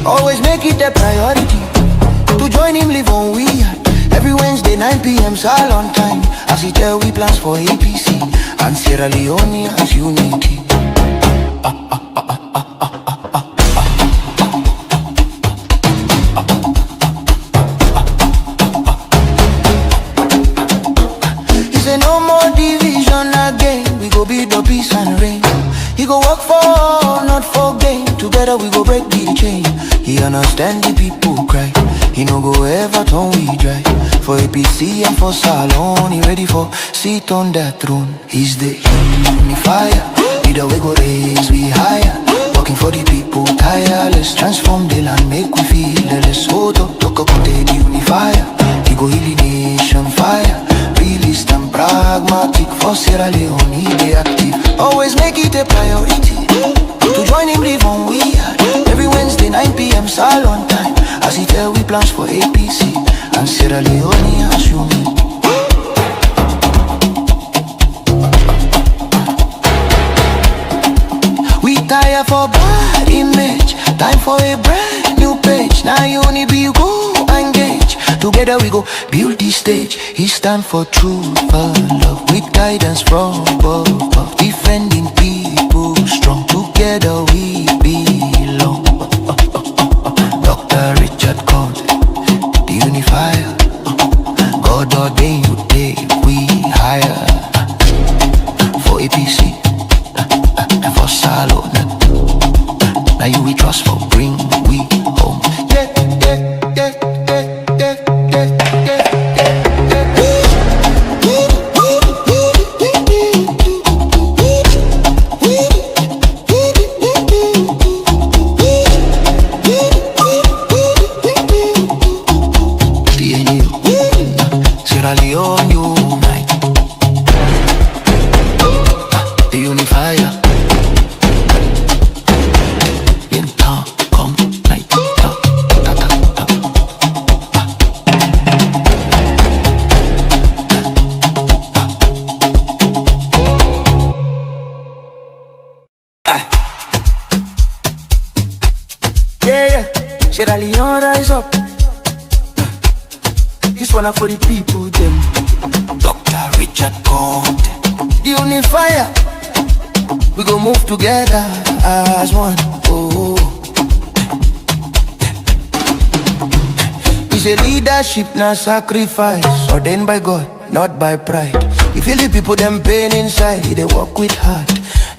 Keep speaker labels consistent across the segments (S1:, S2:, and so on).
S1: Always make it a priority to join him live on we every Wednesday 9 p.m. salon time. As he tell we plans for APC and Sierra Leone as unity. He say no more division again. We go build the peace and reign. He go work for, not for gain. Together we go break the chain. He understand the people cry. He no go ever turn we dry. For APC and for Salon, he ready for sit on that throne. He's the unifier. Leader we go raise we higher. Working for the people tireless. Transform the land, make we feel the less. Hold up, talk about the unifier. He go heal the nation fire. Realist and pragmatic. For Sierra Leone, he be active. Always make it a priority to join him live on we every Wednesday 9 p.m. salon time. As he tell we plans for APC and Sierra Leone as you mean. We tire for bad image. Time for a brand new page. Now you only be go engage. Together we go build this stage. He stand for truth and love with guidance from above. Defending people strong. Together we belong. Dr. Richard Konteh, the unifier. God ordained today we hire. For APC and for Salon. Now you we trust for bring we home. Sierra Leone unite. The unifier. In town, come night. Yeah, Sierra Leone rise up. This one for the people, them. Dr. Richard Konteh, the unifier. We go move together as one. Oh, it's a leadership, not sacrifice. Ordained by God, not by pride. You feel the people, them pain inside. They walk with heart,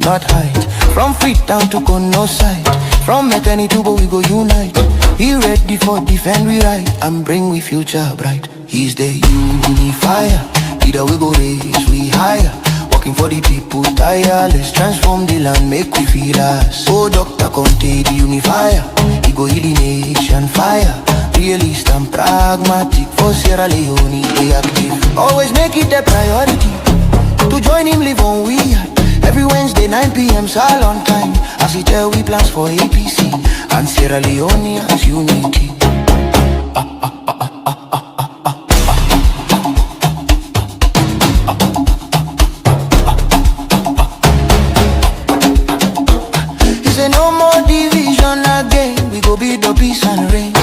S1: not height. From Freetown to Kono side. From eternity to we go unite. He ready for defend we right and bring we future bright. He's the unifier. Leader we go raise we higher. Working for the people tireless. Transform the land, make we feel us. Oh, Dr. Konteh, the unifier. He go heal the nation fire. Realist and pragmatic. For Sierra Leone, they active. Always make it a priority to join him live on we every Wednesday 9 p.m. salon time. As he tell we plans for APC and Sierra Leone as unity. He say no more division again. We go build the peace and reign.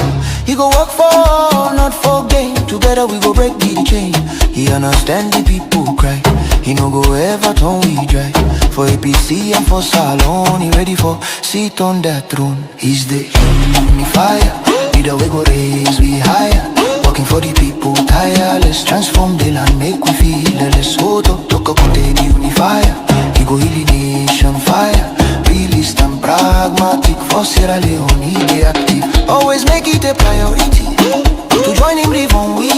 S1: He go work for, not for gain. Together we go break the chain. He understand the people cry. He no go ever turn we dry. For APC and for Salon, he ready for sit on that throne. He's the unifier. Leader we go raise we higher. Working for the people tireless. Transform the land, make we feel the less. Hold up, talk about the unifier. He go heal the nation fire. Realist and pragmatic. For Sierra Leone, he be active. Always make it a priority to join him live on we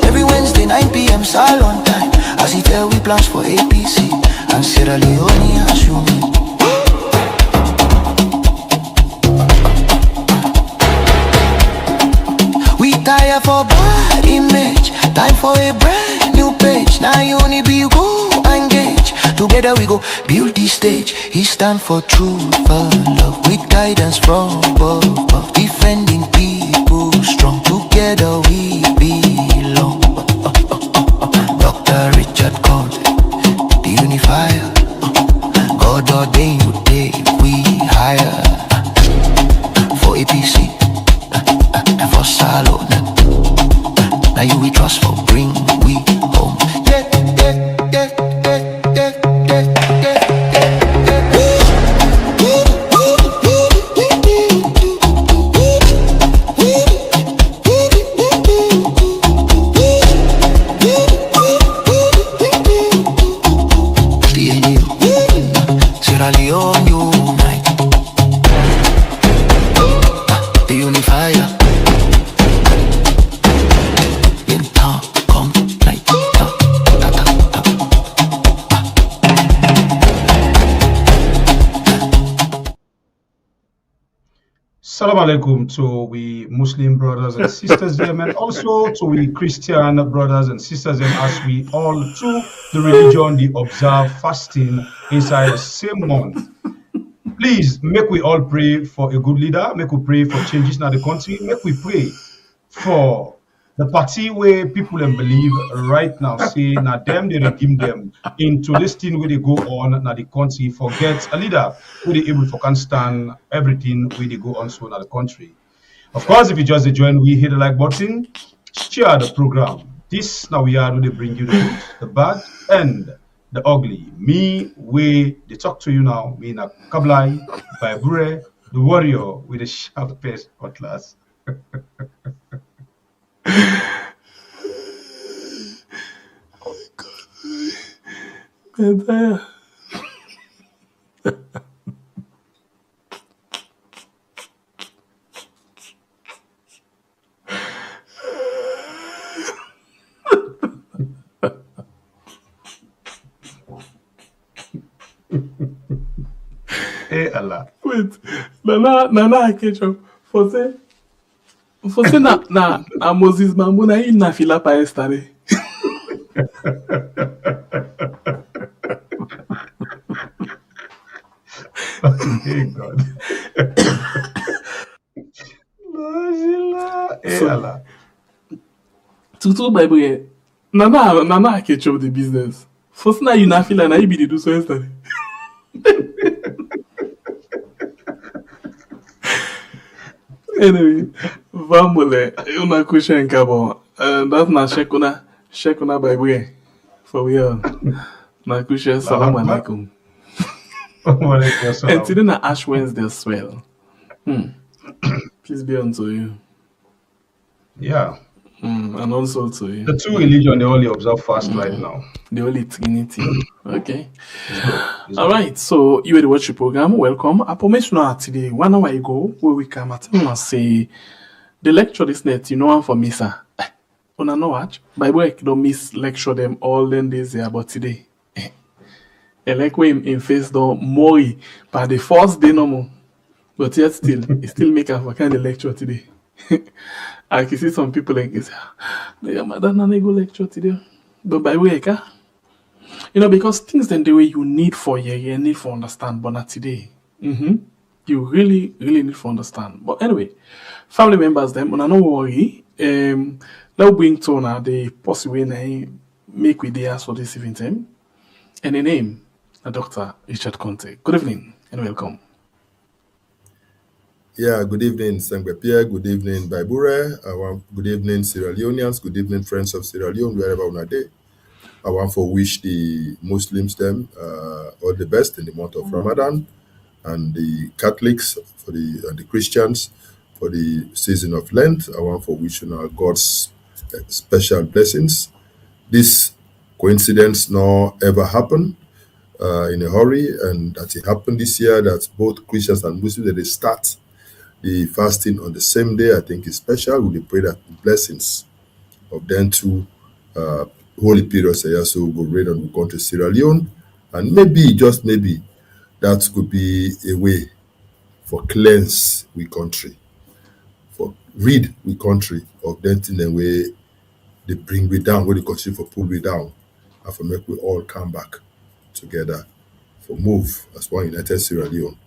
S1: every Wednesday 9 p.m. salon time. As he tell we plans for APC and Sierra Leone as you mean. We tire for bad image. Time for a brand new page. Now you only be go engage. Together we go build this stage. He stand for truth and love with guidance from above. Defending people strong. Together we belong. Dr. Richard Konteh, the unifier. God ordained today we hire. For APC
S2: Assalamu alaikum to we Muslim brothers and sisters them, and also to we Christian brothers and sisters them, as we all to the religion they observe fasting inside the same month. Please make we all pray for a good leader, make we pray for changes in the country, make we pray for the party where people and believe right now say now them they redeem them into this thing where they go on now the country forget a leader who they able to can stand everything where they go on so now the country. Of course, if you just join, we hit the like button, share the program. This now we are where they bring you the good, the bad, and the ugly. Me, we they talk to you now. Me na Kablai, Baibure, the warrior with the sharp pace cutlass. Hey Allah.
S3: Wait, Nana Akecho, for say na Moses Mamuna in na fila pa estare.
S2: Hey God. Hey Allah.
S3: Tutu Bible, Nana Akecho the business. First na you na fila na you be the do so estare. Anyway, vamos uma question cabo. That's na shekuna Bible. For real. Na question salam alaikum. And today na Ash Wednesday as well. Peace be unto you.
S2: Yeah.
S3: And also to you.
S2: The two religion they only observe fast right now.
S3: The Holy Trinity. Okay. All right. So you will watch the program. Welcome. I promise you now today, 1 hour ago, where we come at and say the lecture this net, you know, one for Misa. Una no watch. Bible I don't miss lecture them all then days there, but today. And like we in face don't mori by the first day no more. But yet still, it still make a kind of lecture today. I can see some people like this. They are mad at go lecture today. But by way, you know, because things then the way you need for you need for understand, but not today. You really need for understand. But anyway, family members them, no worry. Now bring to now the possible name make with the for this event time. And the name, Dr. Richard Konteh. Good evening and welcome.
S4: Yeah, good evening, Sangbe Pierre. Good evening, Baibure. Good evening, Sierra Leoneans. Good evening, friends of Sierra Leone, wherever on a day. I want to wish the Muslims them all the best in the month of Ramadan, and the Catholics for the Christians for the season of Lent. I want to wish God's special blessings. This coincidence not ever happened in a hurry, and that it happened this year. That both Christians and Muslims they start the fasting on the same day, I think is special. We pray that the blessings of them two holy periods so go rain on the country Sierra Leone, and maybe just maybe that could be a way for cleanse we country, for rid we country of them in a way they bring we down, where they continue for pull we down, and for make we all come back together for move as one united Sierra Leone,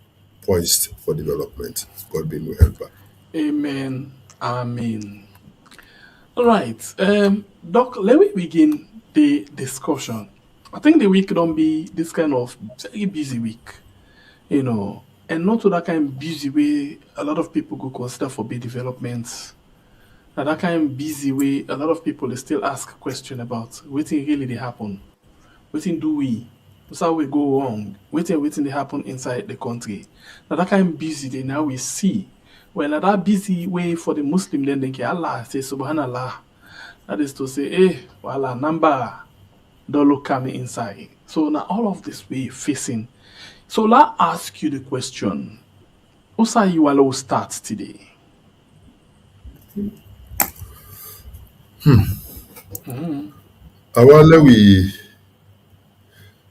S4: poised for development. God be with helper.
S3: Amen. Amen. All right. Doc, let me begin the discussion. I think the week don't be this kind of very busy week, you know, and not to that kind of busy way a lot of people go consider for big developments. Now that kind of busy way a lot of people still ask a question about what really they happen. What do we? That's how we go wrong. Waiting they happen inside the country. Now that kind of busy day now we see. Well, now that busy way for the Muslim then they can Allah say Subhanallah. That is to say, wala number don't look coming inside. So now all of this we facing. So let ask you the question. How you allow start today?
S4: Let we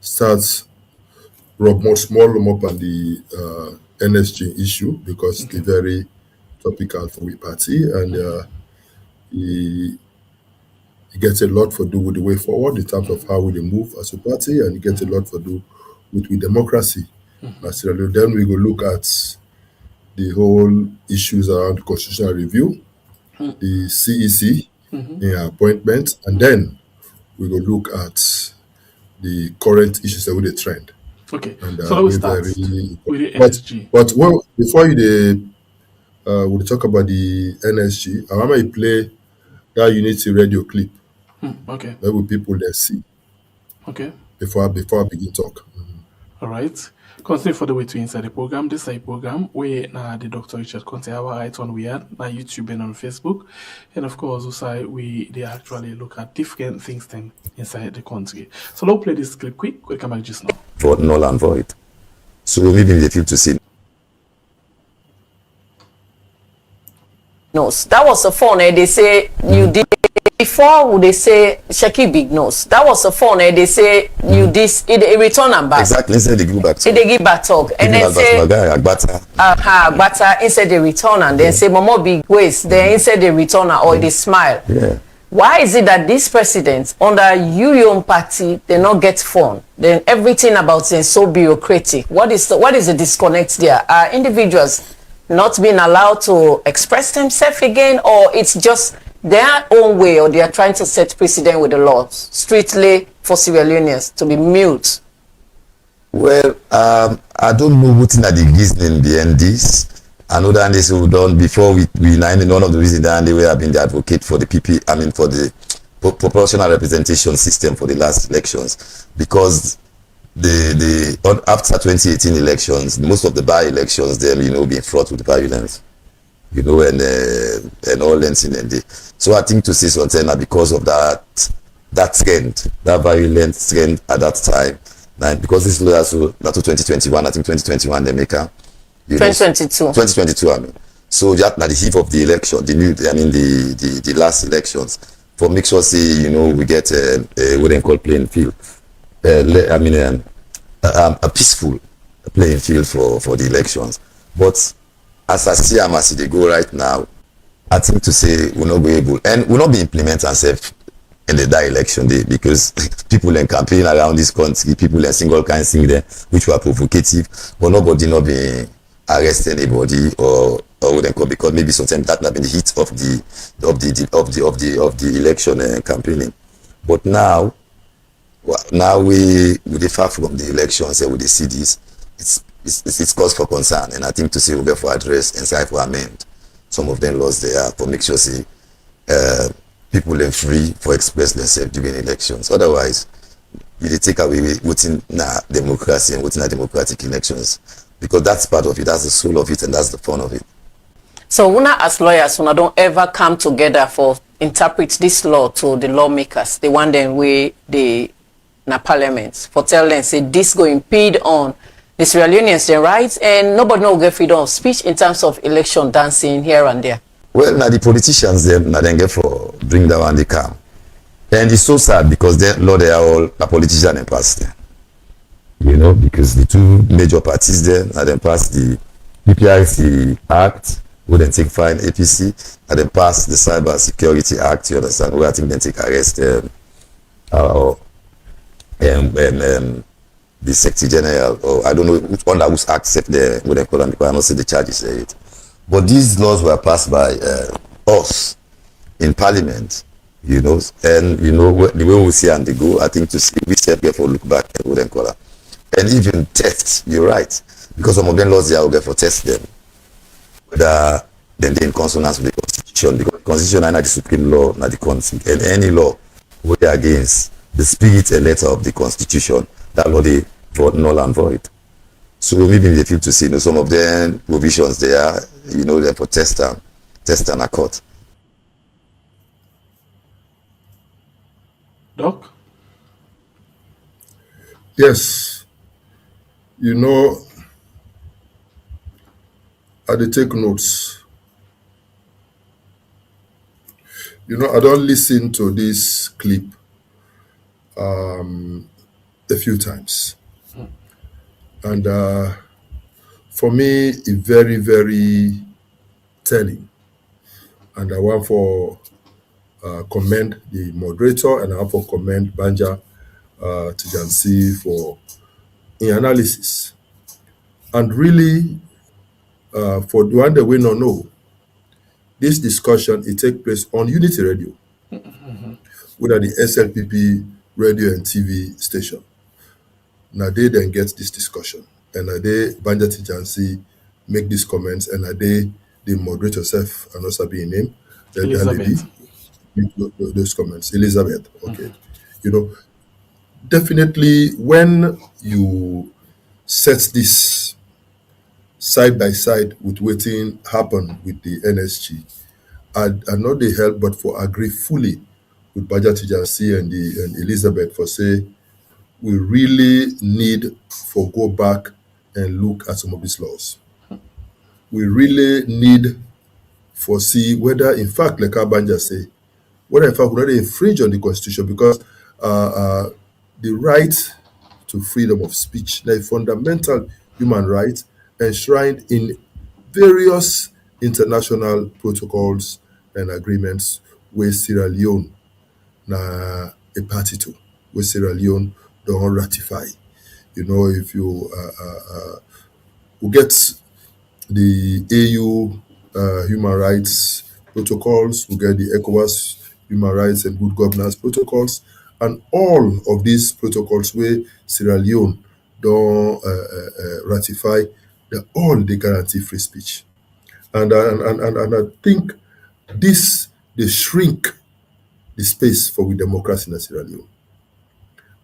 S4: start rub more small up on the NSG issue, because it's very topical for we party, and he gets a lot for do with the way forward in terms of how we move as a party, and he gets a lot for do with democracy. Then we go look at the whole issues around constitutional review, the CEC in appointment, and then we go look at the current issues that with the trend.
S3: Okay,
S4: and
S3: so let's start with the NSG.
S4: But well, before you we'll talk about the NSG, I want to play that Unity radio clip.
S3: Okay.
S4: Where will people there see?
S3: Okay.
S4: Before I begin talk.
S3: All right. Continue for the way to inside the program. This is a program where the Dr. Richard Konteh, our right on we are na YouTube and on Facebook. And of course, also they actually look at different things then inside the country. So let's play this clip quick. We'll come back just now.
S5: For null and void. So maybe they feel to see.
S6: Nose. That was a phone. They say you did before. They say Shaki big nose. That was a phone. They say you this. It return and back.
S5: Exactly. Instead they give back.
S6: They give back talk and then say but instead they return and then say Momo big ways. Then instead they return or they smile.
S5: Yeah.
S6: Why is it that these presidents under your own party they not get phone? Then everything about them so bureaucratic. What is the disconnect there? Are individuals not being allowed to express themselves again, or it's just their own way, or they are trying to set precedent with the laws strictly for Sierra Leoneans to be mute?
S5: Well, I don't know what's in the reasoning behind this. I know that this was done before we one of the reasons that they have been the advocate for the PP, I mean for the proportional representation system for the last elections, because after 2018 elections, most of the by-elections them being fraught with violence, and all incident. So I think to say something that because of that trend, that violent trend at that time, and because this law also not to 2021, I think 2021 they make a 2022 I mean. So that at the heat of the election, the last elections, for make sure say we get what they call playing field. A peaceful playing field for the elections. But as I see as they go right now, I think to say we're not be able, and we'll not be implementing ourselves in the that election day, because people in campaign around this country, people in single kind thing there, which were provocative, but nobody not be arrest anybody or wouldn't come, because maybe sometimes that not been the heat of the election campaigning. But now we far from the elections and we see this, it's cause for concern, and I think to say we'll for address and try for amend some of them laws there for make sure say people are free for express themselves during elections. Otherwise, you take away within democracy and within democratic elections, because that's part of it, that's the soul of it, and that's the fun of it.
S6: So una as lawyers, una don't ever come together for interpret this law to the lawmakers. They want them way they na parliaments for tell them say this go impede on the Sierra Leoneans their rights, and nobody will get freedom of speech in terms of election dancing here and there.
S5: Well, now the politicians them now then get for bring that one they come, and it's so sad because they are all a politician and past there. Because the two major parties there now then pass the PPRC Act, who then take fine APC, and then pass the Cyber Security Act. You understand? Where I think then take arrest the Secretary General, or I don't know which one that was accept the what they call them, because I don't see the charges there yet. But these laws were passed by us in Parliament, and the way we see and they go, I think to see we said therefore look back and what they call them. And even test, you're right, because some of them laws they are okay for test them, whether then they're in consonance with the Constitution, because the Constitution is not the supreme law, not the Constitution, and any law we are against the spirit and letter of the Constitution, that law they for null and void. So maybe they feel to see some of them provisions there, they're for test and a court.
S3: Doc?
S4: Yes. I dey take notes. I don't listen to this clip a few times. And for me, it's very, very telling. And I want for commend the moderator, and I want for commend Banja Tijansi for in analysis. And really, for the one that we don't know, this discussion, it take place on Unity Radio, which are the SLPP radio and TV station. Now they then get this discussion, and now they Banja Tijansi make these comments, and now they the moderator self and also being named that lady
S3: Elizabeth.
S4: make those comments. Elizabeth, okay. You know, definitely when you set this side by side with waiting happen with the NSG, I not they help but for agree fully with Baja Tijansi and Elizabeth for say we really need for go back and look at some of these laws. We really need for see whether in fact, like Banja say, whether in fact we not infringe on the constitution, because the right to freedom of speech, a fundamental human right enshrined in various international protocols and agreements where Sierra Leone na a party to, where Sierra Leone don't ratify. You know, if you we get the AU human rights protocols, we get the ECOWAS human rights and good governance protocols, and all of these protocols where Sierra Leone don't ratify, they guarantee free speech. And I think this, they shrink the space for democracy in Sierra Leone.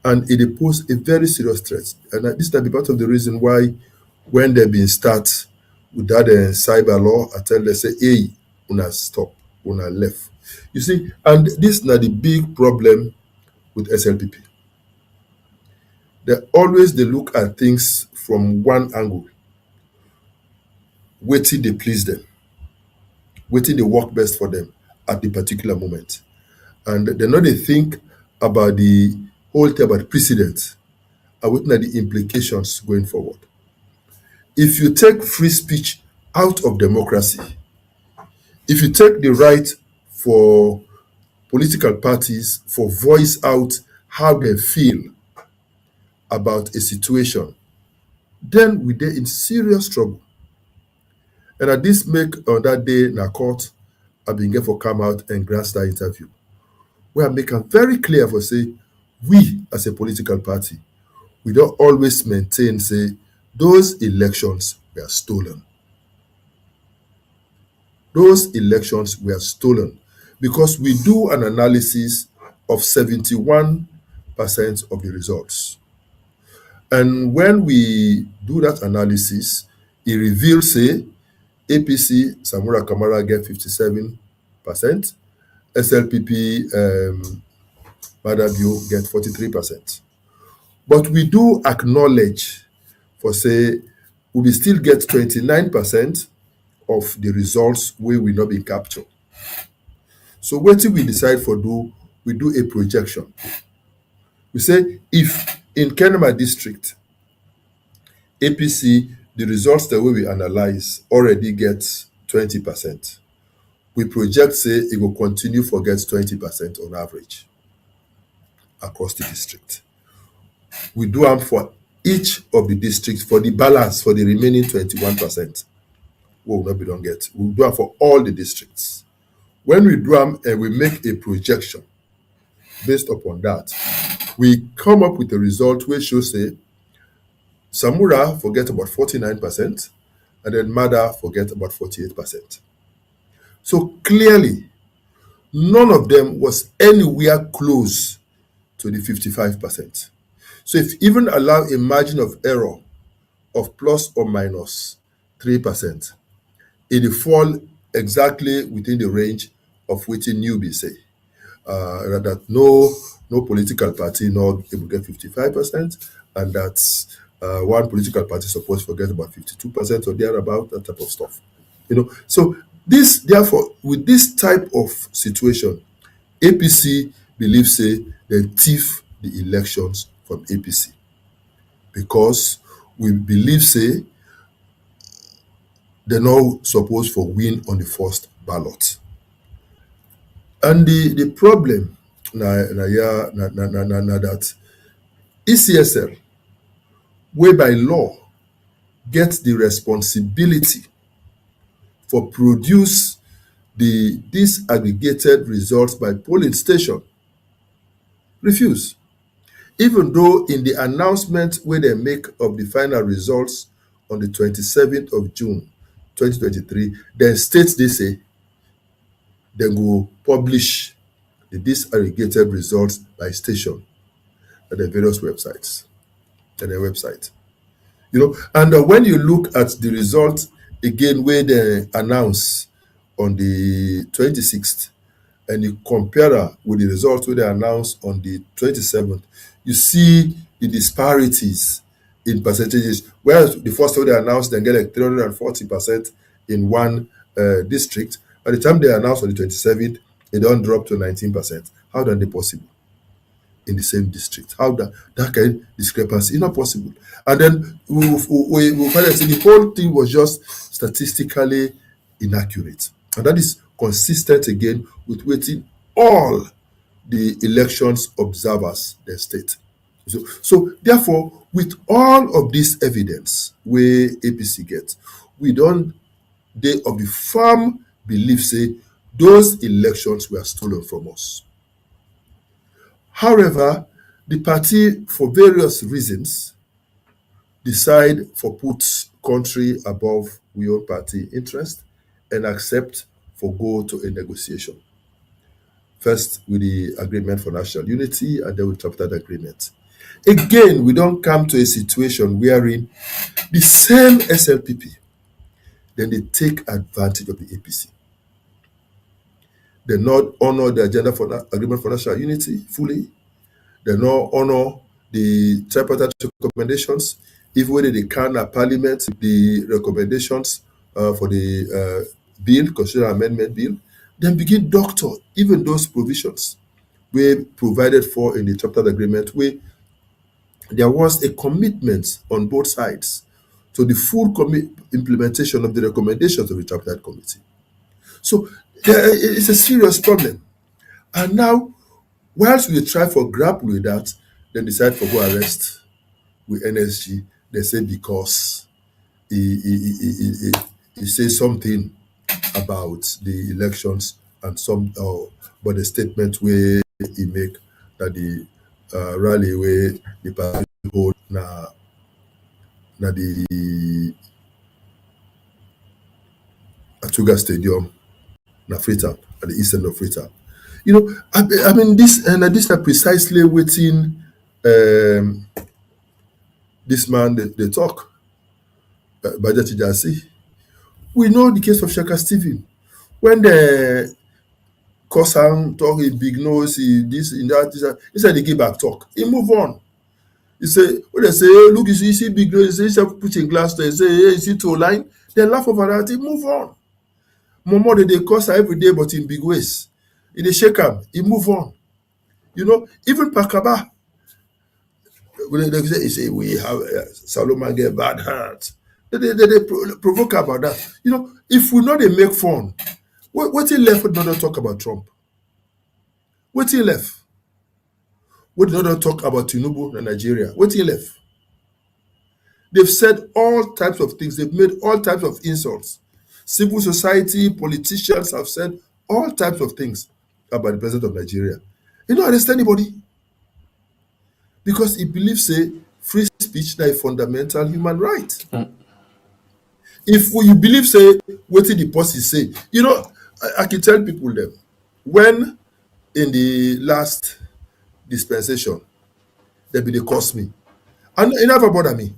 S4: And it poses a very serious threat. And this is part of the reason why when they've been start with that cyber law, I tell them, say, hey, una stop, una left. You see, and this is not the big problem with SLPP. They look at things from one angle, waiting they please them, waiting they work best for them at the particular moment. And they think about the whole thing about precedent and what are the implications going forward. If you take free speech out of democracy, if you take the right for political parties for voice out how they feel about a situation, then we're in serious trouble. And at this make on that day in a court, I've been for come out and grant that interview, where I make it very clear for say, we as a political party, we don't always maintain say those elections were stolen. Those elections were stolen because we do an analysis of 71% of the results. And when we do that analysis, it reveals, say, APC, Samura Kamara get 57%, SLPP, Madabio get 43%. But we do acknowledge for, say, we will still get 29% of the results where we not be captured. So what do we decide for do? We do a projection. We say if in Kenema district, APC, the results the way we analyze already gets 20%. We project say it will continue for get 20% on average across the district. We do them for each of the districts for the balance for the remaining 21%. We will not be don't get. We'll do them for all the districts. When we do them and we make a projection based upon that, we come up with a result which shows say Samura forget about 49% and then Mada forget about 48%. So clearly, none of them was anywhere close to the 55%. So if even allow a margin of error of plus or minus 3%, it will fall exactly within the range of which newbie say. That no political party not able to get 55%, and that's one political party supposed to forget about 52% or thereabout, that type of stuff. You know, so this therefore with this type of situation, APC believes say they thief the elections from APC because we believe say they're not supposed for win on the first ballot. And the problem na that ECSL, whereby law gets the responsibility for produce the disaggregated results by polling station, refuse. Even though in the announcement where they make of the final results on the 27th of June 2023, then states they say they will publish the disaggregated results by station at the various websites, at their website. And when you look at the results again where they announce on the 26th, and you compare that with the results where they announced on the 27th, you see the disparities in percentages. Whereas the first one they announced, they get like 340% in one district. By the time they announced on the 27th, they don't drop to 19%. How that be possible in the same district? How that kind of discrepancy is not possible. And then we find that the whole thing was just statistically inaccurate. And that is consistent again with waiting all the elections observers they state. So therefore, with all of this evidence where APC gets, we don't they of the firm belief say those elections were stolen from us. However, the party, for various reasons, decide for put country above we own party interest and accept for go to a negotiation. First with the agreement for national unity and then with tripartite agreement. Again, we don't come to a situation wherein the same SLPP, then they take advantage of the APC. They not honor the agenda for agreement for national unity fully. They not honor the tripartite recommendations, even when they can at parliament the recommendations for the bill, constitutional amendment bill, then begin doctor even those provisions were provided for in the tripartite agreement, where there was a commitment on both sides to the full implementation of the recommendations of the tripartite committee. So it's a serious problem. And now, whilst we try for grapple with that, then decide for go arrest with NSG. They say because he says something about the elections and but the statement where he make that the rally where the party hold na the Atuga Stadium na Freetown at the eastern of Freetown. I mean this are precisely waiting this man they talk Bajati Jasi. We know the case of Shaka Stephen. When the Kosan talk in big nose, this in that, he said they give back talk. He move on. He say, when they say, hey, look, you see big nose, he say put in glass there, say, hey, you see two line, they laugh over that, he move on. Momo they cost every day, but in big ways. They shake him, he move on. Even Pakaba, when they say we have Solomon get bad heart. They provoke about that. If we know they make fun, what he left would not talk about Trump. What he left would not talk about Tinubu and Nigeria. What he left. They've said all types of things. They've made all types of insults. Civil society, politicians have said all types of things about the president of Nigeria. He don't arrest anybody. Because he believes free speech is a fundamental human right. If you believe what the policy say, I can tell people them when in the last dispensation they cost me, and it never bother me.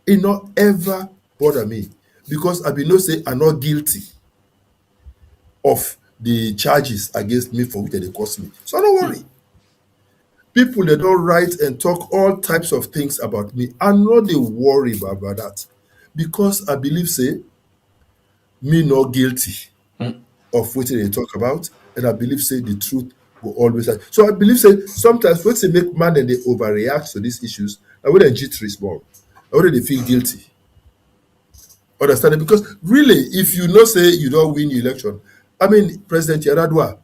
S4: It not ever bother me because I know I'm not guilty of the charges against me for which they cost me. So don't worry. People they don't write and talk all types of things about me. I'm not they worry about that because I believe me not guilty of what they talk about, and I believe the truth will always. So I believe sometimes when they make man and they overreact to these issues, I wouldn't jittery small. I wouldn't feel guilty. Understand it? Because really, if you know say you don't win the election, I mean President Yaradua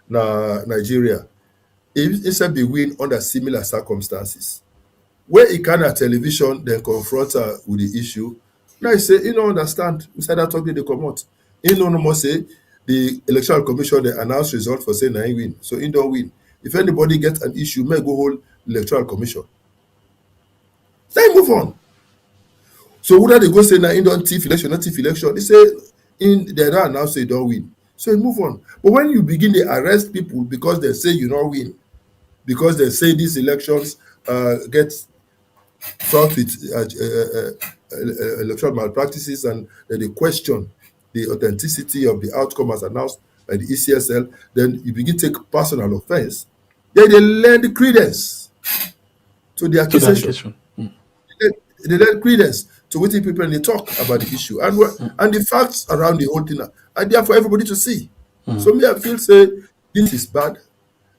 S4: na Nigeria, instead be win under similar circumstances. Where he can at television then confront her with the issue. Now he say, you don't understand. We said that talk they come out. He no more say the electoral commission they announce result for say he win. So he don't win. If anybody gets an issue, may go hold electoral commission. Then move on. So whether they go say he don't thief election, not thief election, they say in they don't announce they don't win. So you move on. But when you begin to arrest people because they say you don't win, because they say these elections get fraught with electoral malpractices and they question the authenticity of the outcome as announced by the ECSL, then you begin to take personal offense. Then they lend credence to the accusation. They lend credence to what people they talk about the issue and the facts around the whole thing are there for everybody to see. So me, I feel say this is bad,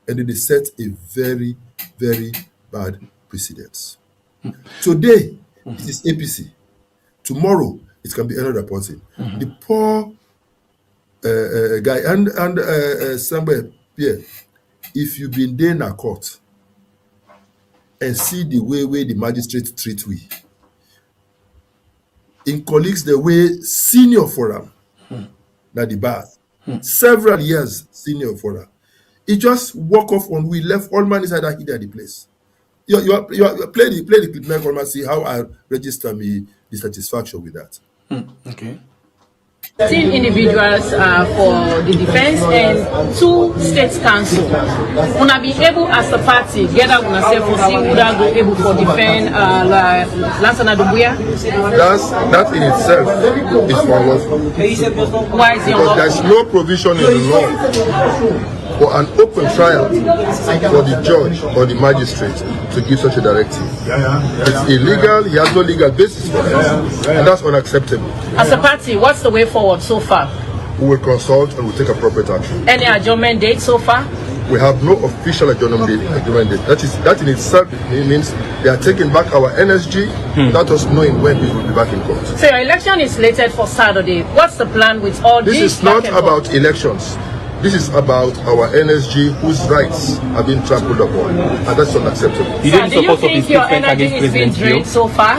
S4: and then they set a very, very bad precedence. Today it is APC. Tomorrow it can be another person. The poor guy and somewhere here, if you've been there in a court and see the way the magistrate treat we, in colleagues the way senior for them, na the bar, several years senior for them, he just walk off on we left all man inside that hid the place. You play the clip now and see how I register me the satisfaction with that.
S3: Okay.
S6: 10 individuals for the defense and 2 state council. Una be able as a party gather una self for see who that go able for defend Lansana Doumbouya.
S4: That in itself is unlawful.
S6: Why is it
S4: Because
S6: unlawful?
S4: there's no provision in the law for an open trial for the judge or the magistrate to give such a directive. It's illegal, he has no legal basis for it, and that's unacceptable.
S6: As a party, what's the way forward so far?
S4: We will consult and we'll take appropriate action.
S6: Any adjournment date so far?
S4: We have no official adjournment date. That in itself means they are taking back our NSG without us knowing when we will be back in court.
S6: So your election is slated for Saturday. What's the plan with all
S4: This
S6: these?
S4: is not about elections. This is about our NSG whose rights have been trampled upon, and that's unacceptable.
S6: So do you think your energy is being drained so far?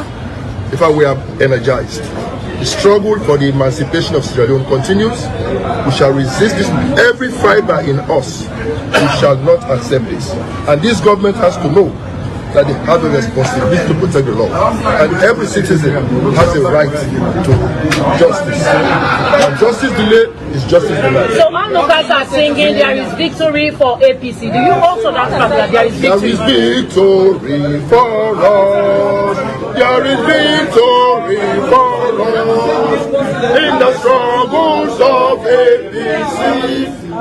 S4: In fact, we are energized. The struggle for the emancipation of Sierra Leone continues. We shall resist this with every fiber in us. We shall not accept this. And this government has to know that they have a responsibility to protect the law. And every citizen has a right to justice. And justice delayed is justice denied.
S6: So onlookers are singing there is victory for APC. Do you also that fact that there is
S4: There
S6: victory?
S4: is victory for us. There is victory for us. In the struggles of APC,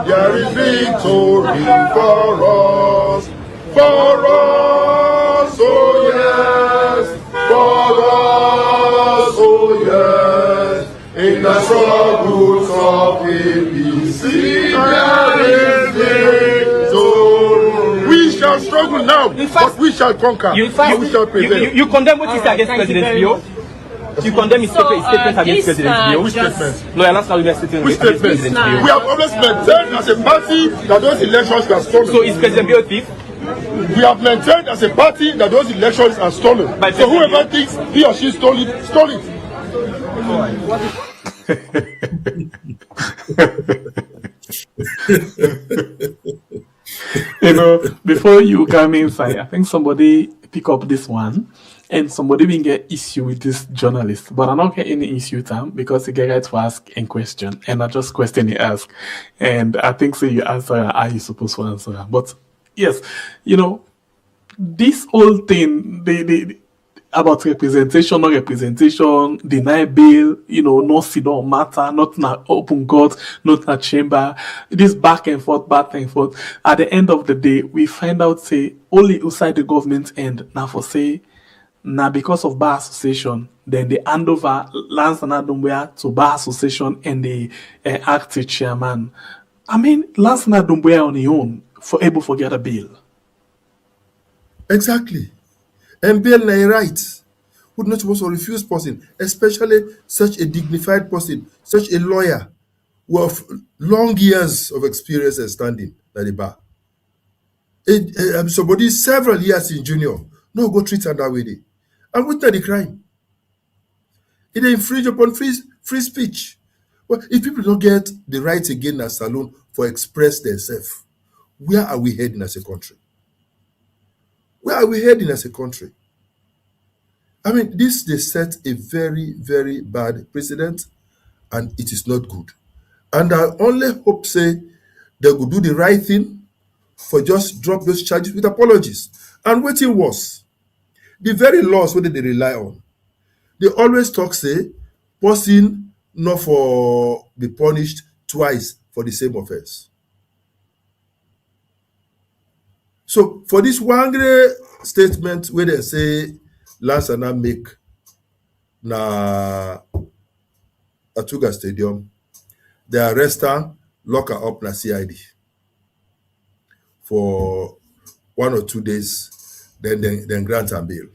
S4: there is victory for us. For us, oh yes. For us, oh yes. In the struggles of APC, there is victory. We shall struggle now, but we shall conquer. And we shall prevail.
S7: You condemn what you say against President Leo? You condemn his statements against President Leo?
S4: Which statement?
S7: No, you're not statement
S4: Which
S7: against
S4: statement?
S7: President Leo.
S4: We have always maintained as a party that those elections were stolen.
S7: So is President Leo a thief?
S4: We have maintained as a party that those elections are stolen.
S7: By
S4: So whoever thinks he or she stole it, stole it.
S3: You know, before you come inside, I think somebody pick up this one and somebody will get issue with this journalist. But I don't get any issue with him because he get right to ask and question. And I just question he ask. And I think so you answer how you supposed to answer. But yes, you know, this whole thing, they about representation, no representation, deny bail, you know, no sit down matter, not in an open court, not in a chamber, this back and forth. At the end of the day, we find out, say, only outside the government end, now for say, now because of bar association, then they hand over Lansana Doumbouya to bar association and the active chairman. I mean, Lansana Doumbouya on his own, able to get a bail.
S4: Exactly. And bail na right. would not supposed to refuse person, especially such a dignified person, such a lawyer with long years of experience and standing at the bar. Somebody several years in junior, no go treat am that way. And witness the crime. It infringe upon free speech. Well, if people don't get the right again as saloon for express themselves, where are we heading as a country? Where are we heading as a country? I mean, they set a very, very bad precedent, and it is not good. And I only hope, say, they will do the right thing for just drop those charges with apologies. And waiting was, the very laws where they rely on, they always talk, say, person not for be punished twice for the same offense. So for this one statement where they say Lansana make na Atuga Stadium, they arrest her, lock her up na CID for 1 or 2 days, then grant her bail.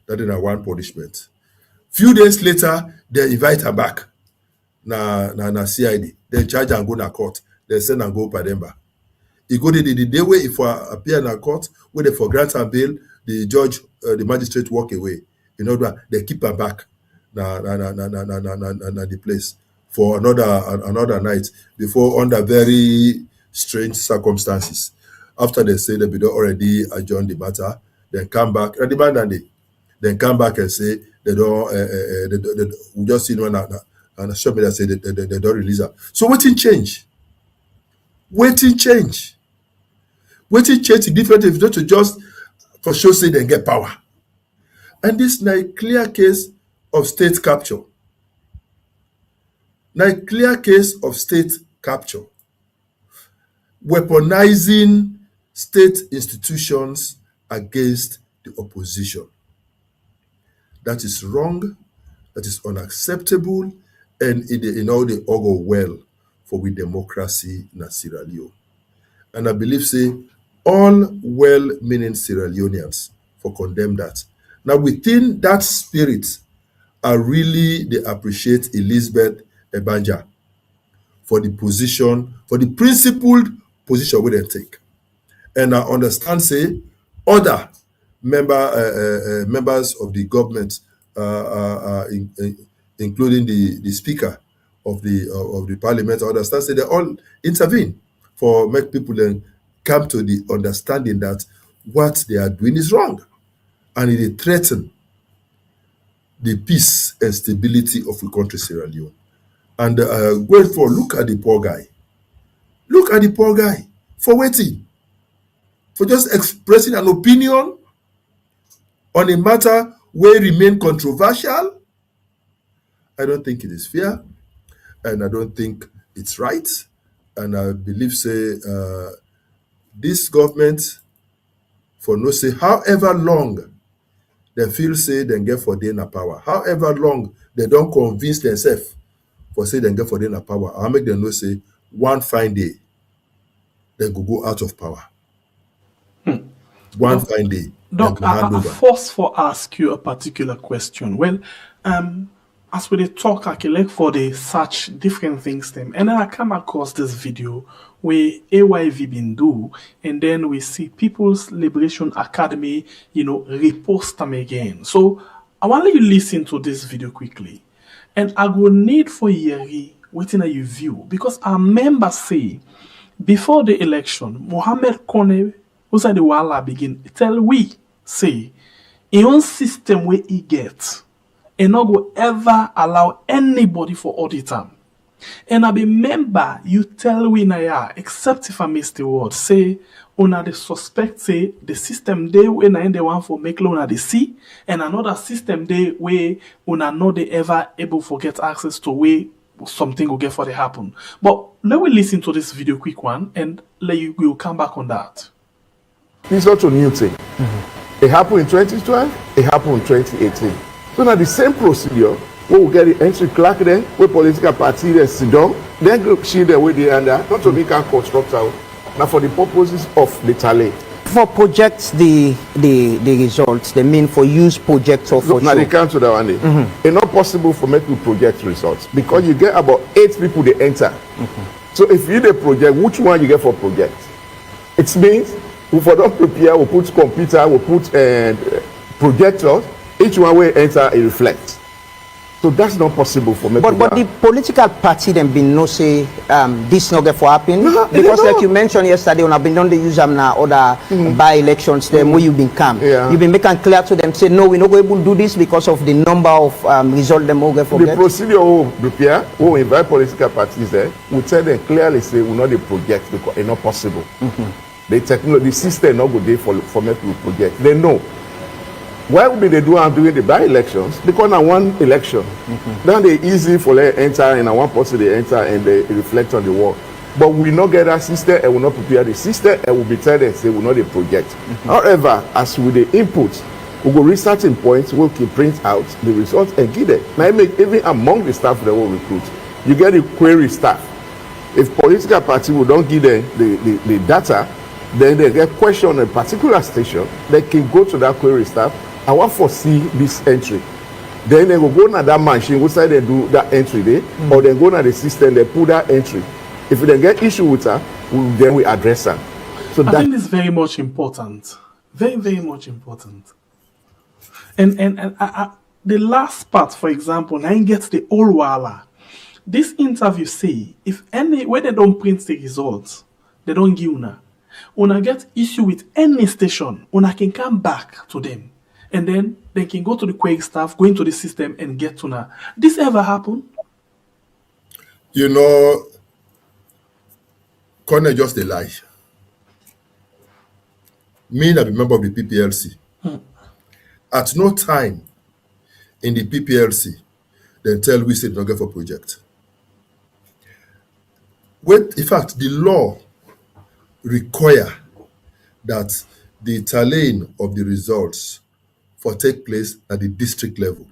S4: That is one punishment. Few days later, they invite her back na CID. Then charge and go na court. Then send and go Pademba. He go the day where if I appear in a court, where they for grant and bail, the judge, the magistrate walk away. In order they keep her back na the place for another night before under very strange circumstances. After they say they be already adjourn the matter, then come back and demand and then come back and say they don't. We just see one and show me that say they don't release her. So waiting change. Waiting change. Waiting change is different if not to just for sure say they get power. And this is a clear case of state capture. Now a clear case of state capture. Weaponizing state institutions against the opposition. That is wrong, that is unacceptable, and they augur well for we democracy in Sierra Leone. And I believe, say, all well-meaning Sierra Leoneans for condemn that. Now, within that spirit, I really they appreciate Elizabeth Ebanja for the position, for the principled position we they take. And I understand, say, other members of the government, including the speaker of the parliament, I understand, say they all intervene for make people then come to the understanding that what they are doing is wrong, and it threaten the peace and stability of the country, Sierra Leone. And look at the poor guy. Look at the poor guy for waiting, for just expressing an opinion on a matter where remain controversial. I don't think it is fair, and I don't think it's right. And I believe, say, this government, for no say, however long they feel say they get for their power, however long they don't convince themselves for say they get for their power, I'll make them know, say, one fine day they go out of power. One fine day.
S3: Doc, I first for ask you a particular question. Well, as we talk, I can look for the search different things them, and then I come across this video where AYV been do, and then we see People's Liberation Academy, repost them again. So I want you listen to this video quickly, and I will need for Yeri waiting at your view, because I remember say before the election, Mohammed Konteh, who said the wala begin, tell we say in own system where he gets. And not go ever allow anybody for audit time. And I remember you tell we na except if I miss the word, say una the suspect say the system they when I the one for make loan at the see, and another system they where una know they ever able for get access to where something will get for the happen. But let me listen to this video quick one and we'll come back on that.
S8: It's not a new thing. It happened in 2012, it happened in 2018. So now the same procedure, we will get the entry clerk then, where political party they sit down, then group shield the way they under, not to make a construct out. Now for the purposes of the challenge.
S9: for project the results, they mean for use projector for
S8: now
S9: sure.
S8: they can't do that one. It's not possible for me to project results because you get about 8 people they enter. So if you the project, which one you get for project? It means we for don't prepare, we put computer, we put projectors. Each one will enter a reflect. So that's not possible for me.
S9: But the political party then been no say this not get for happen because like you mentioned yesterday when I've been done the use them now other by elections them where you've been come. You've been making clear to them say no we're not able to do this because of the number of result them all get for.
S8: The procedure we prepare, we invite political parties there, we tell them clearly say we not the project because it's not possible. The technology, the system not go there for me to project. They know. Why would they do am during the by-elections? Because na one election. Then they easy for them enter and one person they enter and they reflect on the wall. But we not get that system and we not prepare the system and we be tell them say we not the project. However, as with the input, we go research in points, we can print out the results and give them. Now make even among the staff that will recruit, you get the query staff. If political party will don't give them the data, then they get question on a particular station, they can go to that query staff. I want to see this entry. Then they will go to that machine, which side they do that entry there, or they go to the system, they put that entry. If they get issue with her, then we address her. So
S3: I think it's very much important. Very, very much important. And the last part, for example, now gets the old wala. This interview say, if any, when they don't print the results, they don't give una. Una get issue with any station, una can come back to them. And then they can go to the query staff, go into the system and get to now. This ever happen?
S4: You know, Konteh just a lie. Me, I'm a member of the PPLC. At no time in the PPLC, they tell we say not get for project. In fact, the law require that the tallying of the results for take place at the district level.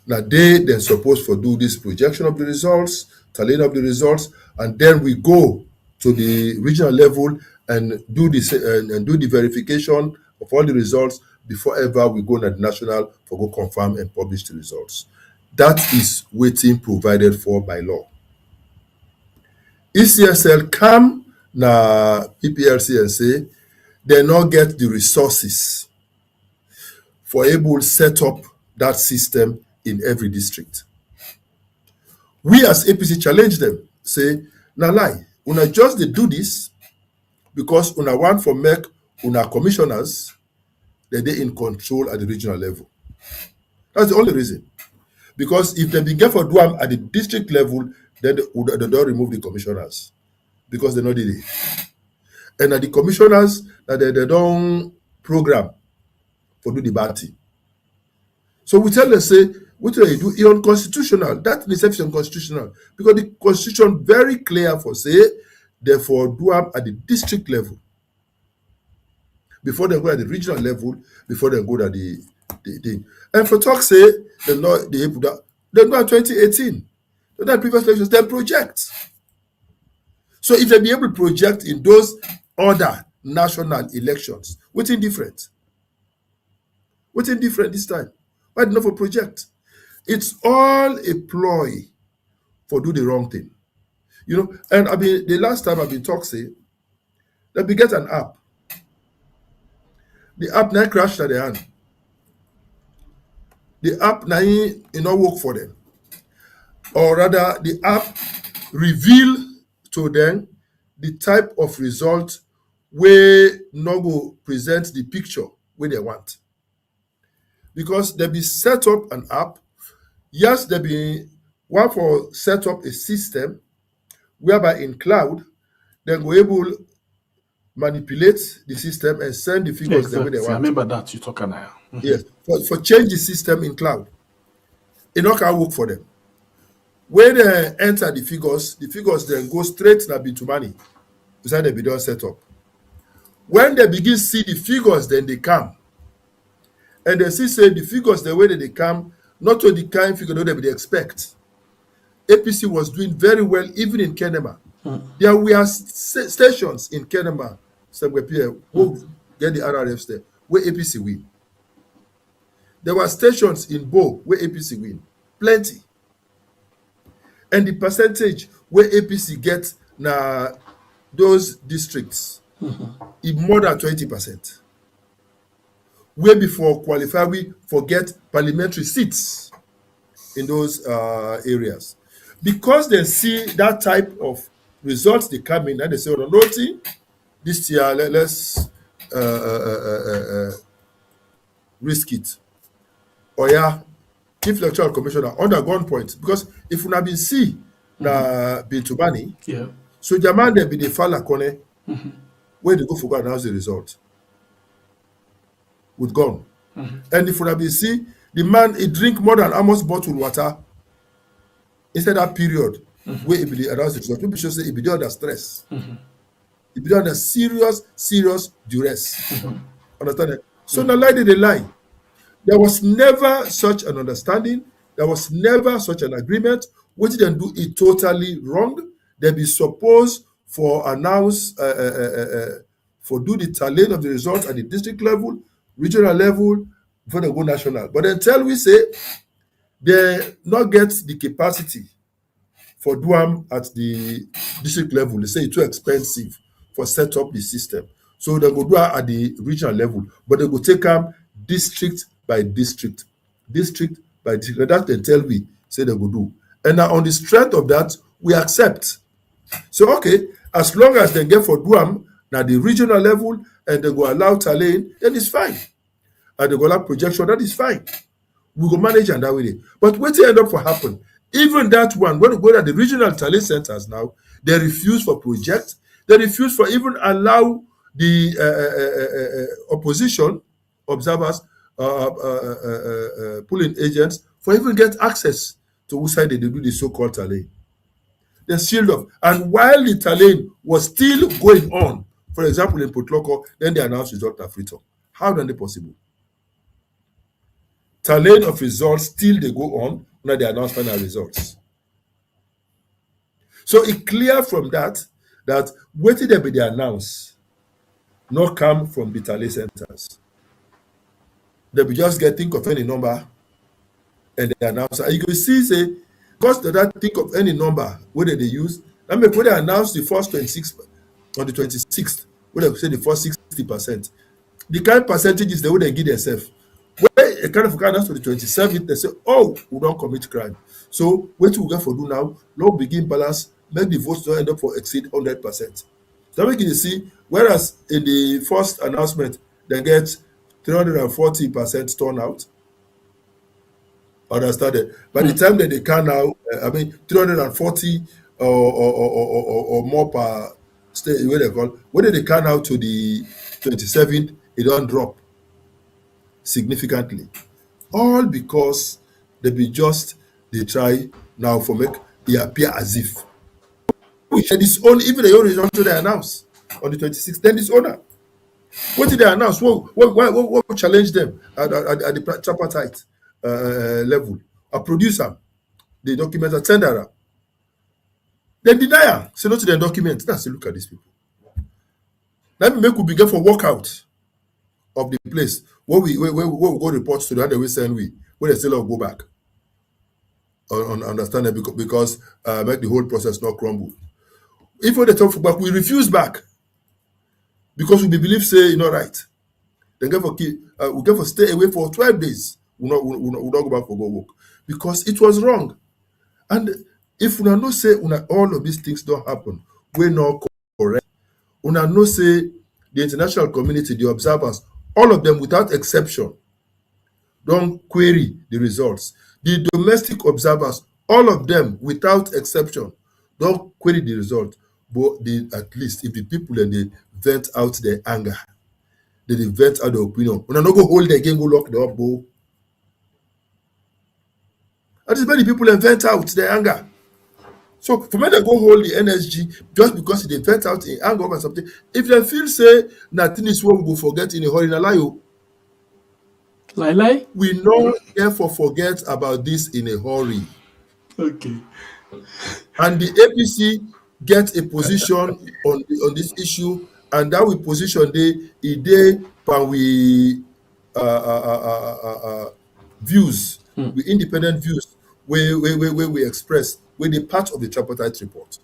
S4: Now they're supposed to do this projection of the results, tallying of the results, and then we go to the regional level and do this and do the verification of all the results before ever we go to the national for go confirm and publish the results. That is waiting provided for by law. ECSL come na PPLC and say they not get the resources for able to set up that system in every district. We as APC challenge them, say, na lie, una just they do this because una want for make una commissioners that they in control at the regional level. That's the only reason. Because if they begin for do them at the district level, then they don't remove the commissioners because they know did it. And at the commissioners that they don't program for do the bad thing. So we tell them, say, what do they do? It's unconstitutional. That is unconstitutional. Because the constitution very clear for say, therefore, do them at the district level. Before they go at the regional level, before they go to the thing. And for talk say, the law, they go in 2018. So that previous elections, they project. So if they be able to project in those other national elections, what's different? What's different this time? Why not for project? It's all a ploy for do the wrong thing. You know, and I mean the last time I've been talking, let me get an app. The app now crashed at the hand. The app now not work for them. Or rather, the app reveal to them the type of result where no go present the picture where they want. Because they be set up an app. Yes, they be one for set up a system whereby in cloud, they go able manipulate the system and send the figures the way they want.
S3: I remember that you talk now.
S4: Yes, for change the system in cloud. It not can work for them. When they enter the figures then go straight to be to money. Beside they be done set up. When they begin see the figures, then they come. And they see say the figures the way that they come, not to the kind figure that they expect. APC was doing very well even in Kenema. There were stations in Kenema, Sembwe who get the RRFs there, where APC win. There were stations in Bo where APC win. Plenty. And the percentage where APC get na those districts is more than 20%. Where before qualify, we forget parliamentary seats in those areas. Because they see that type of results they come in, and they say, oh, no, this year, let's risk it. Or yeah, Chief Electoral Commissioner under gunpoint. Because if you have been see na Bintubani, so Jaman there be the Fala Kone, where they go for go announce the result with gun. And if you have been see, the man he drink more than almost bottled water instead that period where he be announce the result. People should say he be under stress. He be under serious duress. Understand it? So now lie they lie. There was never such an understanding. There was never such an agreement. What did they do it totally wrong? They be supposed for announce for do the tallying of the results at the district level, regional level, before they go national. But until we say they not get the capacity for do them at the district level, they say it's too expensive for set up the system. So they go do it at the regional level, but they go take them district by district, district by district. That they tell we say they go do. And now on the strength of that, we accept. So okay, as long as they get for Duam now the regional level and they go allow tallying, then it's fine. And they go allow projection, that is fine. We go manage and that way. But what end up for happen? Even that one, when we go to the regional tally centers now, they refuse for project. They refuse for even allow the opposition observers, polling agents, for even get access to which side they do the so-called tally. They're sealed off. And while the tallying was still going on, for example, in Potloko, then they announced result of Frito. How are they possible? Tallying of results still they go on when they announce final results. So it clear from that waiting they be the announce, not come from the tally centers. They be just get think of any number and they announce. And you can see say, because they don't think of any number whether they use. That mean when they announce the first 26 on the 26th, when they say the first 60%, the kind of percentages they would they give themselves. When a kind of announce to the 27th, they say, oh, we don't commit crime. So what we get for do now, now begin balance, make the votes don't end up for exceed 100%. So we can see, whereas in the first announcement, they get 340% turnout. Understand? By the time that they can now, 340 or more per state, what they call, when they can now to the 27th, it don't drop significantly. All because they try now for make it appear as if. And it's only, even the own they announce on the 26th, then it's owner. What did they announce? What challenge them at the tripartite level? A producer, the document, a tenderer. They deny her. Say no to the document. Now say, look at these people. Let me make we begin for walkout of the place where we go report to the other way send we where they still go back. Understand it because make the whole process not crumble. If we talk for back, we refuse back because we believe say right. Then we get for stay away for 12 days. We not go back for go work because it was wrong. And if we not say all of these things don't happen, we're not correct. We not say the international community, the observers, all of them without exception, don't query the results. The domestic observers, all of them without exception, don't query the result. But at least if the people and they vent out their anger, they vent out their opinion. When I not go hold the game, go lock the up, bo. And it's many people that vent out their anger. So for me to go hold the NSG just because they vent out in anger over something, if they feel say nothing is what we go forget in a hurry,
S3: Lie.
S4: We not therefore forget about this in a hurry.
S3: Okay.
S4: And the APC get a position on this issue, and that we position they when we views, with independent views, where we express, where they part of the tripartite report.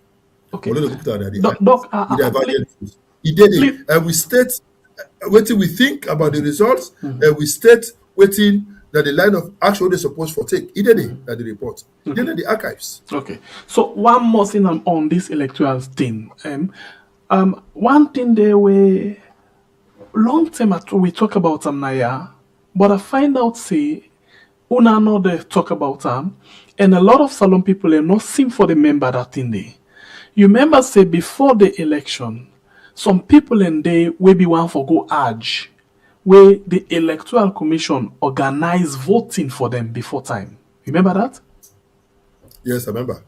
S3: Okay.
S4: Although they put out the
S3: Doc,
S4: with the divergent views. He did it, and we state what we think about the results, and we state waiting that the line of action they're supposed to take. He did it at the report. He did it in the archives.
S3: Okay. So one more thing on this electoral thing. One thing they were long time we talk about them now, but I find out say una know they talk about them, and a lot of Salon people are not seem for the member that thing there. You remember say before the election, some people in there will be one for go Hajj, where the electoral commission organize voting for them before time. Remember that?
S4: Yes, I remember.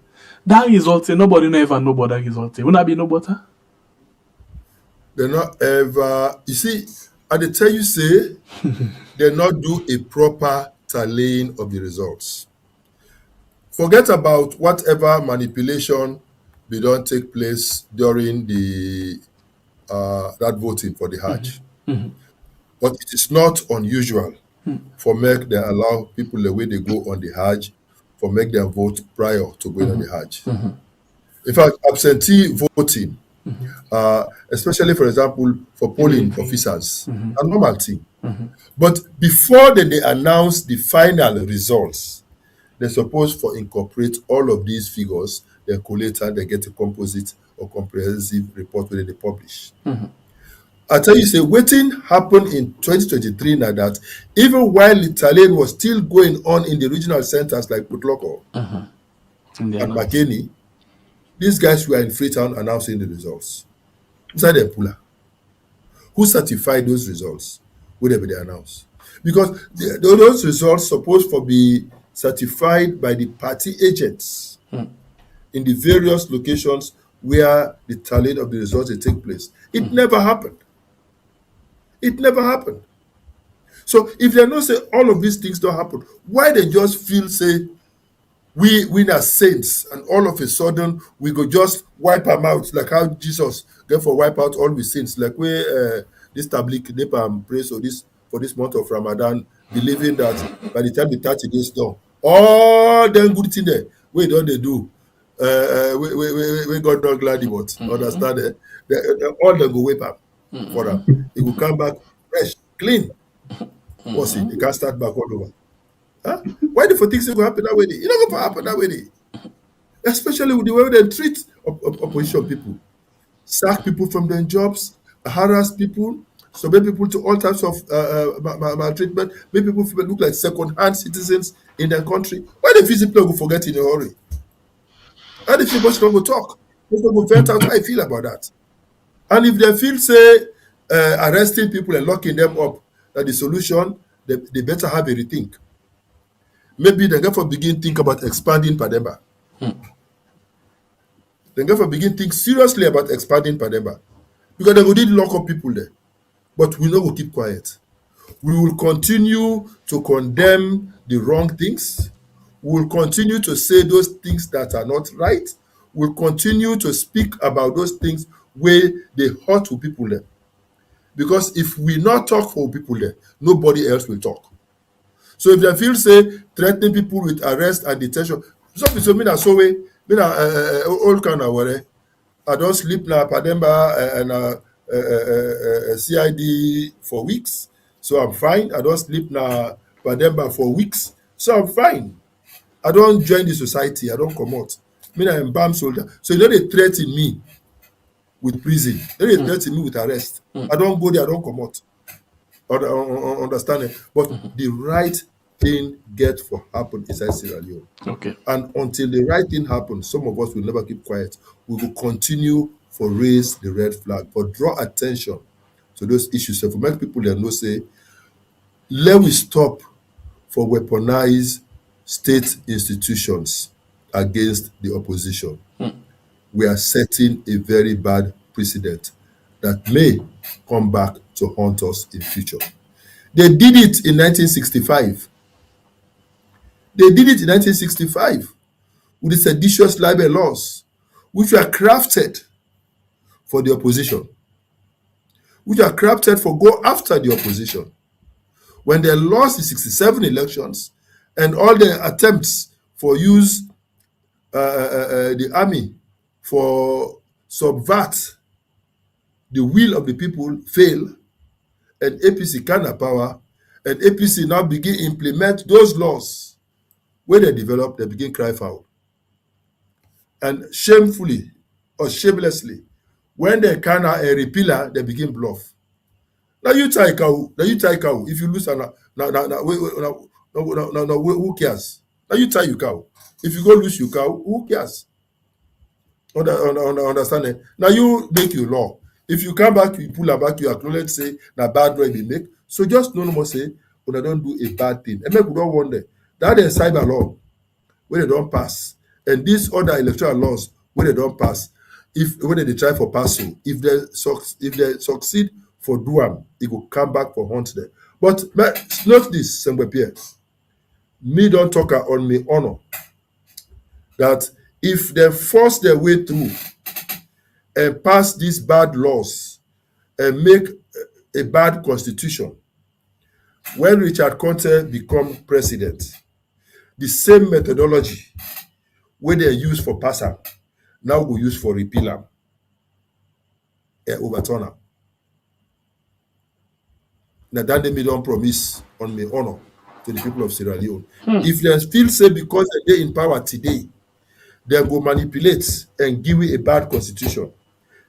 S3: That result, nobody never know about that result. Will not be no better?
S4: They're not ever. You see, at the time you say, they not do a proper tallying of the results. Forget about whatever manipulation they don't take place during the that voting for the Hajj. But it is not unusual for make they allow people the way they go on the Hajj, for make their vote prior to going on the Hajj. In fact, absentee voting, especially for example for polling officers, a normal thing. But before they announce the final results, they're supposed to incorporate all of these figures, they collate and they get a composite or comprehensive report where they publish. I tell you, say, waiting happened in 2023 now that even while the tallying was still going on in the regional centers like Putloko and Makeni, these guys were in Freetown announcing the results. Inside the puller. Who certified those results? Whatever they announce. Because those results supposed to be certified by the party agents in the various locations where the tallying of the results they take place. It never happened. It never happened. So if they don't say all of these things don't happen, why they just feel say we are saints and all of a sudden we go just wipe them out like how Jesus therefore wipe out all the sins, like where this tablik praise for this month of Ramadan, believing that by the time the 30 days done, all them good things there we don't they do we got not glad about understand it. All they go wipe up for them. It will come back fresh, clean. What's it? It can't start back all over. Huh? Why the for things go happen that way? It not going to happen that way. Especially with the way they treat opposition people. Sack people from their jobs, harass people, submit people to all types of maltreatment, make people look like second-hand citizens in their country. Why the few people go forget in a hurry? Why the few people go talk? They go vent out how I feel about that. And if they feel, say, arresting people and locking them up, that the solution, they better have a rethink. Maybe they therefore begin think about expanding Pademba. They therefore begin think seriously about expanding Pademba. Because they will need lock up people there. But we know we'll keep quiet. We will continue to condemn the wrong things. We will continue to say those things that are not right. We'll continue to speak about those things where they hurt to people there. Because if we not talk for people there, nobody else will talk. So if they feel say threatening people with arrest and detention, some people mean so way, mean all kind of worry. I don't sleep now Pademba and CID for weeks, so I'm fine. I don't sleep now Pademba for weeks, so I'm fine. I don't join the society. I don't come out. I am bomb soldier. So you know they threaten me with prison. They threaten me with arrest. I don't go there. I don't come out. Understand it? But the right thing get for happen inside Sierra Leone.
S3: Okay.
S4: And until the right thing happens, some of us will never keep quiet. We will continue for raise the red flag, for draw attention to those issues. So for make people that know say, let we stop for weaponize state institutions against the opposition. We are setting a very bad precedent that may come back to haunt us in future. They did it in 1965. They did it in 1965 with the seditious libel laws, which were crafted for the opposition, which are crafted for go after the opposition. When they lost the 67 elections and all the attempts for use the army for subvert the will of the people fail, and APC can have power, and APC now begin implement those laws when they develop, they begin cry foul. And shamefully or shamelessly, when they can a repealer, they begin bluff. Now you tie cow. If you lose, who cares? Now you tie your cow. If you go lose your cow, who cares? Understanding? Now you make your law. If you come back, you pull her back, you acknowledge, say, na bad law they make. So just no more say, when I don't do a bad thing. And people don't wonder. That is cyber law, when they don't pass. And these other electoral laws, when they don't pass, when they try for passing, if they succeed for Duam, it will come back for hunt them. But note this, Sengwe Pierre. Me don't talk on me honor that if they force their way through and pass these bad laws and make a bad constitution, when Richard Konteh become president, the same methodology where they use for passer, now we use for repealer and overturner. Now that they don't promise on me honor to the people of Sierra Leone. If they still say because they're in power today, they go manipulate and give you a bad constitution.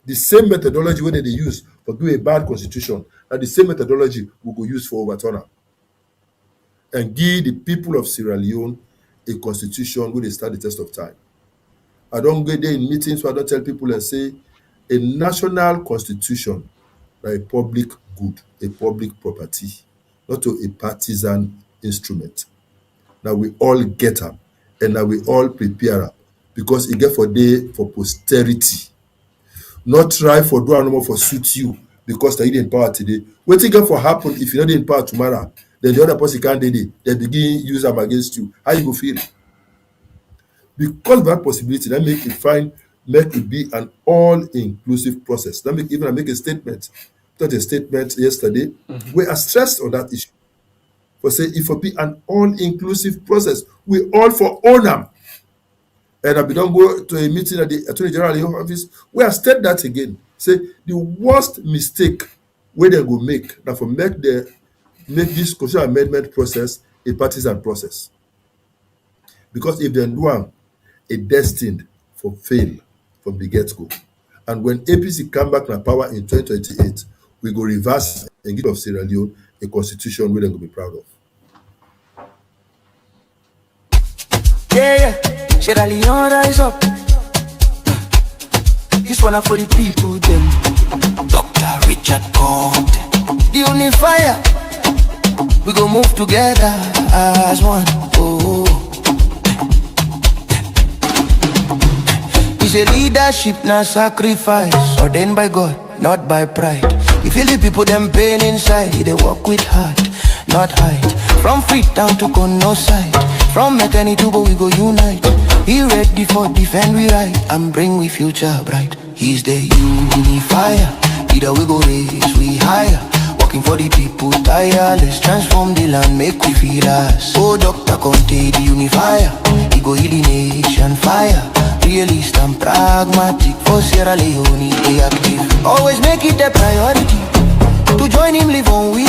S4: The same methodology when they use for do a bad constitution, and the same methodology we go use for overturner. And give the people of Sierra Leone a constitution where they stand the test of time. I don't go there in meetings where I don't tell people and say a national constitution are a public good, a public property, not a partisan instrument. Now we all get up and now we all prepare up because it get for day for posterity. Not try for do no more for suit you because they in power today. What it get for happen if you're not in power tomorrow, then the other person can't do it. They begin use them against you. How you go feel? Because of that possibility, that make it be an all-inclusive process. That make even I make a statement. Not a statement yesterday. We are stressed on that issue. For say if it be an all-inclusive process, we all for own them. And I be don't go to a meeting at the Attorney General office. We have stated that again. Say the worst mistake where they go make that for make this constitutional amendment process a partisan process. Because if they do it destined for fail from the get-go. And when APC come back to power in 2028, we go reverse and give of Sierra Leone a constitution where they're going to be proud of.
S1: Yeah, Sierra Leone rise up. This one for the people, them. Dr. Richard Konteh, the unifier. We go move together as one. Oh. It's a leadership, not sacrifice, ordained by God, not by pride. You feel the people, them pain inside. They walk with heart, not height. From Freetown to Kono side, from maternity to we go unite. He ready for defend we right and bring we future bright. He's the unifier, either we go raise we higher. Working for the people, tireless, transform the land, make we feel us. Oh, Dr. Konteh, the unifier, he go heal the nation fire. Realist and pragmatic, for Sierra Leone, they active. Always make it a priority to join him, live on we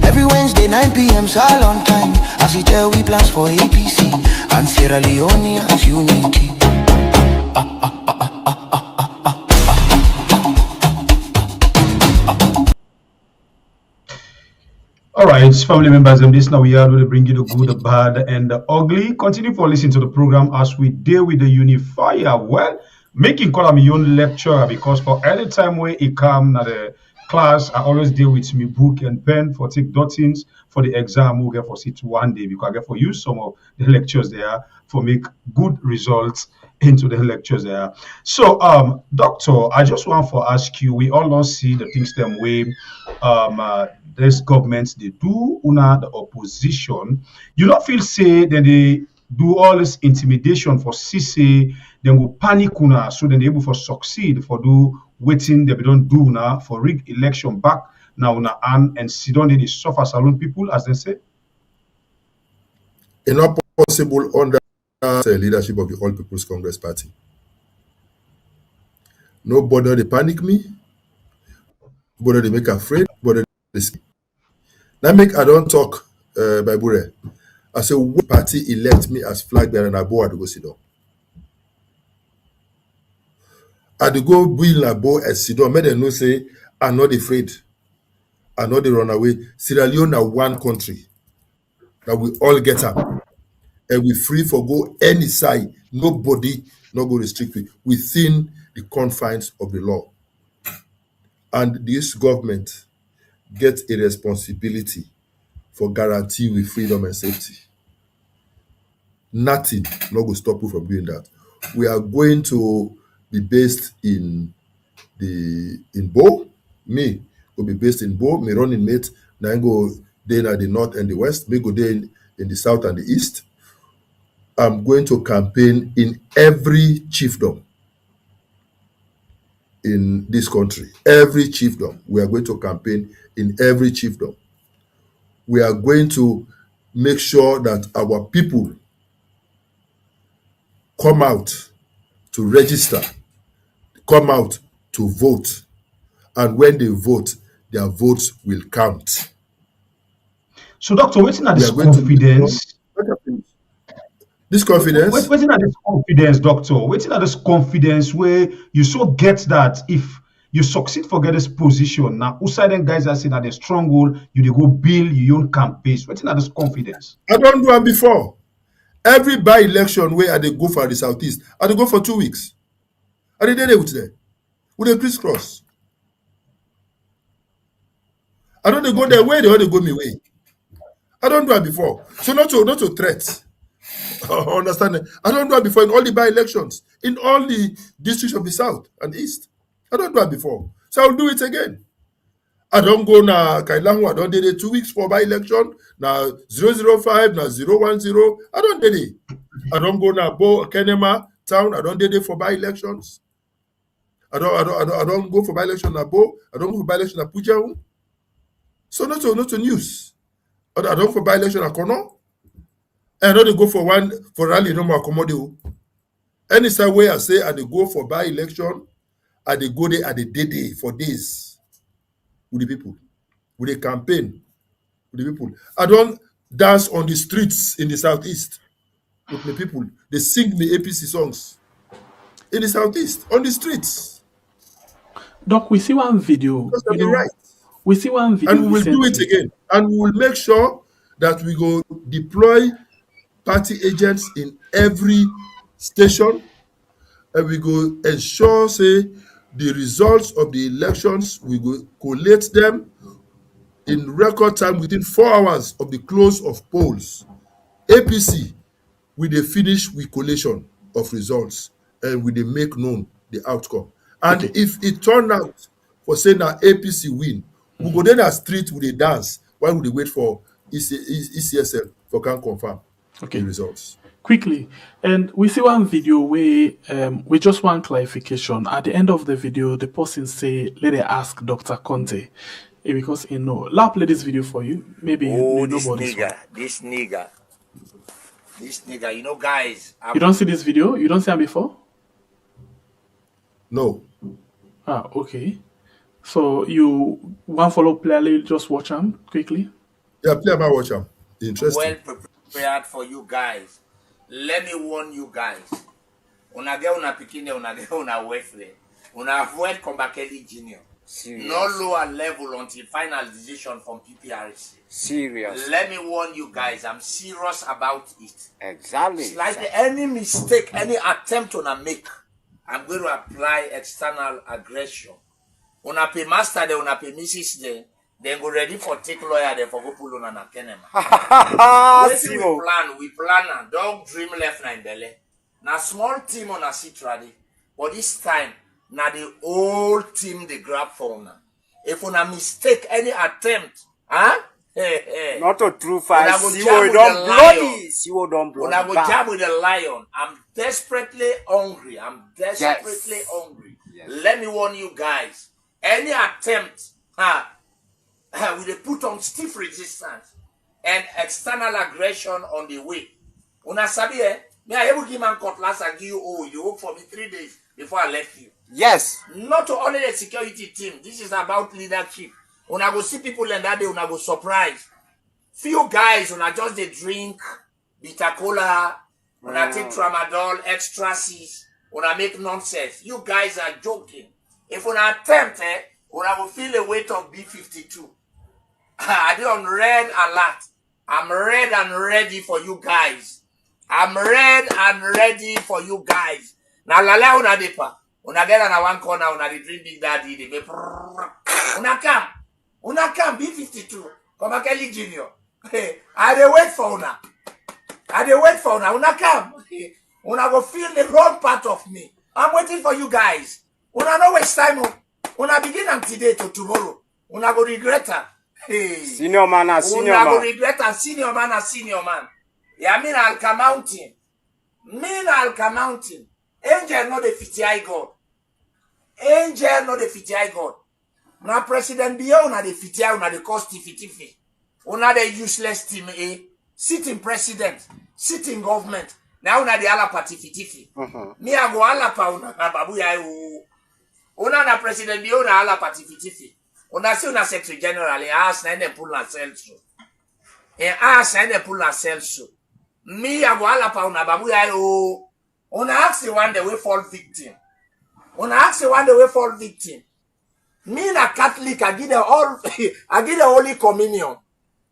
S1: every Wednesday, 9 p.m. salon time. As he tell we plans for APC and Sierra Leone as unity.
S2: All right, family members, and this now we are going to bring you the good, the bad, and the ugly. Continue for listening to the program as we deal with the unifier. Well, making call my own lecturer because for any time where he come at the class, I always deal with me book and pen for take dottings for the exam. We'll get for sit one day because I get for use some of the lectures there for make good results into the lectures there. So, Doctor, I just want to ask you, we all don't see the things them way. There's governments they do, una the opposition. You don't feel say that do all this intimidation for CC, then go panic una, so then they able for succeed for do waiting they don't do now for rig election back now una and sit down they suffer salon people as they say.
S4: It's not possible under the leadership of the All People's Congress Party. Nobody they panic me, nobody they make afraid, nobody they scare. Now make I don't talk by Bure. I say what party elect me as flag bearer and I go sit down. I go Bill Labo and sit down. Make them know say I'm not afraid. I'm not the run away. Sierra Leone are one country that we all get up and we free for go any side. Nobody not go restrict me within the confines of the law. And this government gets a responsibility for guarantee with freedom and safety. Nothing not going to stop you from doing that. We are going to be based in Bo. Me will be based in Bo. Me running mate. Now go there at the north and the west. Me go there in the south and the east. I'm going to campaign in every chiefdom in this country. Every chiefdom. We are going to campaign in every chiefdom. We are going to make sure that our people come out to register, come out to vote, and when they vote, their votes will count.
S2: So, Doctor, waiting at this confidence.
S4: This confidence?
S2: Waiting at this confidence, Doctor. Waiting at this confidence where you so get that if you succeed for get this position, now outside them guys are saying that they're stronghold, you go build your own campaigns. Waiting at this confidence.
S4: I don't do it before. Every by-election where they go for the Southeast, I they go for 2 weeks. I did it with them. With a crisscross. I don't go their way, they go me way. I don't do it before. So not to threat. Understand? I don't do it before in all the by-elections, in all the districts of the South and East. I don't do it before. So I'll do it again. I don't go na Kailangu, I don't do it 2 weeks for by-election, na 005, na 010. I don't do it. I don't go na Bo Kenema town, I don't do it for by-elections. I don't go for by-election na Bo, I don't go for by-election na Pujahu. So not to news. I don't go for by-election na Kono. And I don't go for rally no more accommodate. Any side way I say I go for by-election, I go there at the day for days with the people, with the campaign, with the people. I don't dance on the streets in the Southeast with the people. They sing me APC songs in the Southeast, on the streets.
S3: Doc, we see one video.
S4: Right.
S3: We see one video.
S4: And we will do it again. And we will make sure that we go deploy party agents in every station. And we go ensure, say, the results of the elections, we go collate them in record time within 4 hours of the close of polls. APC, we dey finish with collation of results and we dey make known the outcome. And if it turn out for saying that APC win, we go then a street with a dance while we dey wait for ECSL for can confirm the results.
S3: Quickly, and we see one video where we just want clarification. At the end of the video, the person say, let me ask Dr. Konteh, because you know, I'll play this video for you. Maybe you know about
S10: this nigga, you know, guys.
S3: You don't see this video? You don't see him before?
S4: No.
S3: Ah, okay. So you want follow play? Just watch him quickly.
S4: Yeah, play about watch him. Interesting.
S10: Well prepared for you guys. Let me warn you guys. Una get una pikine, una get una wefle. Una avoid Kombakeli Junior.
S11: Serious.
S10: No lower level until final decision from PPRC.
S11: Serious.
S10: Let me warn you guys. I'm serious about it.
S11: Exactly.
S10: It's like any mistake, any attempt una make, I'm going to apply external aggression. Una pay master de, una pay Mrs. de. Then go ready for take lawyer then for go pull on a kenema. We plan and don't dream left na in belly. Now small team on a seat ready. But this time, now the whole team they grab for una. If una mistake any attempt,
S11: Not a true
S10: Una
S11: fight.
S10: go
S11: See
S10: jam
S11: what
S10: with
S11: don't
S10: the
S11: bloody.
S10: lion.
S11: See what don't bloody.
S10: Una go
S11: Bam.
S10: jam with the lion. I'm desperately hungry. Let me warn you guys. Any attempt we dey put on stiff resistance and external aggression on the way. Una sabi me I able give man cutlass and give you you work for me 3 days before I left you.
S11: Yes.
S10: Not only the security team. This is about leadership. Una go see people and that day una go surprise. Few guys una just dey drink bitter cola, una take tramadol, extra-Cs, una make nonsense. You guys are joking. If una attempt, una go feel the weight of B-52. I dey on red alert. I'm red and ready for you guys. I'm red and ready for you guys. Now lala una depa. Una get on one corner, una dey drink Big Daddy, they make una come B-52. Come Kelly Junior. I dey wait for una. Una come. Una go feel the wrong part of me. I'm waiting for you guys. Una no waste time. Una begin am today to tomorrow. Una go regret her. Hey.
S11: Senior man.
S10: Una go regret her. Senior man. Yeah, mean I'll come mountain. Angel no the fiti God. Now President Biya una the fiti una the cost tiffy. Una the useless team sit in president, sit in government. Now una the ala party fitifi. Me I go ala pa una babu ya una na President Biya una ala party fitifi. Una si una Secretary General ask na dem pull na sell so. Me I go ala pa una babu ya una ask the one the way fall victim. Me na Catholic, I give the Holy Communion.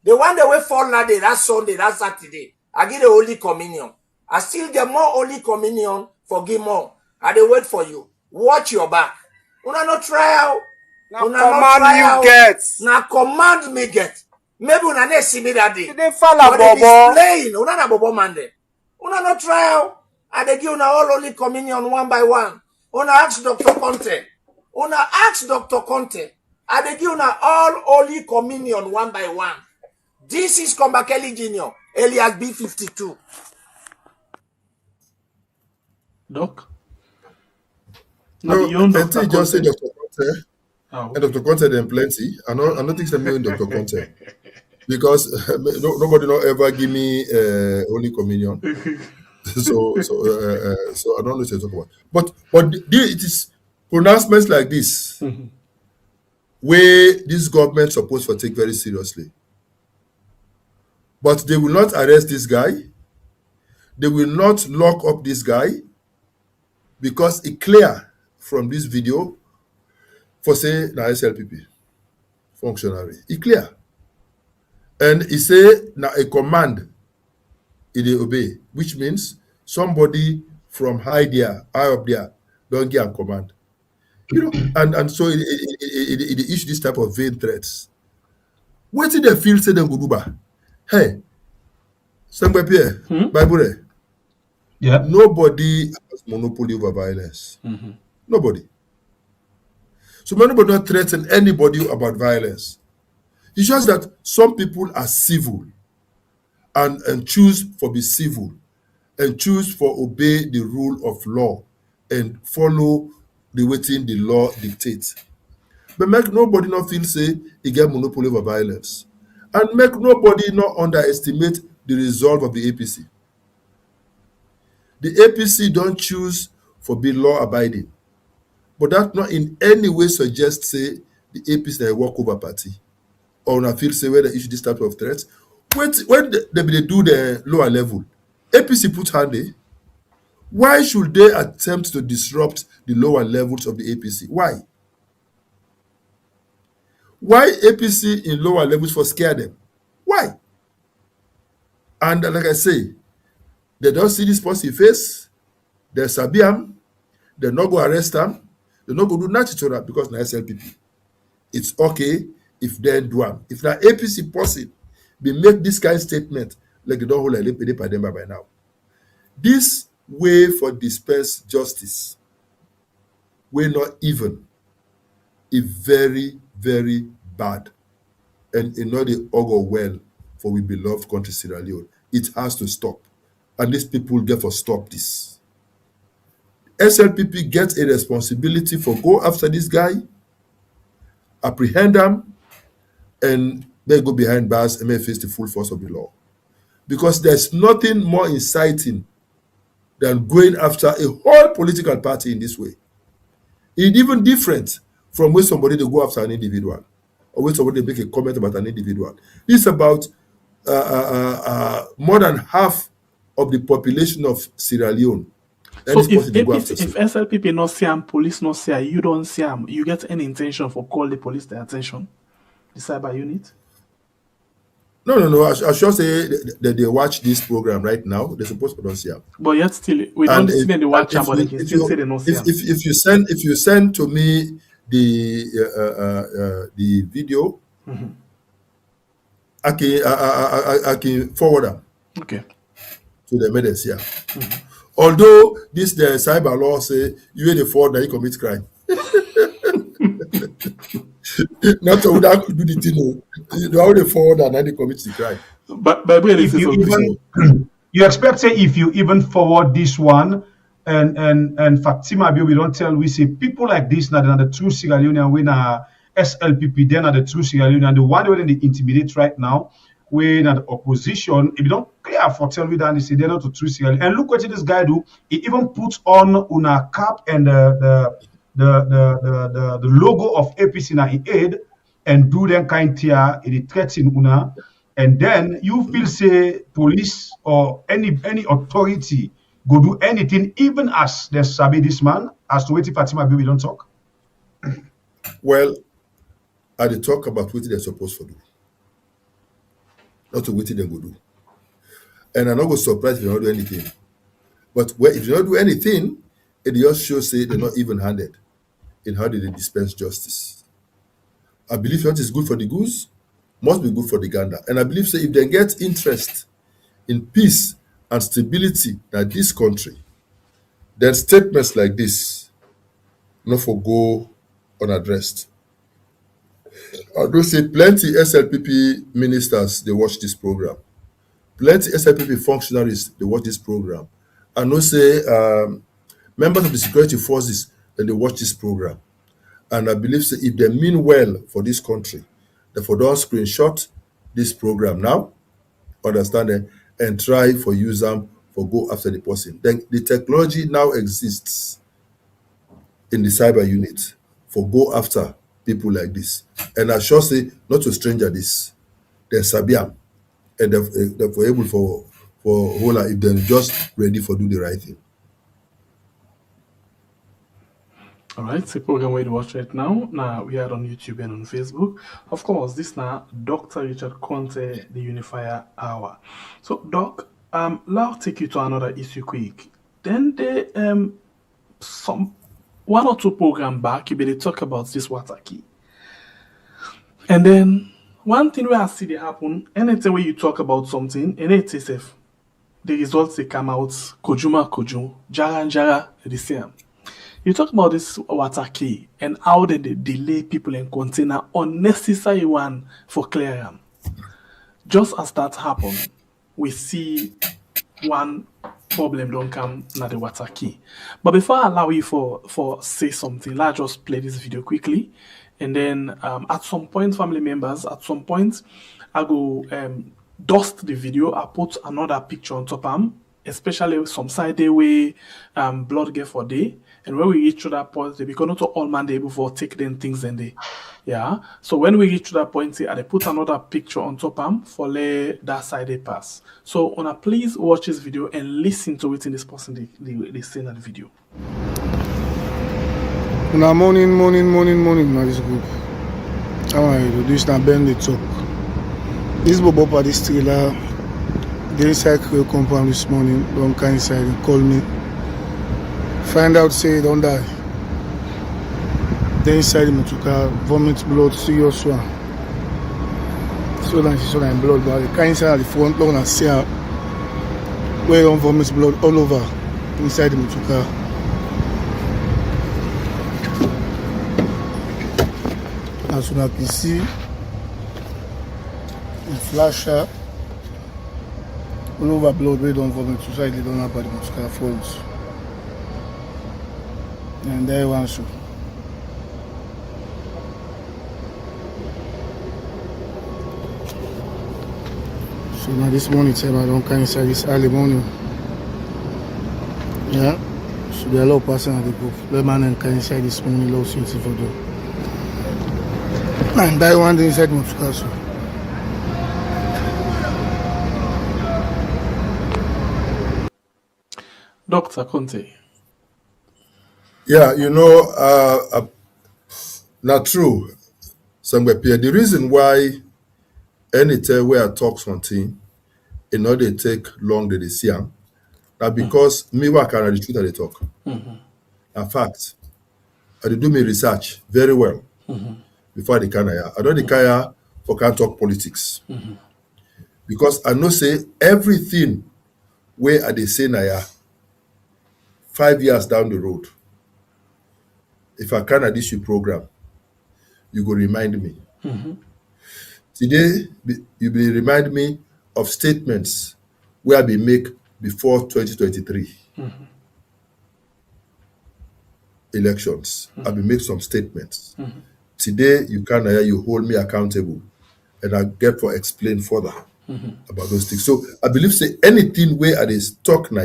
S10: The one that will fall that day, that Sunday, that Saturday, I give the Holy Communion. I still get more Holy Communion, forgive more. I dey wait for you. Watch your back. Una no trial.
S11: Now command you get.
S10: Now command me get. Maybe una ne see me that day.
S11: They follow
S10: But
S11: Bobo.
S10: displaying. Una na Bobo man there. Una no trial. I dey give una all Holy Communion one by one. Una ask Dr. Konteh. I dey give una all Holy Communion one by one. This is Kombakeli Junior, alias B-52.
S3: Doc?
S4: No, plenty just say Dr. Konteh.
S3: Oh.
S4: And Dr. Konteh then plenty. I don't think they mean Dr. Konteh. Because nobody not ever give me Holy Communion. so I don't know what you're talking about. But it is pronouncements like this where this government supposed to take very seriously. But they will not arrest this guy. They will not lock up this guy because it's clear from this video for say na SLPP functionary. It's clear. And he say na a command they obey, which means somebody from high up there don't get a command. And so it issue this type of vain threats. What did they feel say them go do ba? Hey, Pierre, Bible.
S2: Yeah.
S4: Nobody has monopoly over violence. Nobody. So nobody not threaten anybody about violence. It's just that some people are civil and choose for be civil and choose for obey the rule of law and follow the waiting the law dictates. But make nobody not feel say he get monopoly over violence. And make nobody not underestimate the resolve of the APC. The APC don't choose for be law abiding. But that not in any way suggests say the APC is a walkover party. Or not feel say where they issue this type of threats. When they do the lower level, APC put hand there. Why should they attempt to disrupt the lower levels of the APC? Why? Why APC in lower levels for scare them? Why? And like I say, they don't see this person face, they sabi him, they not go arrest him, they not go do nothing to that because na SLPP. It's okay if they do him. If na APC person, they make this kind of statement like they don't hold a lip by them by now. This way for dispense justice, way not even, is very, very bad. and they augur well for we beloved country Sierra Leone. It has to stop. And these people therefore stop this. SLPP gets a responsibility for go after this guy, apprehend them, and they go behind bars and may face the full force of the law. Because there's nothing more inciting than going after a whole political party in this way. It's even different from when somebody they go after an individual or when somebody make a comment about an individual. It's about more than half of the population of Sierra Leone.
S3: So if SLPP not see him, police not see him, you don't see him, you get any intention for call the police their attention, the cyber unit?
S4: No. I should say that they watch this program right now. They're supposed to don't see him.
S3: But yet still, we don't see them. They watch him, but they can still say they don't see him.
S4: If you send to me the video, I can forward them.
S3: Okay.
S4: To the medicine. Although the cyber law say you are the fault that you commit crime. Not to do the thing. You are the fault that they commit the crime.
S3: But
S2: if you even you expect say if you even forward this one and Fatima we don't tell we say people like this now the true Sierra Leonean we na SLPP then are the true Sierra Leonean the one way they intimidate right now. When at the opposition, if you don't clear for tell me that they say they're not to true Sierra Leone. And look what this guy do. He even puts on una cap and the logo of APC na he aid and do them kind tear in the threaten una. And then you feel say police or any authority go do anything, even as they sabi this man, as to wait if Fatima we don't talk.
S4: Well, I dey talk about what they're supposed to do. Not to what they go do. And I'm not going to surprise if you don't do anything. But if you don't do anything, it just shows say they're not even-handed in how they dispense justice. I believe what is good for the goose must be good for the gander. And I believe say if they get interest in peace and stability in this country, then statements like this not for go unaddressed. I do say plenty SLPP ministers they watch this program. Plenty SLPP functionaries they watch this program. I know say members of the security forces that they watch this program. And I believe say if they mean well for this country, therefore don't screenshot this program now, understand it, and try for use them for go after the person. Then the technology now exists in the cyber unit for go after people like this. And I sure say not to stranger this. They're Sabiam. And they're able for Hola if they're just ready for do the right thing.
S3: All right, the program we're watch right now. Now we are on YouTube and on Facebook. Of course, this now Dr. Richard Konteh, the Unifier Hour. So, Doc, I'll take you to another issue quick. Then the some one or two program back, you better talk about this water key. And then one thing where I see they happen, anytime where you talk about something, and it is if the results they come out, Koju, Jara, the same. You talk about this water key and how they delay people in container unnecessary one for clearing. Just as that happened, we see one problem don't come na the water key. But before I allow you for say something, let's just play this video quickly. And then at some point, family members, at some point, I go dust the video. I put another picture on top of them, especially some side day where blood get for day. And when we reach to that point, they become not all man able for take them things in there. Yeah. So when we reach to that point, I put another picture on top of them for let that side they pass. So wanna please watch this video and listen to it in this person they say in the video.
S12: Una morning, my this group. How are you? This na Ben the talk. This bobo for this trailer. The inside compound this morning. Don't come inside and call me. Find out say don't die. Then inside the motorcar, vomit blood, serious one. So that she saw that blood, but the kind inside the front lawn and see her where don't vomit blood all over inside the motorcar. As soon as you see, and flasher. All over blood, we don't vomit. Society don't have body muscular folds. And there one so. So now this morning, I don't come inside this early morning. Yeah. So there are a lot of person at the group. The man and come inside this morning, low sweet for them. And that one inside muscular so.
S3: Dr. Konteh.
S4: Yeah, not true. The reason why anytime where I talk something, it not they take long to see am. Now because me work and the truth that they talk. In fact, I dey do my research very well before I can I don't the for can talk politics. Because I know say everything where I dey say na 5 years down the road. If I can this your program, you go remind me. Today, you will remind me of statements where I be make before 2023 elections. I will make some statements. Today, you hold me accountable, and I get to explain further about those things. So I believe say anything where I is talk na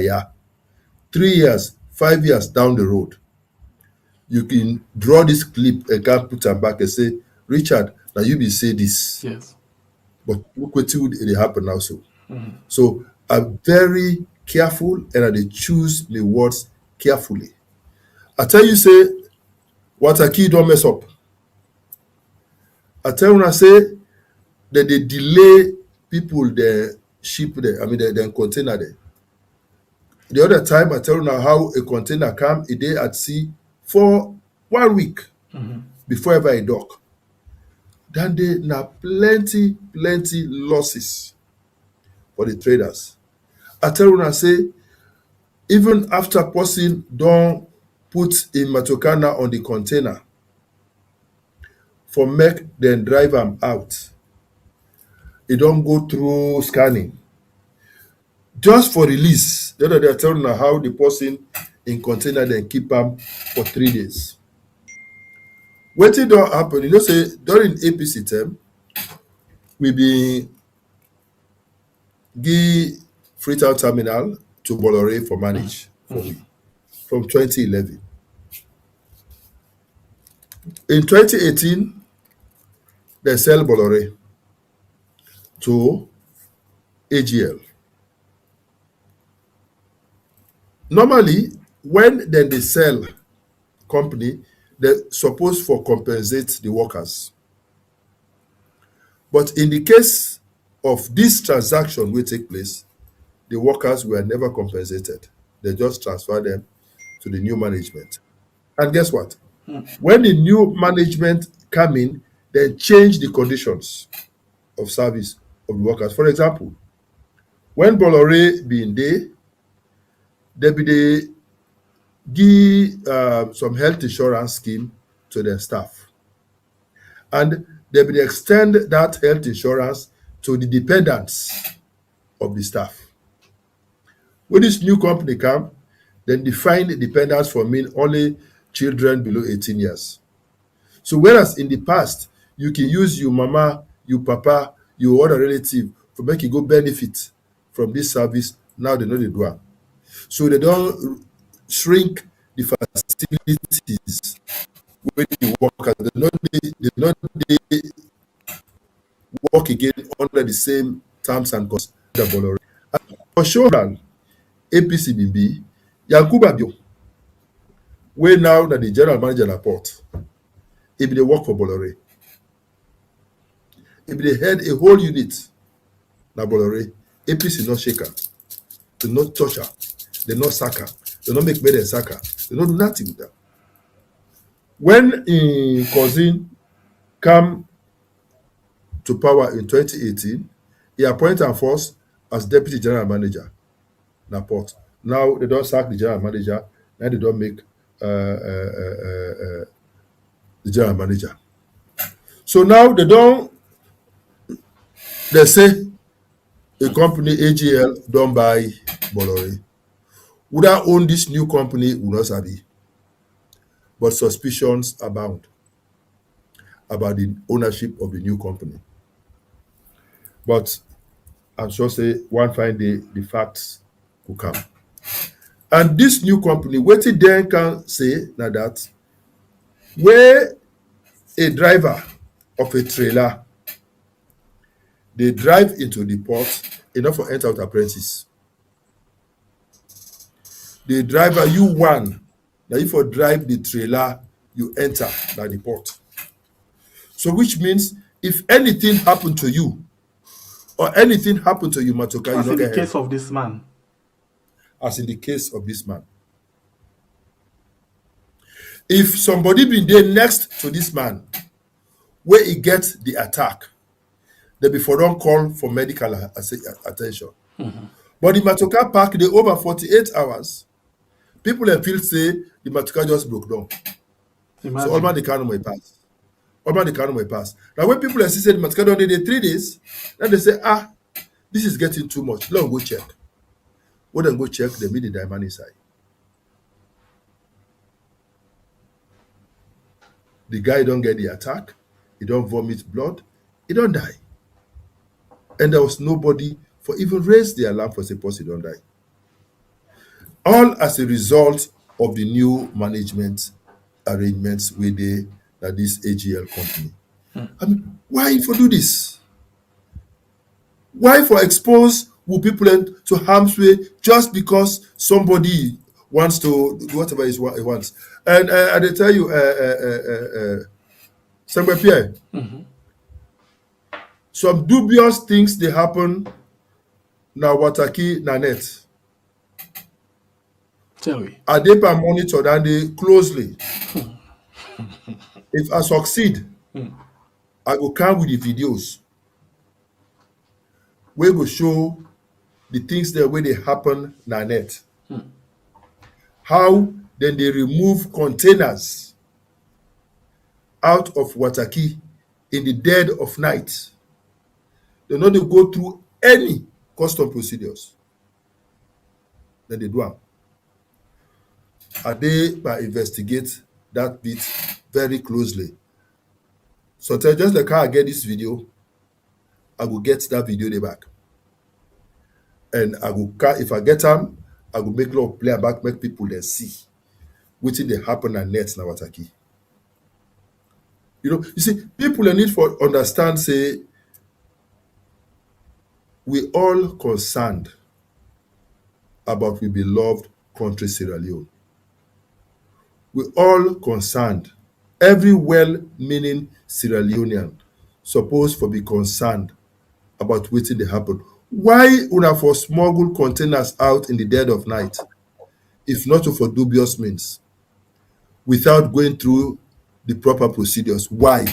S4: 3 years, 5 years down the road, you can draw this clip and can put them back and say, Richard, now you be say this.
S3: Yes.
S4: But look what it happen now. So I'm very careful and I dey choose the words carefully. I tell you, say, what a key don't mess up. I tell you, I say that they delay people the ship there, the container there. The other time I tell you now how a container come a day at sea for 1 week before ever it dock. Then there now plenty losses for the traders. I tell you, I say, even after person don't put in Matokana on the container for make them drive them out, it don't go through scanning. Just for release, the other day I tell you how the person in container then keep them for 3 days. What it don't happen, say during APC term, we be give Freetown Terminal to Bolore for manage for we from 2011. In 2018, they sell Bolore to AGL. Normally, when then they sell company, they're supposed for compensate the workers. But in the case of this transaction will take place, the workers were never compensated. They just transfer them to the new management. And guess what? When the new management come in, they change the conditions of service of the workers. For example, when Bolore being there, they be the give some health insurance scheme to their staff. And they will extend that health insurance to the dependents of the staff. When this new company come, then define the dependents for mean only children below 18 years. So whereas in the past, you can use your mama, your papa, your other relative for make you go benefit from this service, now they know they do it. So they don't shrink the facilities where the workers, they not work again under the same terms and conditions. For sure, APC BB, Yankuba Bio, where now that the general manager report, if they work for Bolore, if they head a whole unit, na Bolore, APC not shake her, they not touch her, they not sack her, they not make me and sack her, they don't do nothing with her. When in cousin come to power in 2018, he appointed her first as deputy general manager. Port. Now they don't sack the general manager, now they don't make the general manager. So now they don't They say a company AGL don't buy Bolloré. Would I own this new company? Will not sabi. But suspicions abound about the ownership of the new company. But I'm sure say one fine day the facts will come. And this new company, what it then can say now that where a driver of a trailer, they drive into the port, enough for enter out apprentice. The driver, you one, now if you drive the trailer, you enter by the port. So which means if anything happened to you, or anything happened to you, Matoka,
S3: As
S4: you
S3: in
S4: don't
S3: the
S4: get
S3: case of this man.
S4: as in the case of this man. If somebody been there next to this man, where he gets the attack, they before don't call for medical attention. But the Matoka Park, they over 48 hours, people in field say the Matoka just broke down. So all man they can't my pass. All man they can't my pass. Now when people say the Matoka done the 3 days, then they say, this is getting too much. Let them go check. When they go check, they meet the diamond inside. The guy don't get the attack, he don't vomit blood, he don't die. And there was nobody for even raise the alarm for say person don't die. All as a result of the new management arrangements with this AGL company. I mean, why for do this? Why for expose people to harm's way just because somebody wants to do whatever he wants? And I tell you, Sangwe Pierre, some dubious things they happen now Wataki Nanet.
S3: Tell me.
S4: Are they per monitor and they closely? If I succeed, I go come with the videos. We go show the things that way they happen na net. How then they remove containers out of Wataki in the dead of night. They know they go through any custom procedures. Then they do them. And they investigate that bit very closely. So tell just the car I get this video, I will get that video day back. And I will if I get them, I will make love play back, make people then see which thing they happen and net now Wataki. You see, people need for understand, say we all concerned about we beloved country Sierra Leone. We all concerned. Every well-meaning Sierra Leonean supposed to be concerned about what they happen. Why una for smuggle containers out in the dead of night, if not for dubious means, without going through the proper procedures? Why?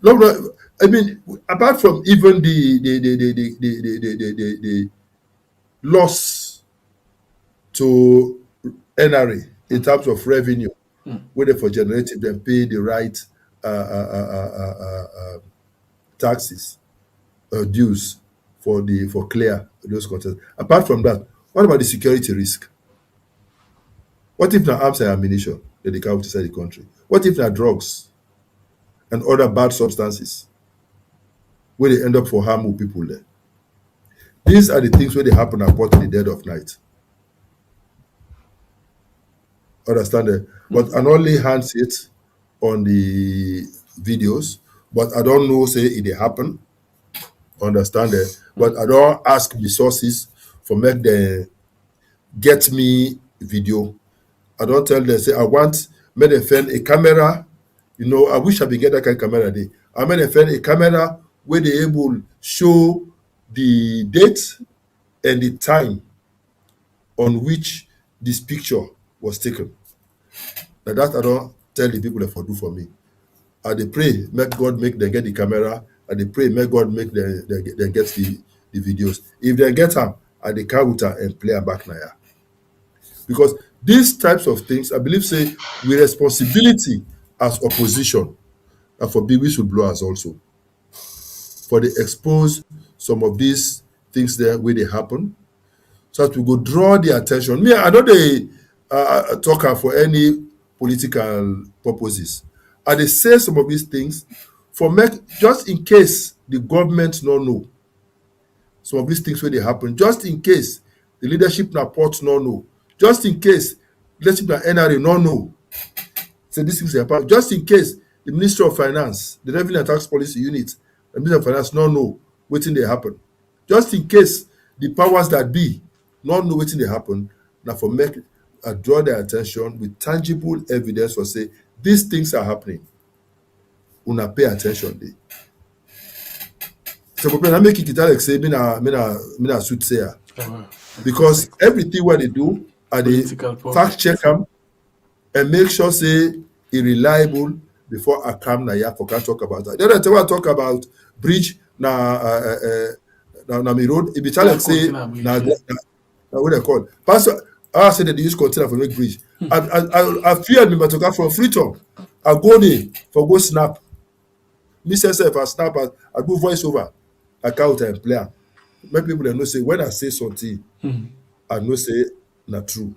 S4: No, I mean, apart from even the loss to NRA in terms of revenue, whether for generating them pay the right taxes, dues for clear those concerns. Apart from that, what about the security risk? What if now arms and ammunition that they come inside the country? What if now drugs and other bad substances where they end up for harming people there? These are the things where they happen about in the dead of night. Understand that? But I not lay hands it on the videos, but I don't know say it they happen. Understand that? But I don't ask the sources for make them get me video. I don't tell them say I want make them find a camera. I wish I be get that kind of camera there. I make them find a camera where they able show the date and the time on which this picture was taken. Now that I don't tell the people that for do for me. I they pray, make God make them get the camera, and they pray, make God make them get the videos. If they get them, I they carry with her and play her back now. Because these types of things, I believe, say, with responsibility as opposition, and for big whistleblowers also. for the expose some of these things there where they happen, so that we go draw the attention. Me, I know they talk for any political purposes. And they say some of these things for make just in case the government no know some of these things where they happen, just in case the leadership na port no know, just in case leadership na NRA no know. So these things happen, just in case the Ministry of Finance, the Revenue and Tax Policy Unit, the Ministry of Finance no know wetin dey happen. Just in case the powers that be no know wetin dey happen, na for make draw their attention with tangible evidence for say these things are happening. Una pay attention dey. So I make it like say me na soothsayer. Because everything what they do, they fact check them and make sure say it reliable before I come na here for can talk about that. The other time I talk about bridge na me road. It be tell like say na what they call. Pastor, I said that they use container for make bridge. I feared me to from Freetown. I go there for go snap. Me say if I snap, I do voice over. I count and player. Many people they know say when I say something, I know say not true.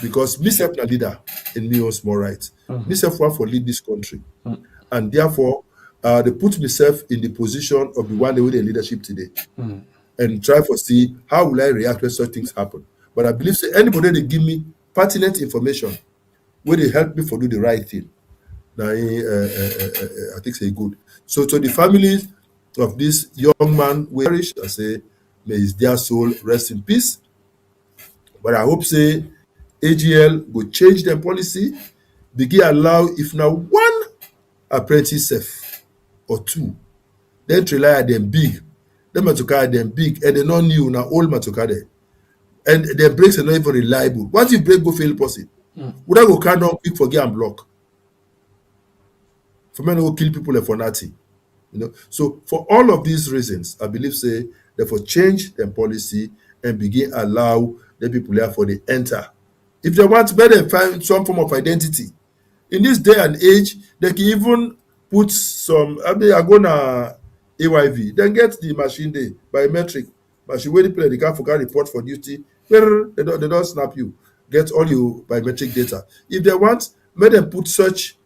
S4: Because myself na leader in me own small right. Myself want for lead this country. And therefore, they put myself in the position of the one with the leadership today. And try for see how will I react when such things happen. But I believe say anybody they give me pertinent information where they help me for do the right thing. Now I think say good. So to the families of this young man, we perish, I say, may his dear soul rest in peace. But I hope say AGL will change their policy, begin allow if now one apprentice safe or two, then rely on them big, them matoka them big, and they not new now old matoka there. And their brakes are not even reliable. What if brake go fail person? Would I go count on quick forget and block? For men who kill people for nothing. You know, so for all of these reasons, I believe say therefore change their policy and begin allow the people there for the enter. If they want better find some form of identity. In this day and age, they can even put some I gonna AYV, then get the machine there biometric machine where the play the car for report for duty, they don't snap you, get all your biometric data. If they want, make them put such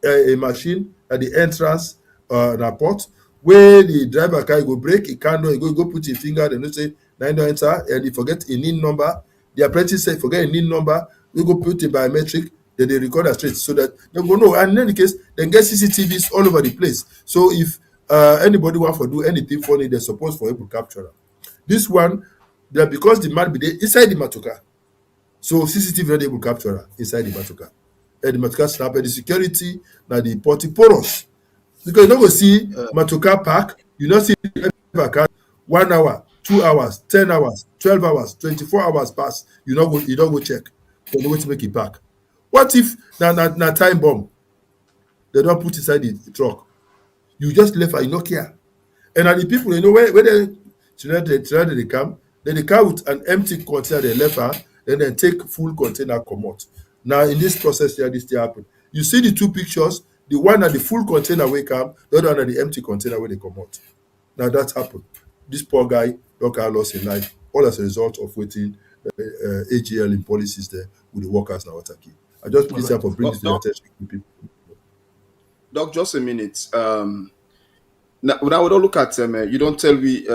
S4: a machine at the entrance port where the driver can go break, he can't go put his finger, then they say now don't enter, and he forget a NIN number. The apprentice say forget a NIN number, we go put a biometric, then they record a straight so that they go no. And in any case, then get CCTVs all over the place. So if anybody want to do anything funny, they're supposed for able to capture them. This one, because the man be there inside the matoka, so CCTV not able to capture her inside the matoka. And the matoka snap and the security now the porty porous. Because you don't go see Matoka Park, you don't see 1 hour, 2 hours, 10 hours, 12 hours, 24 hours pass. You don't go check. You don't go to make it back. What if na time bomb? They don't put inside the truck. You just left and you don't care. And the people, you know, where they come, then they come with an empty container they left her, then they take full container come out. Now in this process here, this thing happen. You see the two pictures. The one at the full container where come, the other one at the empty container where they come out. Now that happened. This poor guy, Dr. lost his life, all as a result of waiting AGL in policies there with the workers now Wataki. I just please help for bring this to the attention to people.
S13: Doc, just a minute. Now, when I would look at you don't tell me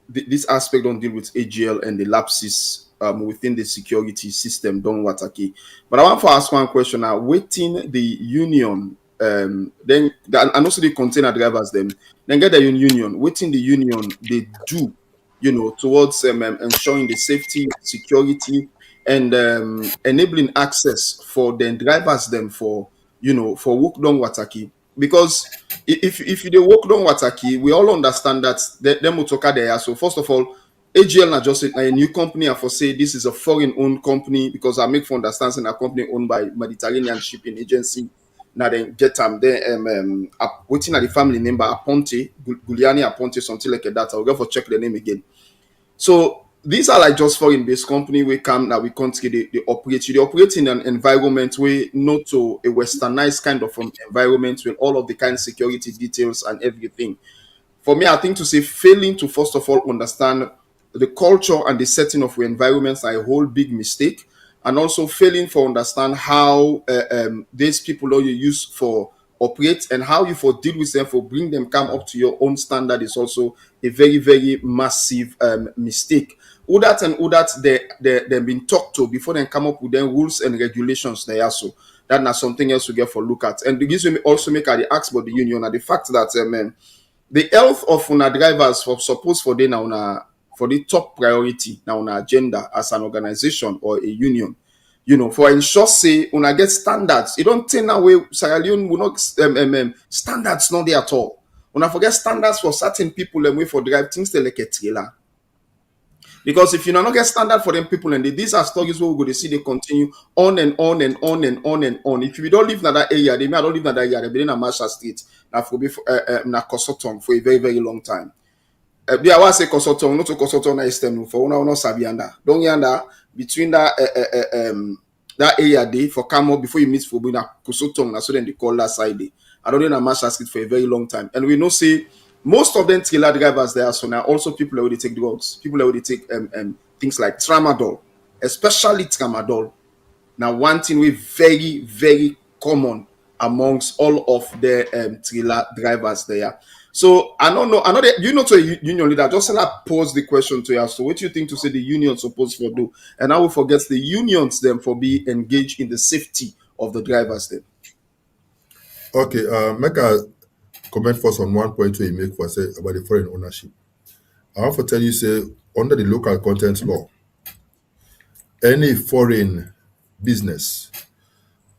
S13: this aspect don't deal with AGL and the lapses within the security system, don't Wataki. But I want to ask one question now. Within the union, then and also the container drivers then get the union within the union they do towards ensuring the safety, security, and enabling access for the drivers them for work down Wataki. Because if you work down Wataki, we all understand that them motoka there. So first of all, AGL not just a new company. I for say this is a foreign-owned company because I make for understanding a company owned by Mediterranean Shipping Agency. Now then get them there. Waiting at the family name by Aponte, Guliani Aponte, something like that. I'll go for check the name again. So these are like just foreign-based company. We come now. We continue they operate. They operate in an environment where not to a westernized kind of environment with all of the kind of security details and everything. for me, I think to say failing to first of all understand the culture and the setting of the environments are a whole big mistake, and also failing to understand how these people that you use for operate and how you for deal with them for bring them come up to your own standard is also a very, very massive mistake. All that and all that they've been talked to before they come up with their rules and regulations there. So that's something else to get for look at. And the reason also make I ask about the union and the fact that the health of una drivers for suppose for the now for the top priority now on agenda as an organization or a union. You know, for ensure say una get standards. You don't take away Sierra Leone will not standards not there at all. Una forget standards for certain people and way for drive things they like a trailer. Because if you not get standard for them people and these are stories where we're going to see they continue on and on and on and on and on. If you don't live in that area, they may not live in that area. They've been in a Marshall Street now for Kosotong for a very, very long time. I was say Kosotong, not to Kosotong na Eastern for una Sabianda. Don't yanda between that that area day for come up before you meet for na Kosotong, na so then they call that side day. I don't know in Marshall Street for a very long time. And we know say most of them trailer drivers there, so now also people that would take drugs, people that would take things like tramadol, especially tramadol. Now, one thing we very, very common amongst all of the trailer drivers there. So I don't know. I know that you know to a union leader. Just pose the question to you. So what do you think to say the union supposed to do? And I will forget the unions them for be engaged in the safety of the drivers then.
S4: Okay, make a comment first on one point where you make for say about the foreign ownership. I want to tell you, say, under the local content law, any foreign business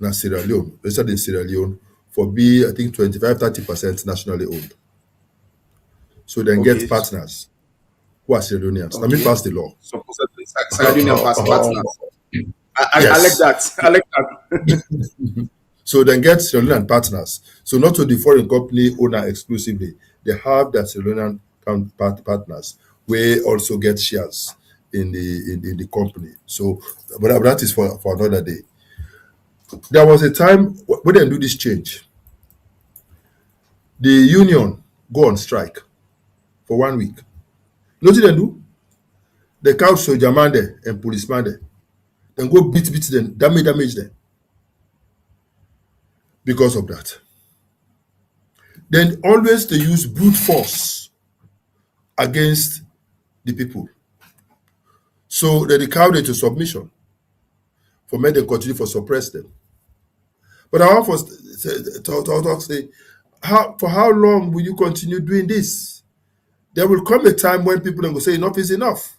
S4: in Sierra Leone, registered in Sierra Leone, for be I think 25-30% nationally owned. So then get partners who are Sierra Leoneans. I mean, pass the law.
S13: Supposedly, Sierra Leonean partners. I like that. I like that.
S4: So then get Sierra Leonean partners. So not to the foreign company owner exclusively, they have that Sierra Leonean partners where also get shares in the company. So, but that is for another day. There was a time when they do this change. The union go on strike for 1 week. You know what they do? They count soldier man there and policeman there. Then go beat them, damage them. Because of that. Then always they use brute force against the people. So they cow them to submission for men they continue for suppress them. But I want to say, for how long will you continue doing this? There will come a time when people will say enough is enough.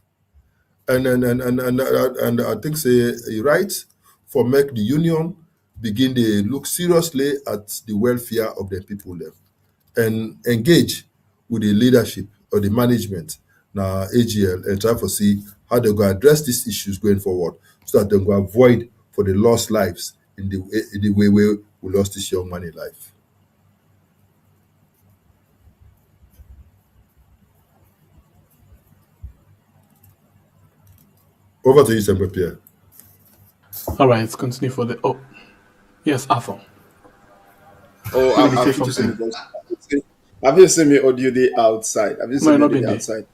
S4: And I think say you're right for make the union begin to look seriously at the welfare of the people there and engage with the leadership or the management now AGL and try to see how they go address these issues going forward so that they go avoid for the lost lives in the way we lost this young man in life. Over to you, Semper Pierre.
S3: All right, let's continue for the. Oh, yes, Arthur.
S13: Have you seen me audio day outside? Have you seen me outside?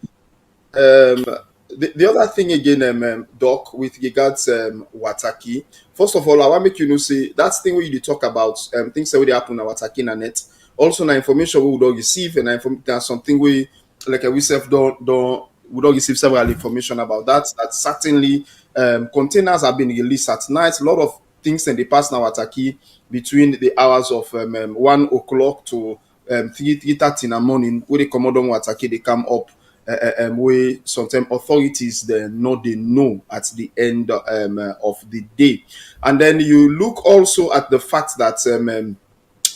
S13: The other thing again, Doc, with regards Wataki. First of all, I want to make you know say that thing where you talk about things that will happen in Wataki and net. Also, na information we would receive and there's something we like we self don't we don't receive several information about that. That certainly containers have been released at night. A lot of things in the past now Wataki between the hours of 1 o'clock to 3:30 in the morning, where they come on Wataki, they come up. Where sometimes authorities they know at the end of the day. And then you look also at the fact that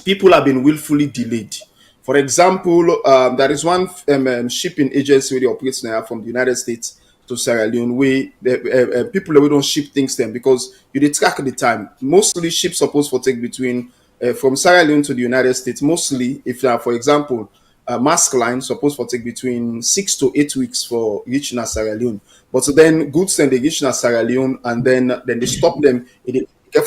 S13: people have been willfully delayed. For example, there is one shipping agency where they operate now from the United States to Sierra Leone where people don't ship things then because you track the time. Mostly ships supposed to take between from Sierra Leone to the United States. Mostly, if you are, for example, mask line supposed to take between 6 to 8 weeks for reaching Sierra Leone. But then goods then they reach Sierra Leone and then they stop them. It get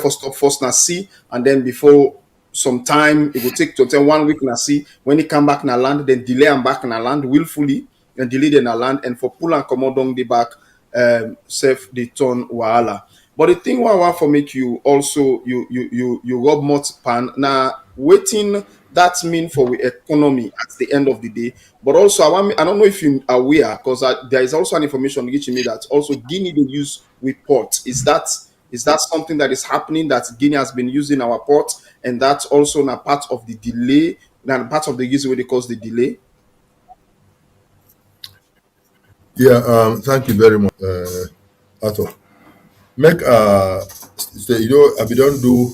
S13: for stop first na sea and then before some time. It will take to 1 week na see when he come back na land, then delay and back na land willfully and delay the na land, and for pull and come down the back self the turn wahala. But the thing why I want for make you also you rub mouth pan now waiting that mean for the economy at the end of the day. But also I don't know if you are aware, because there is also an information reaching me that also Guinea they use with port. Is that something that is happening, that Guinea has been using our port, and that's also not part of the delay, and part of the reason why they cause the delay?
S4: Yeah, thank you very much, Ato. Make say, I be don't do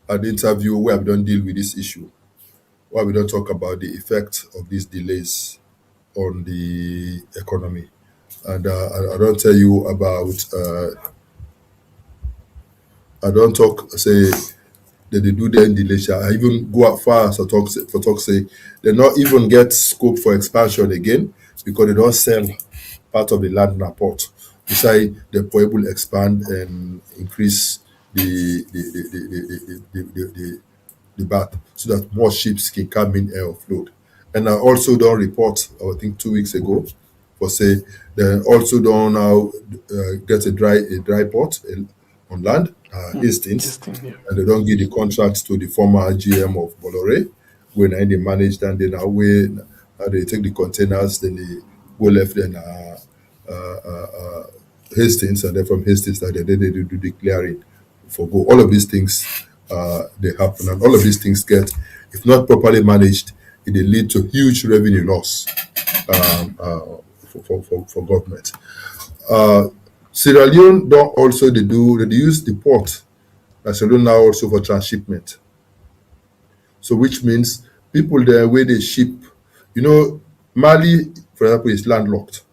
S4: an interview where we don't deal with this issue, where we don't talk about the effect of these delays on the economy, and I don't tell you about. I don't talk say that they do their indelation. I even go as far as talk say they not even get scope for expansion again because they don't sell part of the land in the port. Besides, they probably expand and increase the bath so that more ships can come in and offload. And I also don't report, I think 2 weeks ago, for say they also don't now get a dry port on land, Hastings, and they don't give the contracts to the former GM of Bolloré, when they manage and then away they take the containers, then they go left and Hastings, and then from Hastings that they do the clearing for go. All of these things they happen, and all of these things get, if not properly managed, it will lead to huge revenue loss for government. Sierra Leone don't also they use the port as Sierra Leone now also for transshipment. So which means people there where they ship, Mali, for example, is landlocked.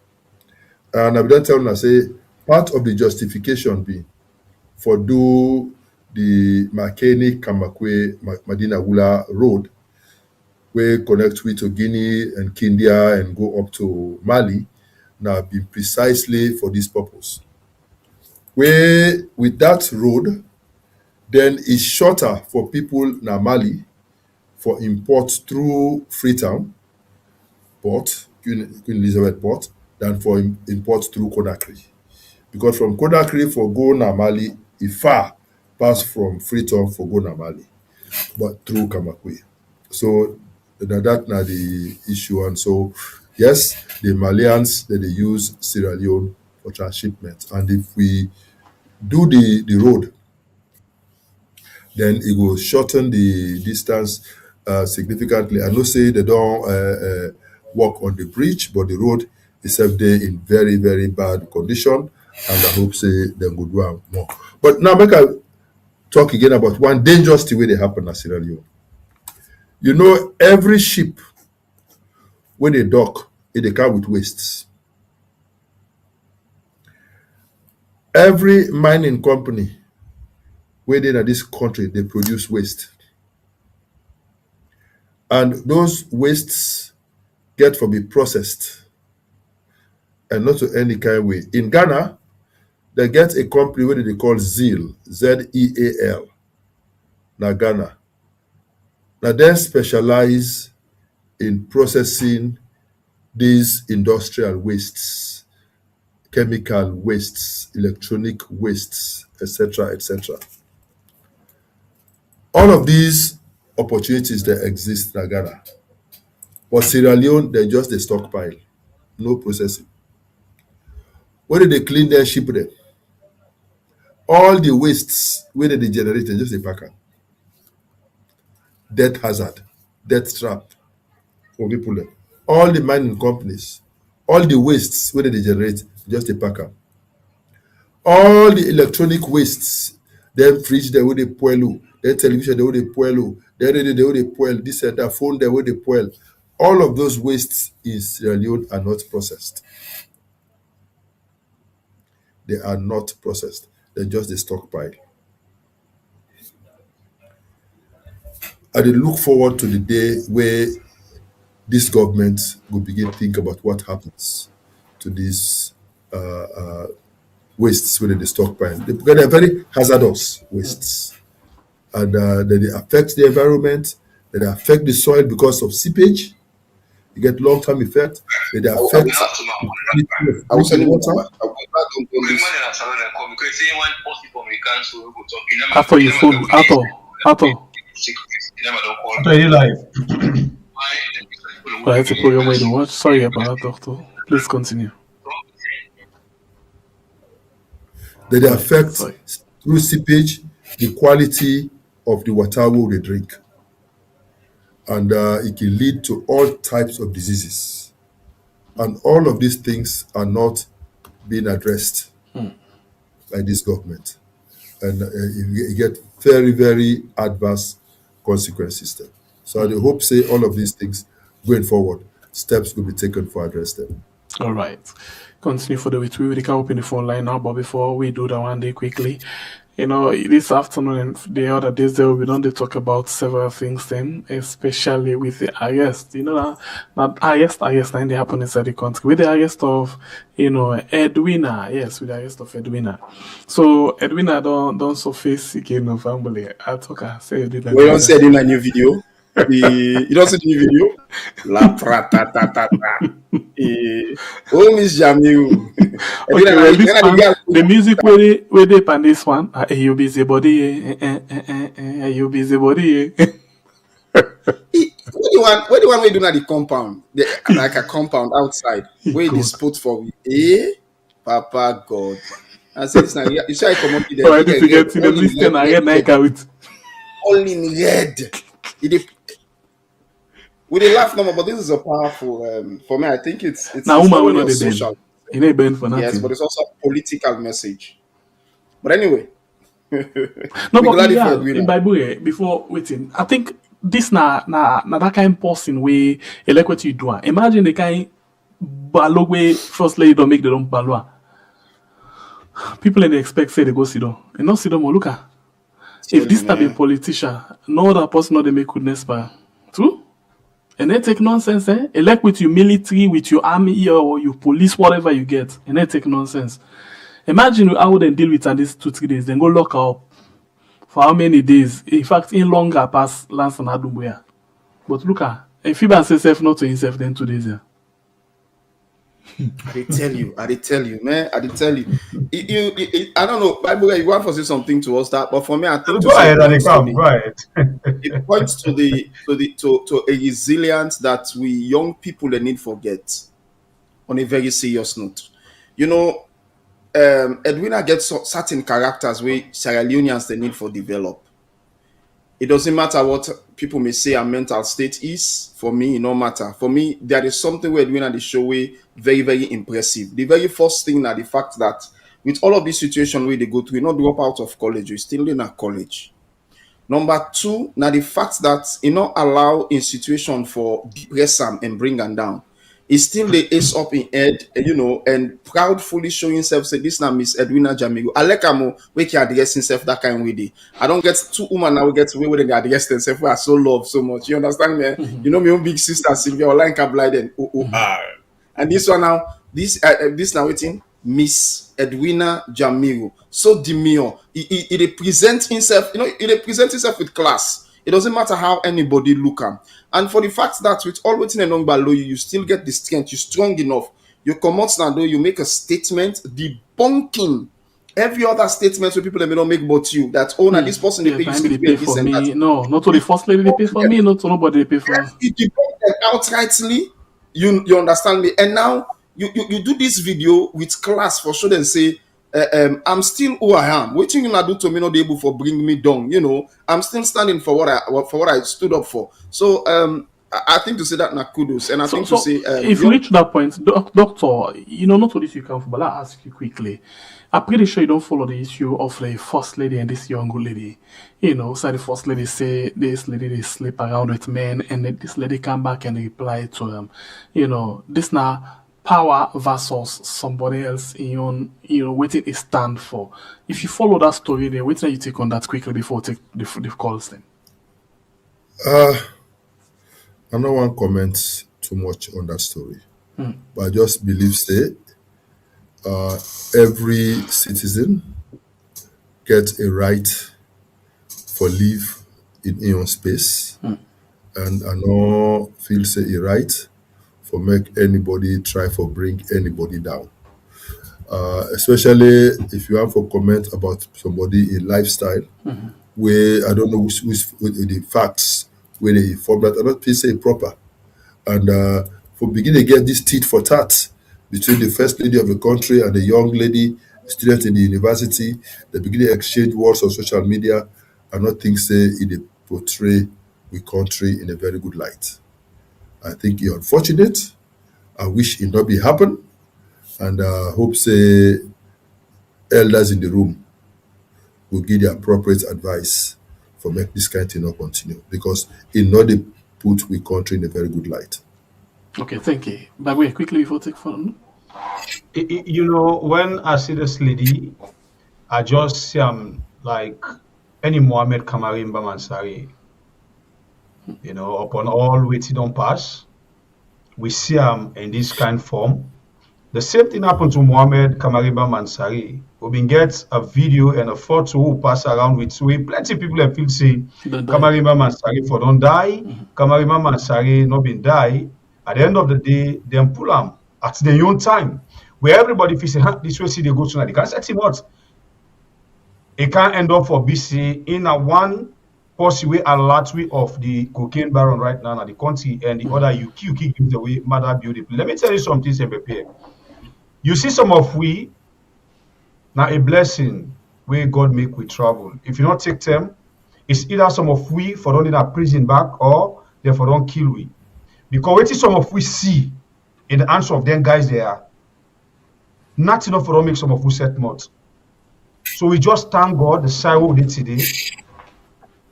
S4: And I don't tell them, I say part of the justification be for do the Makeni Kamakwe Madina Wula road, where connect with to Guinea and Kindia and go up to Mali, now be precisely for this purpose. Where with that road, then it's shorter for people na Mali for import through Freetown port, Queen Elizabeth port, than for import through Conakry. Because from Conakry for go na Mali, it far pass from Freetown for go na Mali, but through Kamakwe. So that na the issue. And so yes, the Malians that they use Sierra Leone for transshipment. And if we do the road, then it will shorten the distance significantly. I know say they don't work on the bridge, but the road is there in very, very bad condition, and I hope say they will do more. But now make I talk again about one dangerous thing where they happen in Sierra Leone. Every ship when they dock, they come with wastes. Every mining company where they in this country, they produce waste. And those wastes get to be processed and not to any kind of way. In Ghana, they get a company where they call ZEAL, Z-E-A-L, now Ghana. Now they specialize in processing these industrial wastes, chemical wastes, electronic wastes, etc., etc. All of these opportunities that exist in Ghana. But Sierra Leone, they just a stockpile, no processing. When they clean their ship them, all the wastes where they generate, they just a packer. Death hazard, death trap for people there. All the mining companies, all the wastes where they generate, just a packer. All the electronic wastes, them fridge there where they poil, their television there where they poil, their radio there where they poil, this and that phone there where they poil. All of those wastes in Sierra Leone are not processed. They are not processed. They're just a stockpile. I look forward to the day where this government will begin to think about what happens to these wastes within the stockpile. Because they're very hazardous wastes. and then they affect the environment, then they affect the soil because of seepage. You get long-term effect. Then they affect the quality of
S13: I will send
S4: drinking
S13: you
S4: water.
S3: After your phone, after.
S2: Live.
S3: Well, it's a program where you watch. Sorry about that, doctor. Please continue.
S4: Then they affect through seepage the quality of the water we drink, and it can lead to all types of diseases. And all of these things are not being addressed by this government, and you get very, very adverse consequences there. So I hope say all of these things going forward, steps will be taken for address them.
S3: All right. Continue for the week. We will open the phone line now, but before we do that one day quickly, this afternoon and the other days there we don't talk about several things then, especially with the arrest. Not arrest and they happen inside the country. With the arrest of, Edwina. Yes, with the arrest of Edwina. So Edwina don't surface again of family. I talk say you did.
S13: We don't say it in a new video. You don't see the new video? La pratatata. Oh, Miss Jamiu.
S3: Okay, well, this one, the music where they pan this one, you busy body, you busy body.
S13: What the one we do at the compound? Like a compound outside. Where they spot for we. Papa God. I said this now. You say I come up with them.
S3: I need to get to the listen and get like out.
S13: All in red. We dey laugh number, but this is a powerful. For me, I think it's
S3: now woman will not
S13: social.
S3: It ain't been for nothing.
S13: Yes, but it's also a political message. But anyway,
S3: no, but in Bible before waiting, I think this na that kind of person way elect what you do. Imagine the kind balo way first lady don't make the don't balo. People in the expect say they go sit down. And not sit down, look at. If this type of politician, no other person not they make goodness by. True? And they take nonsense, Elect with your military, with your army, or your police, whatever you get. And they take nonsense. Imagine how they deal with these 2-3 days. Then go lock her up. For how many days? In fact, in longer past Lance and Adumbuya. But look at, if you say self not to himself, then 2 days,
S13: I tell you, man. I tell you. I don't know. Bible, you want to say something to us that, but for me, I think
S2: go ahead,
S13: it points to a resilience that we young people they need forget. On a very serious note, Edwina gets certain characters where Sierra Leoneans they need for develop. It doesn't matter what people may say our mental state is. For me, it no matter. For me, there is something where Edwina the show way very, very impressive. The very first thing that the fact that with all of these situations where they go through, you not drop out of college, you still in a college. Number 2, now the fact that you not allow institution for depress them and bring them down. It's still the ace up in head, and proudfully showing himself, say, this now Miss Edwina Jamigo. Alekamo, we can address himself that kind of way. I don't get 2 women now get away with they address themselves. We are so love so much. You understand me? Mm-hmm. You know my own big sister Sylvia Olanka Blyden. And this one now, this now waiting, Miss Edwina Jamigo. So demure. He represents himself, he represents himself with class. It doesn't matter how anybody look at. And for the fact that with all waiting and below you still get the strength, you're strong enough. You come out now, you make a statement debunking every other statement so people that may not make but you. That now this person they
S3: pay for me. No, not to the first lady they pay for me, not to nobody they pay for.
S13: You debunk them outrightly. You understand me? And now you do this video with class for sure and say, I'm still who I am. Waiting you do to me not able for bring me down. I'm still standing for what I stood up for. So I think to say that na kudos, and I think to say
S3: if you reach that point, doctor, not all this you come for, but I'll ask you quickly. I'm pretty sure you don't follow the issue of the first lady and this young lady. So the first lady say this lady they sleep around with men, and then this lady come back and reply to them. This now. Power versus somebody else in your waiting a stand for. If you follow that story, then wait till you take on that quickly before take the calls then.
S4: I don't want to comment too much on that story, but I just believe say every citizen gets a right for live in your space, and I no feel say it right for make anybody try for bring anybody down. Especially if you have a comment about somebody in lifestyle where I don't know which with the facts where they inform that I don't feel say proper. And for beginning to get this tit for tat between the first lady of the country and the young lady student in the university, they begin to exchange words on social media. I not think say it portray the country in a very good light. I think it's unfortunate. I wish it not be happen, and hope say elders in the room will give the appropriate advice for make this kind of thing not continue, because it not they put we country in a very good light.
S3: Okay, thank you. But wait, quickly before take phone.
S2: You know, when I see this lady, I just see like any Mohammed Kamarimba Mansari. You know, upon all waiting on pass, we see him in this kind form. The same thing happened to Mohammed Kamarimba Mansari. We been get a video and a photo who pass around with way plenty of people that feel say Kamarimba Mansari for don't die, Kamarimba Mansari not been die. At the end of the day, them pull him at their own time. Where everybody feels say, this way see they go tonight. They can't set him what? It can't end up for BC in a one possible alert way of the cocaine baron right now at the country, and the other you give the way mother beautiful. Let me tell you something, MPP. You see some of we now a blessing where God make we travel. If you not take them, it's either some of we for don't in a prison back or they for don't kill we. Because what is some of we see in the answer of them guys there, not enough for don't make some of we set months. So we just thank God the side we did today.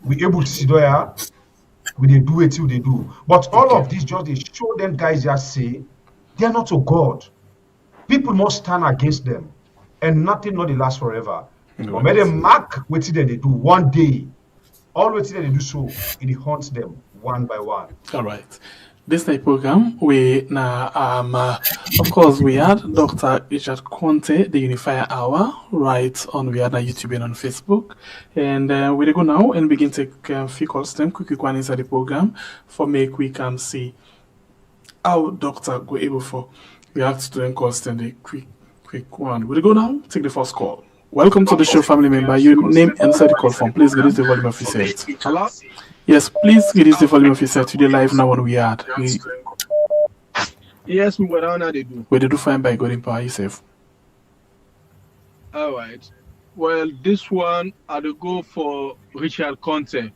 S2: We able to see there, we they do it till they do. But all of this just they show them guys just say they are not a God. People must stand against them, and nothing not they last forever. But may they mark what they do one day. All what they do so it haunts them one by one.
S3: All right. This night program, we now of course we had Dr. Richard Konteh, the Unifier Hour, right on we had on YouTube and on Facebook, and we go now and begin to take few calls them quick one inside the program for make we can see how Doctor go able for we have to then call them the quick one. We go now take the first call. Welcome to the show, family member. Your name inside the call form. Please reduce the volume of your set.
S14: Hello.
S3: Yes, please reduce the volume of your set. Today live now on we had.
S14: Yes, what they do.
S3: We do fine by God in power yourself.
S14: All right. Well, this one I'll go for Richard Konteh.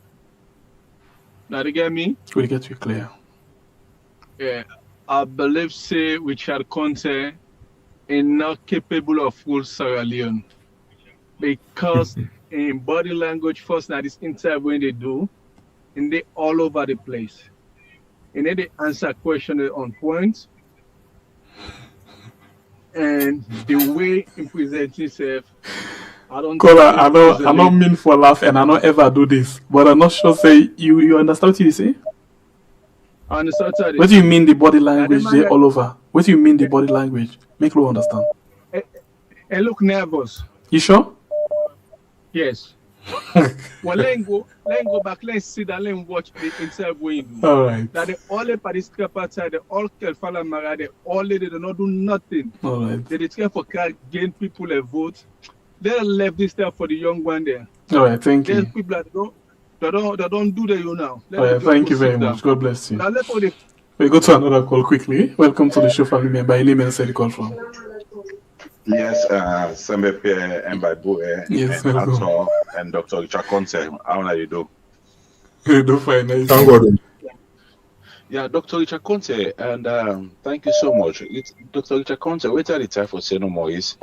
S14: Now they get me?
S3: We'll get you clear.
S14: Yeah, I believe say Richard Konteh is not capable of rule Sierra Leone because in body language first now this interview they do. And they all over the place. And then they answer questions on point. And the way he presents himself, I
S3: don't mean for laugh and I don't ever do this. But I'm not sure say you understand what you say?
S14: I understand what
S3: What do you mean the body language they all over? What do you mean the body language? Make Lo understand.
S14: I look nervous.
S3: You sure?
S14: Yes. Well, let's go back, let's sit down, let's watch the interview.
S3: All right.
S14: That the only participants, they all Kelfala Mara, they all they do not do nothing.
S3: All right.
S14: They try for gain people a vote. They left this stuff for the young one there.
S3: All right, thank you.
S14: There's people that don't do the you now.
S3: All right, thank you very much. God bless you.
S14: Now let's go.
S3: We go to another call quickly. Welcome to the show, family member. Your name and say the call from.
S15: Yes, Sembepe and Baibu
S3: yes,
S15: and Ato and Dr. Richard Konteh. How are you do?
S3: You do fine. Nice.
S4: Thank God.
S15: Yeah, Dr. Richard Konteh, and thank you so much. Dr. Richard Konteh, wait till the time for say no more is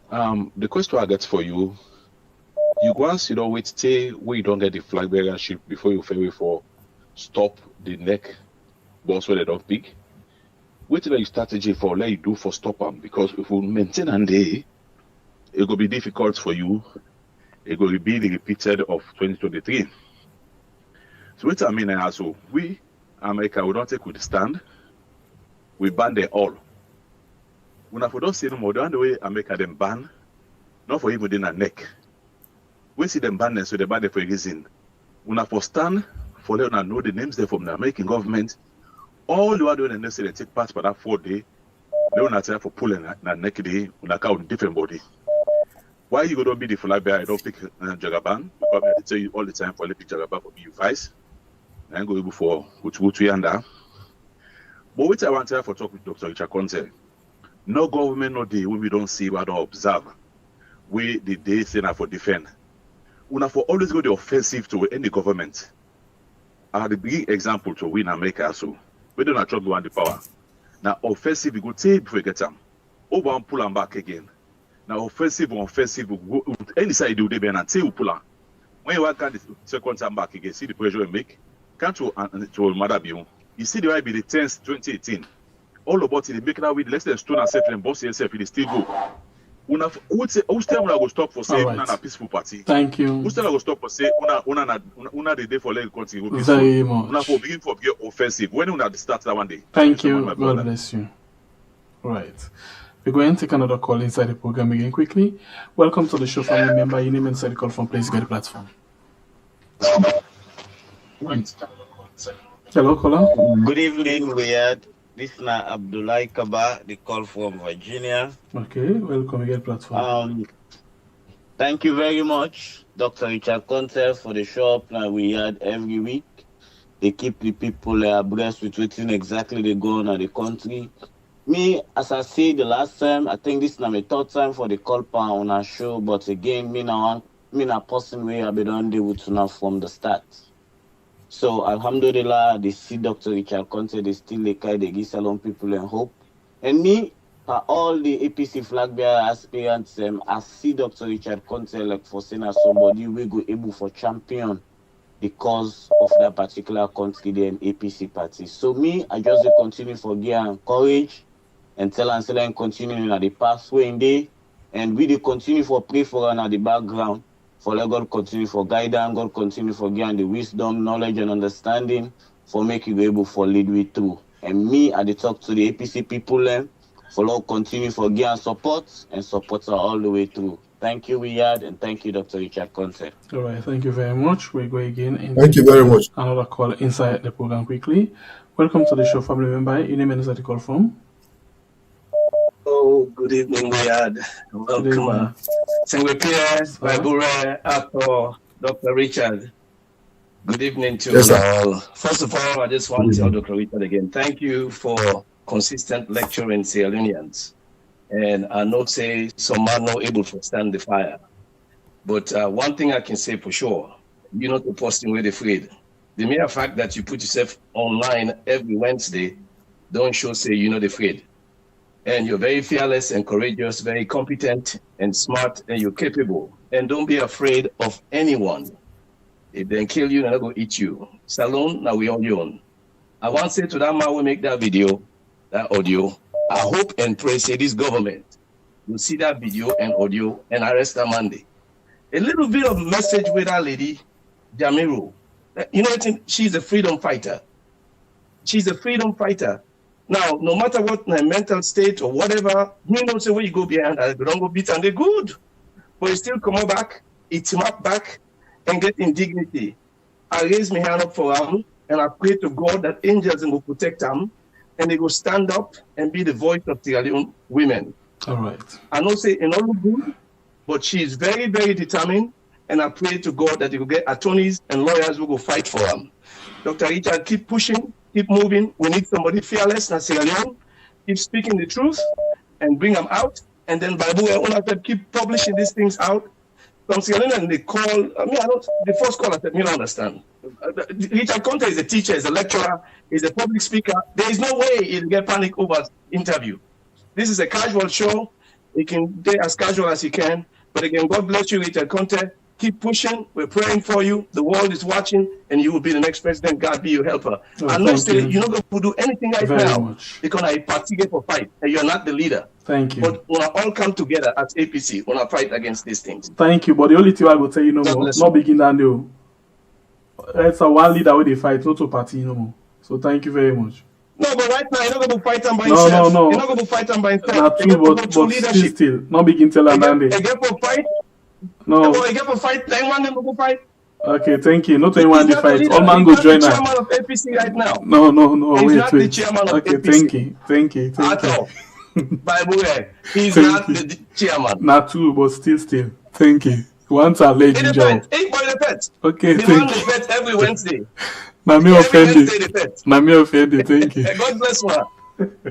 S15: the question I get for you. You once wait stay where you don't get the flag bearership before you fail for stop the neck boss where they don't pick. Wait till your strategy for let you do for stop them, because if you maintain and day, it will be difficult for you. It will be the repeated of 2023. So what I mean also, we America we don't take with the stand. We ban them all. When I don't say no more, the way America them ban, not for even within a neck. We see them banned, so they ban them for a reason. Una for stand, for let una know the names there from the American government. All you are doing and they say they take part for that 4 day. They una try for pulling na neck day, una count different body. Why you gonna be the flag bearer? I don't pick Jagaban, because I tell you all the time for let pick Jagaban for me, you vice. I go able for which we under. But what I want to have for talk with Dr. Richard Konteh, no government no day when we don't see what don't observe. We the day say na for defend. Una for always go the offensive to any government. I had a big example to win America so we don't try to want the power. Now offensive we go take before we get them. Over and pull them back again. Now offensive go any side do they be and say we pull them. When you want the second time back again, see the pressure we make. Can't to mother be you. You see the way be the 10th 2018. All about it, they make that with less than stone and self and boss yourself, it still go. Who's still go stop for say una peaceful party?
S3: Thank you.
S15: Who's still go stop for say una the day for let country go
S3: peaceful? Very much.
S15: Una for begin for be offensive. When una start that one day.
S3: Thank you. God bless you. Right. We're going to take another call inside the program again quickly. Welcome to the show, family member. Your name inside the call from Please Get the platform. Hello, caller.
S16: Good evening, Riyadh. This is Abdullah Kaba, the call from Virginia.
S3: Okay, welcome again, platform.
S16: Thank you very much, Dr. Richard Konteh, for the show up that we had every week. They keep the people abreast with what exactly they go on in the country. Me, as I said the last time, I think this is my third time for the call on our show, but again, me na person where I be done deal with now from the start. So, alhamdulillah, they see Dr. Richard Konteh, they still they give Salon people and hope. And me, for all the APC flag bearer aspirants, I see Dr. Richard Konteh like for saying as somebody we go able for champion the cause of that particular country, the APC party. So me, I just continue for gear and courage and tell and continue in the pathway in day, and we continue for pray for her at the background. For let God continue for guidance, God continue for giving the wisdom, knowledge, and understanding for making you able for lead we through. And me, I talk to the APC people, for Lord continue for giving support and support her all the way through. Thank you, Riyadh, and thank you, Dr. Richard Konteh.
S3: All right, thank you very much. We go again.
S4: Thank you very much.
S3: Another call inside the program quickly. Welcome to the show, family member. Your name and inside the call from.
S17: Oh, good evening, Riyadh. Welcome. Sengwe Babure, Actor, Dr. Richard. Good evening to you all. First of all, I just want to tell Dr. Richard again, thank you for consistent lecturing Sierra Leoneans. And I know say some are not able to stand the fire. But one thing I can say for sure, you're not the person with afraid. The mere fact that you put yourself online every Wednesday don't show say you're not afraid. And you're very fearless and courageous, very competent and smart, and you're capable. And don't be afraid of anyone. If they kill you, they're not going to eat you. Salon, now we on your own. I want to say to that man who make that video, that audio, I hope and pray, say this government will see that video and audio and arrest that Monday. A little bit of message with that lady, Jamiru. You know, she's a freedom fighter. She's a freedom fighter. Now, no matter what my mental state or whatever, you know, say where you go behind, I don't go beat and they're good. But you still come back, eat him up back, and get in dignity. I raise my hand up for him, and I pray to God that angels will protect him, and they go stand up and be the voice of Sierra Leone women.
S3: All right.
S17: I know say in all good, but she is very, very determined, and I pray to God that he will get attorneys and lawyers who will fight for him. Dr. Richard, keep pushing. Keep moving. We need somebody fearless in Sierra Leone. Keep speaking the truth and bring them out. And then Bible, keep publishing these things out. From Sierra Leone, and they call. The first call I said, you don't understand. Richard Konteh is a teacher, is a lecturer, is a public speaker. There is no way he'll get panic over interview. This is a casual show. He can be as casual as he can. But again, God bless you, Richard Konteh. Keep pushing. We're praying for you. The world is watching, and you will be the next president. God be your helper. I know you're not going to do anything right now because I participate for fight, and you're not the leader.
S3: Thank you.
S17: But when I all come together as APC, when I fight against these things.
S3: Thank you. But the only thing I will tell you no more, not begin that do. It's a one leader where they fight, not to party no more. So thank you very much.
S17: No, but right now, you're not going to fight them by himself.
S3: No.
S17: You're not going to fight them by himself.
S3: Not true, but still, not begin tell them that day.
S17: Again for fight.
S3: No.
S17: Boy, you get for fight. Anyone them go fight.
S3: Okay, thank you. Not anyone
S17: He's
S3: the
S17: not the
S3: fight.
S17: leader.
S3: All man
S17: He's
S3: go
S17: not the
S3: join her.
S17: chairman of APC right now.
S3: No.
S17: He's
S3: Wait.
S17: not the chairman of
S3: Okay,
S17: APC.
S3: thank you.
S17: At all. Bible way. He's
S3: Thank
S17: not
S3: you.
S17: the chairman.
S3: Not true, but still. Thank you. Once I let
S17: In
S3: you
S17: the
S3: job.
S17: pet. Hey, boy, the pet.
S3: Okay,
S17: The
S3: thank
S17: man
S3: you.
S17: the pet every Wednesday.
S3: Na me
S17: Every
S3: offended.
S17: Wednesday the pet.
S3: Na me offended. Thank you.
S17: God bless man.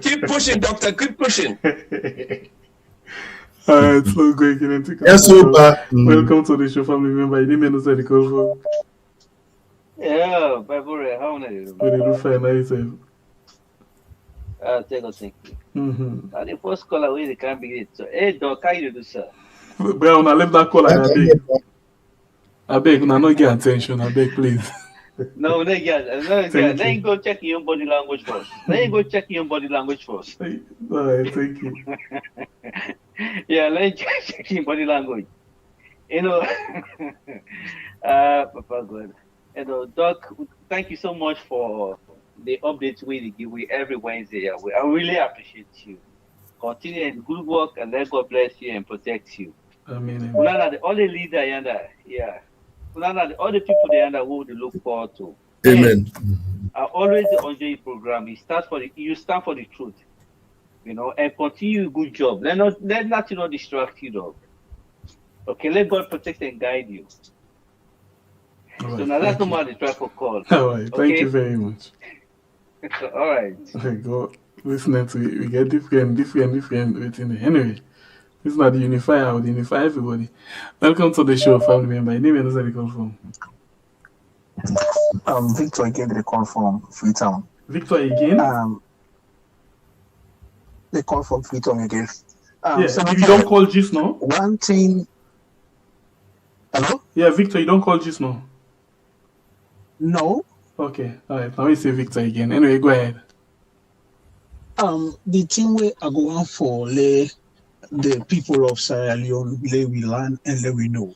S17: Keep pushing, doctor. Keep pushing.
S3: Alright, so go again and take
S4: Yes, super.
S3: Welcome to the show, family member. You didn't know the call for.
S18: Yeah, Bible, how are you?
S3: We do fine, nice.
S18: Thank you. The first caller, we can't be it. So, hey, Doc, how you do, sir?
S3: Brown, I left that call like I beg, no get attention. I beg, please.
S18: No, let me go check your body language first.
S3: Alright, thank you.
S18: Yeah, let me check your body language. You know, Papa God. You know, Doc, thank you so much for the updates we give every Wednesday. I really appreciate you. Continue the good work and let God bless you and protect you.
S3: Amen.
S18: All the leader, yeah. All the people there who they look forward to.
S4: Amen.
S18: I always enjoy your program. You stand for the truth, you know, and continue good job. Let nothing not distract you, dog. Okay, let God protect and guide you.
S3: Right,
S18: so now that's no more the try for call.
S3: All right, thank you very much.
S18: All right.
S3: Okay, go listening to it. We get different waiting. Anyway, this is not the unifier. I would unify everybody. Welcome to the show, family member. Your name and where you come from?
S19: Victor again, they call from Freetown.
S3: Victor again?
S19: They call from Freetown again.
S3: So if you don't call just now?
S19: One thing. Hello?
S3: Yeah, Victor, you don't call just now?
S19: No.
S3: Okay, all right. Now we say Victor again. Anyway, go ahead.
S19: The thing where I go on for the people of Sierra Leone, we learn and we know.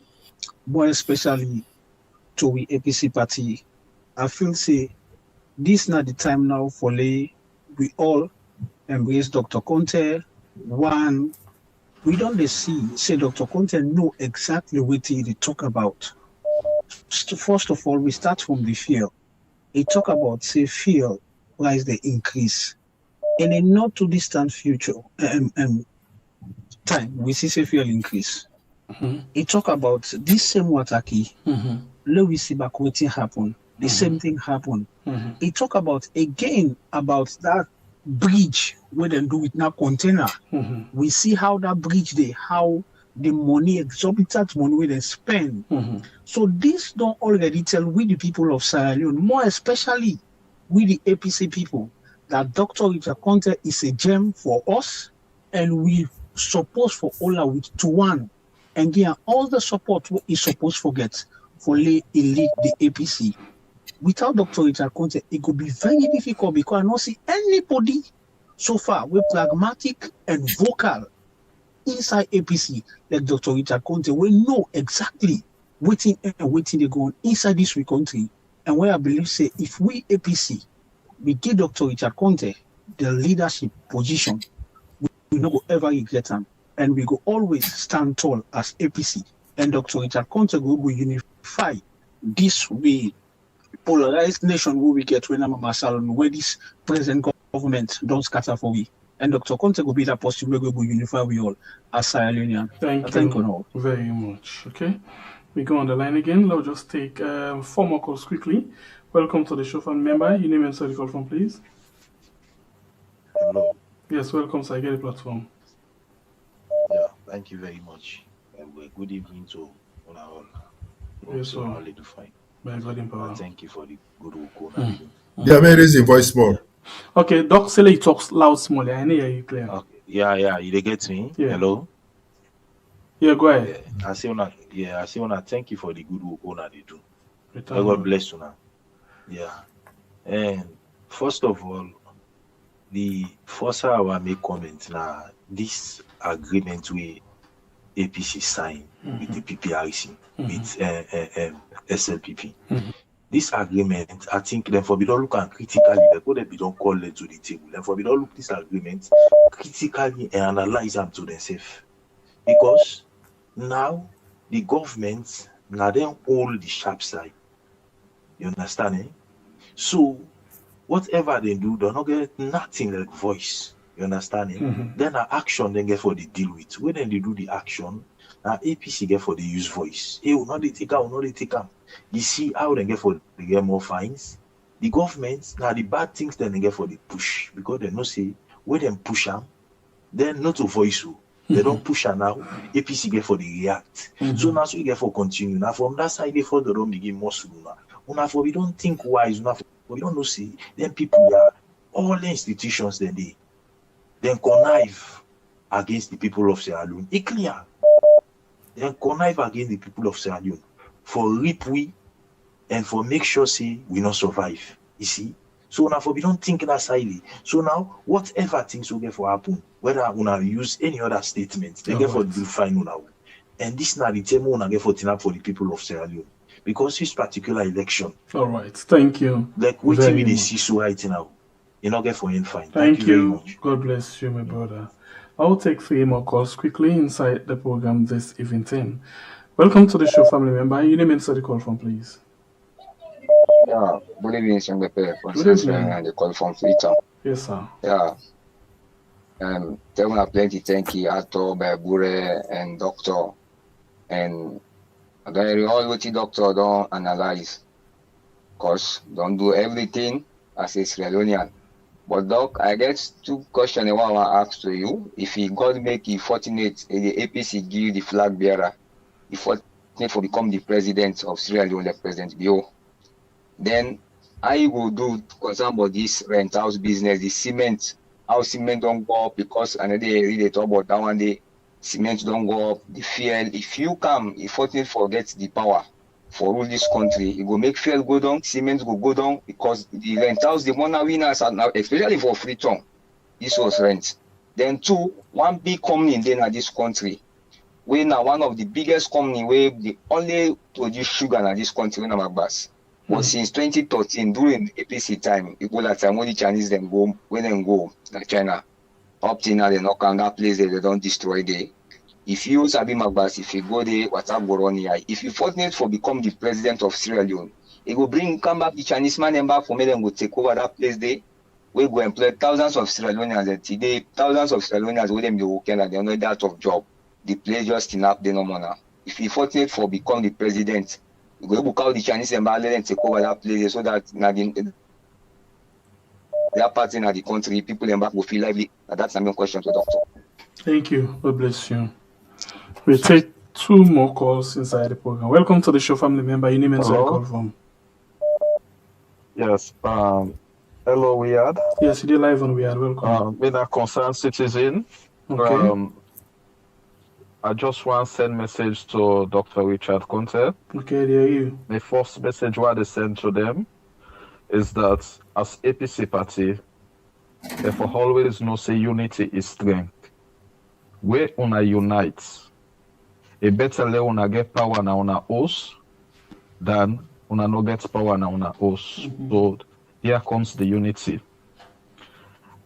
S19: More especially to the APC party, I feel say this not the time now for we all embrace Dr. Konteh. One, we don't see say Dr. Konteh know exactly what he talk about. First of all, we start from the fear. He talk about say fear rise the increase. In a not too distant future time, we see say fear increase. He talk about this same Wataki. Let we see back what happen. The same thing happen. He talk about again about that bridge where they do it now container. We see how that bridge how the money, exorbitant money where they spend. So this don't already tell we the people of Sierra Leone, more especially we the APC people, that Dr. Richard Konteh is a gem for us, and we supposed for all our with to one and get all the support what is supposed to get for lead the APC. Without Dr. Richard Konteh, it could be very difficult because I don't see anybody so far with pragmatic and vocal inside APC like Dr. Richard Konteh. We know exactly waiting they go on inside this country. And where I believe say if we APC we give Dr. Richard Konteh the leadership position, we no go ever regret him. And we go always stand tall as APC. And Dr. Richard Konteh will unify this way polarized nation where we get when I'm a Masalon, where this present government don't scatter for we. And Dr. Konteh will be that person where we will unify we all as Sierra Leonean.
S3: Thank you very much. Okay. We go on the line again. Let's just take 4 more calls quickly. Welcome to the show, fan member. Your name and where you call from, please.
S20: Hello.
S3: Yes, welcome, sir. Get the platform.
S20: Yeah, thank you very much. And good evening to all.
S3: Yes, sir. By God in power.
S20: Thank you for the good work.
S4: Yeah, may raise your voice more.
S3: Okay, Doc Sele talks loud, small. I know you clear.
S20: Okay. Yeah, you get me?
S3: Yeah.
S20: Hello?
S3: Yeah, go ahead.
S20: I say una thank you for the good work una they do. God bless you now. Yeah. And first of all, the first I will make comment now, this agreement with APC signed with the PPRC, with SLPP. This agreement, I think them for we don't look at critically, they don't call them to the table. Them for we don't look this agreement critically and analyze them to themselves. Because now the government now then hold the sharp side. You understand? Eh? So whatever they do, they're not get nothing like voice. You understand? Eh? Then our action then get for the deal with. When then they do the action, now APC get for the use voice. Hey, will not they take out, will not they take out. You see how they get for they get more fines. The government now the bad things then they get for the push because they know say when them push them, then not to voice you. They don't push her now. APC get for the react. So now so we get for continue. Now from that side they for the don't begin more sooner. Now for we don't think wise. Now for we don't know see then people are all the institutions then connive against the people of Sierra Leone. It's clear. Then connive against the people of Sierra Leone for rip we and for make sure say we not survive. You see? So now for we don't think that side. So now whatever things will get for happen, whether we use any other statements, they get for do fine now. And this now the term we get for up for the people of Sierra Leone. Because this particular election.
S3: All right, thank you.
S20: Like waiting with the see so right now. You not get for any fine.
S3: Thank
S20: you very
S3: you.
S20: much.
S3: God bless you, my brother. I'll take 3 more calls quickly inside the program this evening. Welcome to the show, family member. Your name and the call from, please.
S21: Yeah, good evening, Sengbepe.
S3: Good evening.
S21: And the call from Freetown.
S3: Yes, sir.
S21: Yeah. There were plenty. Thank you, Ato, Bure, and Doctor. And all what the doctor don't analyze. Because don't do everything as a Sierra Leonean. But Doc, I get 2 questions I want to ask to you. If God make you fortunate, the APC give you the flag bearer, if fortunate for become the president of Sierra Leone, the President Bio, then I will do concern about this rent house business, the cement, how cement don't go up because another day they talk about that one day, cement don't go up, the fuel. If you come, if fortunate forget the power for rule this country, it will make fuel go down, cement will go down because the rent house, the one winners are now, especially for Freetown, this was rent. Then 2, one big company in this country, we now one of the biggest company where the only produce sugar in this country in Amagbas. But since 2013, during APC time, people at time when the Chinese them go, when them go like China, up till now they knock on that place they don't destroy there. If you Sabi Magbas, if you go there, what's up Goronia? If you fortunate for become the president of Sierra Leone, it will come back the Chinese man and back for me, then go take over that place there. We go employ thousands of Sierra Leoneans and today thousands of Sierra Leoneans with them be working and they're not out of job. The place just in up the no more. If you fortunate for become the president, you go book out the Chinese embassy and take over that place so that their party in the country, people in back will feel lively. That's the main question to the doctor.
S3: Thank you. God bless you. We take 2 more calls inside the program. Welcome to the show, family member. Your name and where you call from.
S22: Yes. Hello, Weird.
S3: Yes, you're live on Weird. Welcome.
S22: Being a concerned citizen.
S3: Okay.
S22: I just want to send message to Dr. Richard Konteh.
S3: Okay, there you.
S22: The first message what they send to them is that as APC party, therefore always know say unity is strength. Where una unite, a better lay una get power na una host than una no get power na una host. So here comes the unity.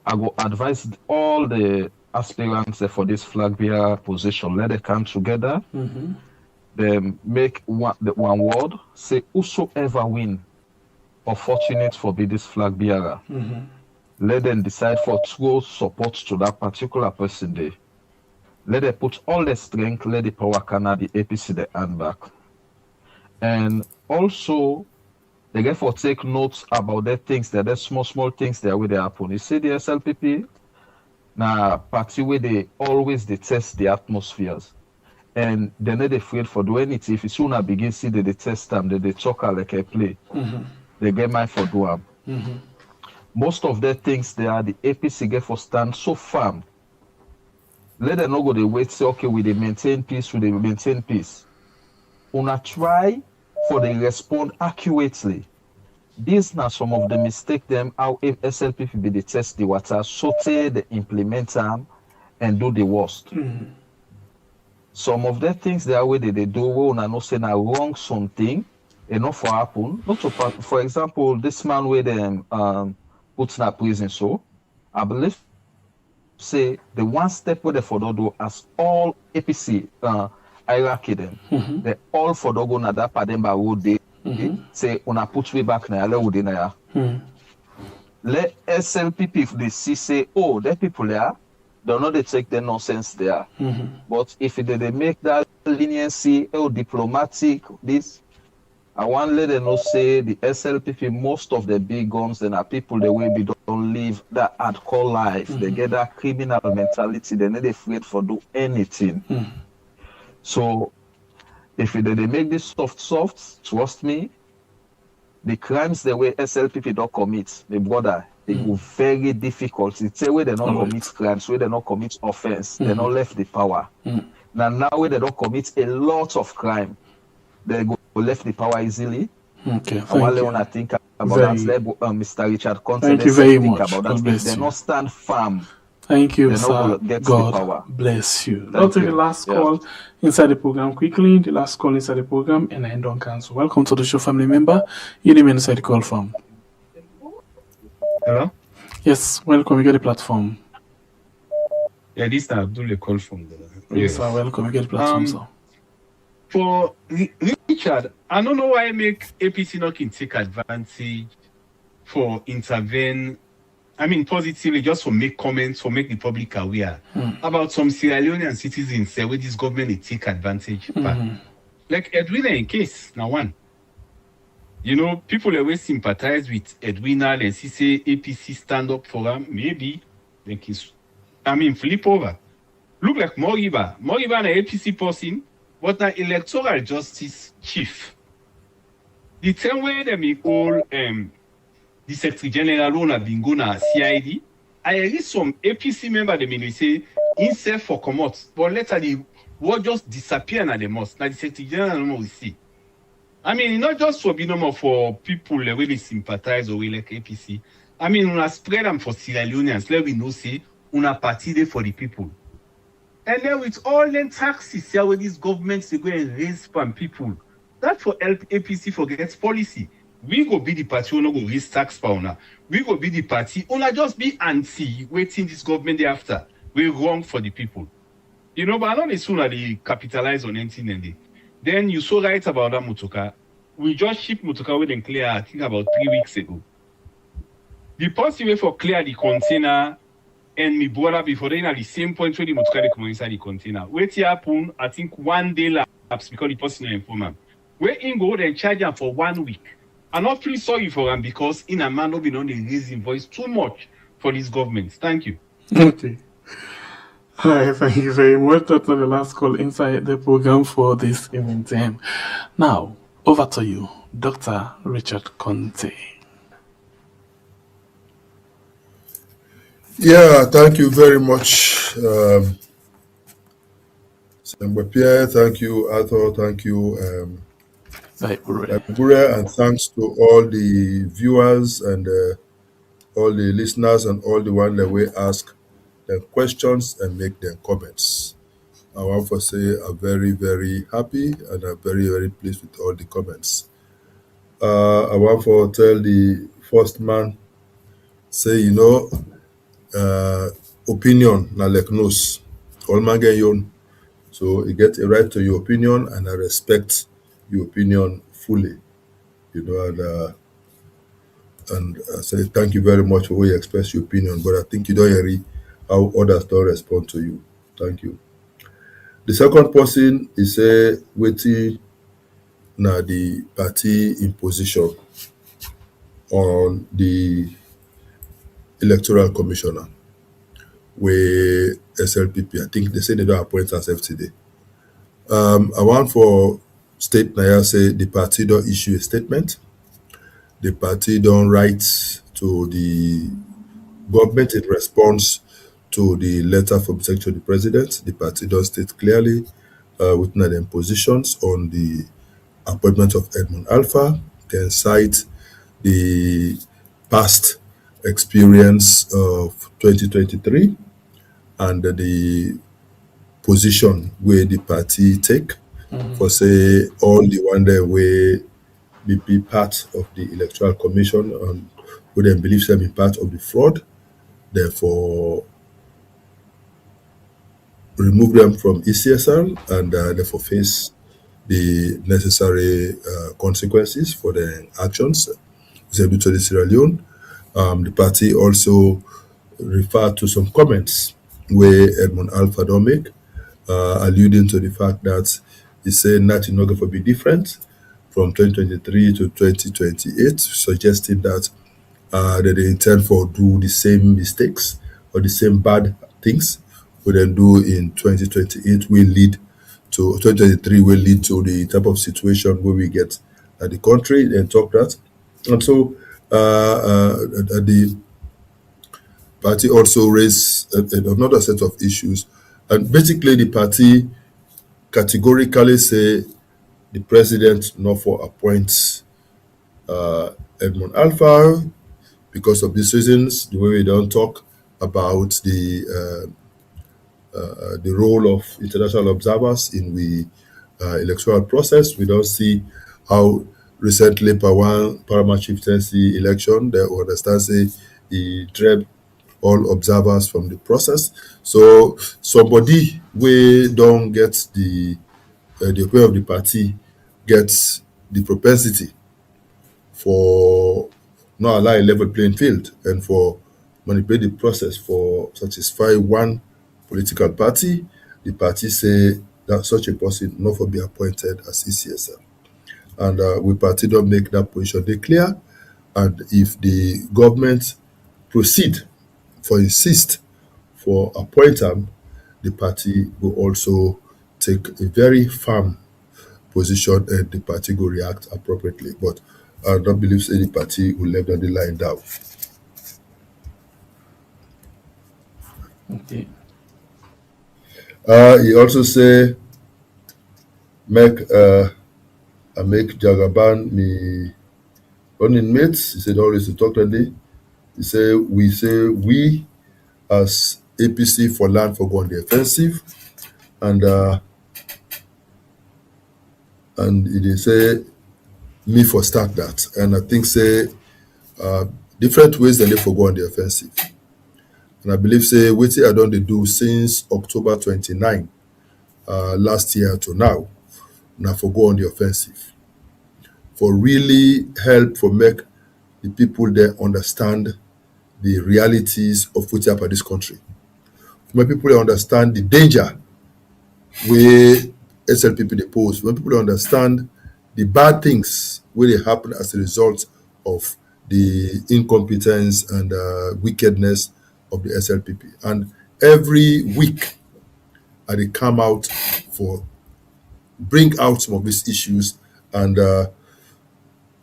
S22: I go advise all the aspirants for this flag bearer position. Let them come together. Then make the one word. Say whosoever win or fortunate for be this flag bearer. Let them decide for true support to that particular person there. Let them put all the strength, let the power canal the APC the hand back. And also they get for take notes about the things that the small things that where they happen. You see the SLPP now party where they always test the atmospheres. And they're not afraid for do anything. If you soon begin see they test them, they talk like a play. They get mind for do them. Most of the things they are the APC get for stand so firm. Let them not go the wait say okay we they maintain peace, we they maintain peace. Una try for they respond accurately. These now some of the mistake them how SLPP be they test the water, so they implement them and do the worst. Some of the things they are way they do we una no say now wrong something enough for happen. Not to for example, this man where them put in a prison, so I believe say the one step where they for do as all APC hierarchy them. They all for dogo na that pademba would they say una put way back na le would na ya. Let SLPP if they see say, oh, that people there, they'll not they take the nonsense there. But if they make that leniency, oh, diplomatic, this, I want let them know say the SLPP, most of the big guns, then are people the way they don't live that hardcore life. They get that criminal mentality, they're not afraid for do anything. So if they make this soft, trust me, the crimes the way SLPP don't commit, the brother, they go very difficult. It's a way they don't commit crimes, where they don't commit offense, they don't left the power. Now where they don't commit a lot of crime, they go left the power easily.
S3: Okay,
S22: I want to think about that. Mr. Richard Konteh,
S3: thank you very much.
S22: About that. If they not stand firm,
S3: thank you,
S22: they
S3: sir.
S22: get
S3: God
S22: the power.
S3: bless you.
S22: Thank
S3: I'll take
S22: you.
S3: the last call inside the program quickly. The last call inside the program, and I don't cancel. Welcome to the show, family member. Your name inside the call from.
S5: Hello?
S3: Yes, welcome. You get the platform.
S5: Yeah, this is Abdul call from the.
S3: Yes, sir. Welcome. You get the platform, sir.
S5: For Richard, I don't know why I make APC not can take advantage for intervene. I mean, positively, just for make comments, for make the public aware about some Sierra Leonean citizens where this government they take advantage. Like Edwina in case, now one. You know, people always sympathize with Edwina and see say APC stand up for them. Maybe they can, flip over. Look like Moriba. Moriba an APC person, but an electoral justice chief. The same way that we all the Secretary General on been going to CID. I read some APC member they may say himself for commot, but later the word just disappear na the most. Now the Secretary General no more we see. I mean, not just for be normal for people where they sympathize or we like APC. I mean, una spread them for Sierra Leoneans. Let we know say una party there for the people. And then with all the taxes here where these governments they go and raise from people, that for help APC forgets policy. We go be the party who no go raise tax for una. We go be the party una just be anti waiting this government thereafter. We wrong for the people. You know, but not as soon as they capitalize on anything and then you so right about that motoka. We just ship motoka with them clear, I think about 3 weeks ago. The possible way for clear the container and me brother before then at the same point where the motoka they come inside the container. Wait here happen, I think 1 day lapse because the person is informer. Where in go and charge them for 1 week. I'm not feeling sorry for them because in a man not been on the raising voice too much for these governments. Thank you.
S3: Okay. All right, thank you very much. That's the last call inside the program for this evening time. Now, over to you, Dr. Richard Konteh.
S4: Yeah, thank you very much, Pierre. Thank you, Arthur. Thank you, Bure, and thanks to all the viewers and all the listeners and all the ones that will ask them questions and make their comments. I want to say I'm very, very happy and I'm very, very pleased with all the comments. I want to tell the first man, say, opinion, na like nose. All man get your own. So you get a right to your opinion and I respect your opinion fully. And I say thank you very much for how you express your opinion, but I think you don't hear how others don't respond to you. Thank you. The second person is waiting na the party imposition on the electoral commissioner where SLPP, I think they say they don't appoint us today. I want for state Naya say the party don't issue a statement. The party don't write to the government in response to the letter from Secretary of the President. The party don't state clearly with their positions on the appointment of Edmund Alpha. Then cite the past experience of 2023 and the position where the party take for say all the one day where be part of the electoral commission and who then believe them be part of the fraud. Therefore, remove them from ECSL and therefore face the necessary consequences for their actions due to the Sierra Leone. The party also referred to some comments where Edmund Alpha don't make, alluding to the fact that he said nothing not going to be different from 2023 to 2028, suggesting that that they intend for do the same mistakes or the same bad things we then do in 2028 will lead to 2023 will lead to the type of situation where we get at the country and talk that. And so the party also raised another set of issues. And basically the party categorically say the president not for appoint Edmund Alpha because of these reasons, the way we don't talk about the role of international observers in the electoral process. We don't see how recently Paramount Chieftaincy election, they understand say he dread all observers from the process. So somebody we don't get the way of the party gets the propensity for not allow a level playing field and for manipulate the process for satisfy one political party. The party say that such a person not for be appointed as ECSL. And we party don't make that position they clear. And if the government proceed for insist for appointment, the party will also take a very firm position and the party will react appropriately. But I don't believe any party will let the line down.
S3: Okay.
S4: He also say make Jagaban me running mates. He said always to talk today. He say we as APC for land for go on the offensive, and they say me for start that, and I think say different ways that they for go on the offensive, and I believe say what I done they do since October 29 last year to now for go on the offensive for really help for make the people there understand the realities of what's happening in this country. When people understand the danger where SLPP they pose, when people understand the bad things where they happen as a result of the incompetence and wickedness of the SLPP. And every week, they come out for bring out some of these issues and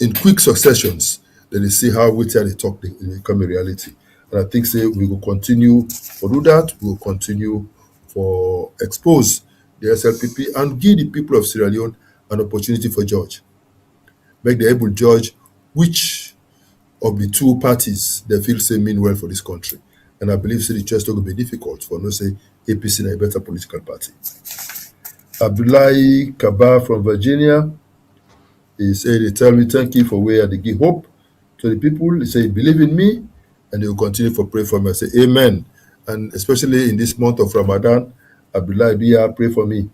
S4: in quick successions, then they see how we they talk they become a reality. And I think say we will continue for do that, we will continue for expose the SLPP and give the people of Sierra Leone an opportunity for judge. Make the able judge which of the two parties they feel say mean well for this country. And I believe say the choice will be difficult for no say APC is a better political party. Abdullahi Kaba from Virginia, he said, they tell me thank you for where they give hope to the people. He said, believe in me, and they will continue to pray for me. I say, amen. And especially in this month of Ramadan, Abdullah Biya, pray for me.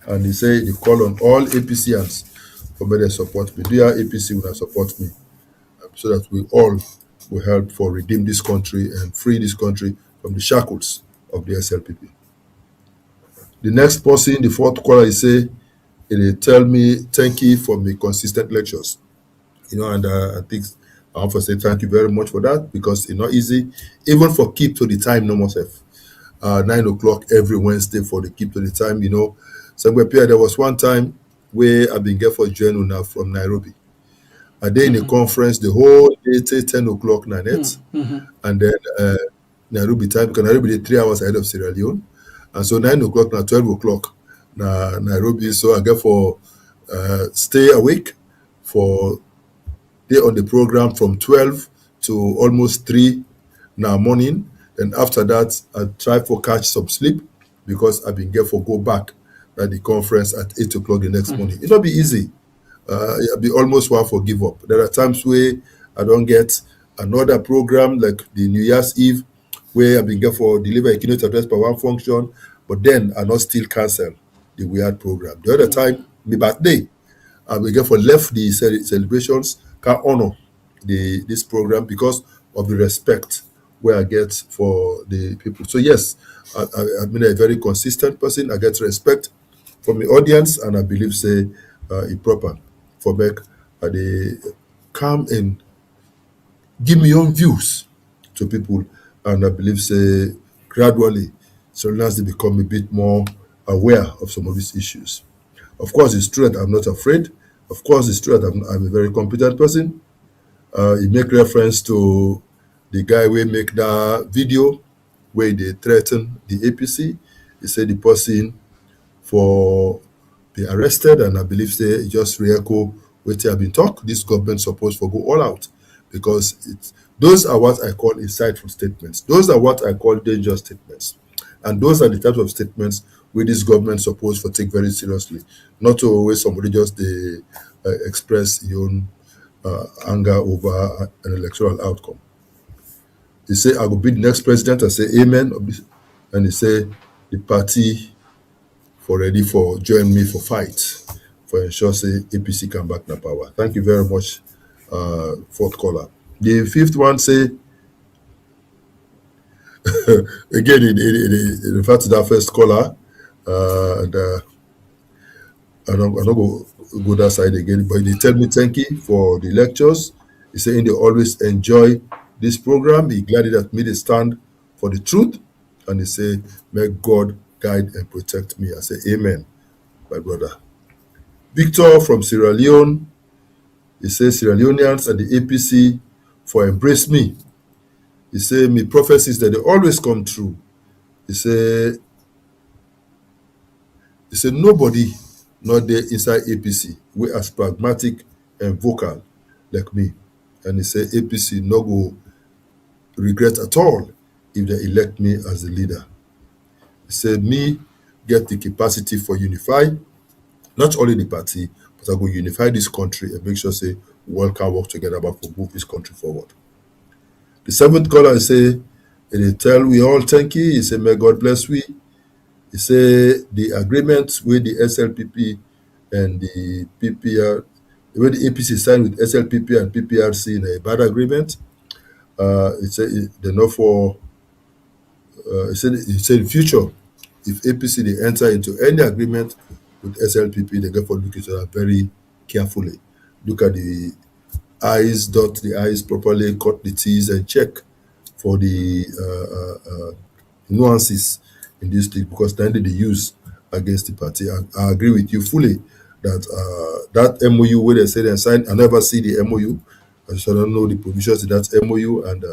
S4: And he said, they call on all APCians for me to support me. Dear APC will support me so that we all will help for redeem this country and free this country from the shackles of the SLPP. The next person, the fourth caller, he say, they tell me thank you for my consistent lectures. And I think I want to say thank you very much for that because it's not easy, even for keep to the time no more safe. 9 o'clock every Wednesday for the keep to the time, Somewhere there was one time where I've been there for journal now from Nairobi. A day in a conference, the whole day till 10 o'clock na net, and then Nairobi time, because Nairobi is 3 hours ahead of Sierra Leone. And so 9 o'clock now 12 o'clock na Nairobi. So I get for stay awake for day on the program from 12 to almost 3 now morning. Then after that, I try for catch some sleep because I've been there for go back at the conference at 8 o'clock the next morning. It'll be easy. It'll be almost one for give up. There are times where I don't get another program like the New Year's Eve where I've been get for deliver a keynote address per one function, but then I not still cancel the weird program. The other time, my birthday, I will get for left the celebrations, can honor this program because of the respect where I get for the people. So yes, I've been a very consistent person. I get respect from the audience, and I believe say it proper for make they come and give me own views to people, and I believe say gradually so as they become a bit more aware of some of these issues. Of course, it's true that I'm not afraid. Of course, it's true that I'm a very competent person. He make reference to the guy who make that video where they threaten the APC. He said the person for be arrested, and I believe say just re-echo what have been talk. This government supposed to go all out because those are what I call insightful statements. Those are what I call dangerous statements, and those are the types of statements where this government supposed to take very seriously, not to always somebody just express your own anger over an electoral outcome. He say I will be the next president. I say amen, and he say the party for ready for join me for fight for ensure say APC come back na power. Thank you very much, fourth caller. The fifth one say again in refer to that first caller, and I'm not go that side again, but they tell me thank you for the lectures. He saying they always enjoy this program. He glad that me they stand for the truth, and he say may God guide and protect me. I say amen, my brother. Victor from Sierra Leone, he says Sierra Leoneans and the APC for embrace me. He say me prophecies that they always come true. He say nobody not there inside APC we as pragmatic and vocal like me. And he say APC no go regret at all if they elect me as the leader. He said me get the capacity for unify not only the party, but I go unify this country and make sure say we all can work together about to move this country forward. The seventh caller say, and he tell we all thank you. He say may God bless we. He say the agreement with the SLPP and the PPR, when the APC signed with SLPP and PPRC in a bad agreement. He said they know for. He said in future, if APC they enter into any agreement with SLPP, they get for look at it very carefully. Look at the I's, dot the I's properly, cut the T's, and check for the nuances in this thing because then they use against the party. I agree with you fully that that MOU where they say they signed, I never see the MOU. I just don't know the provisions in that MOU and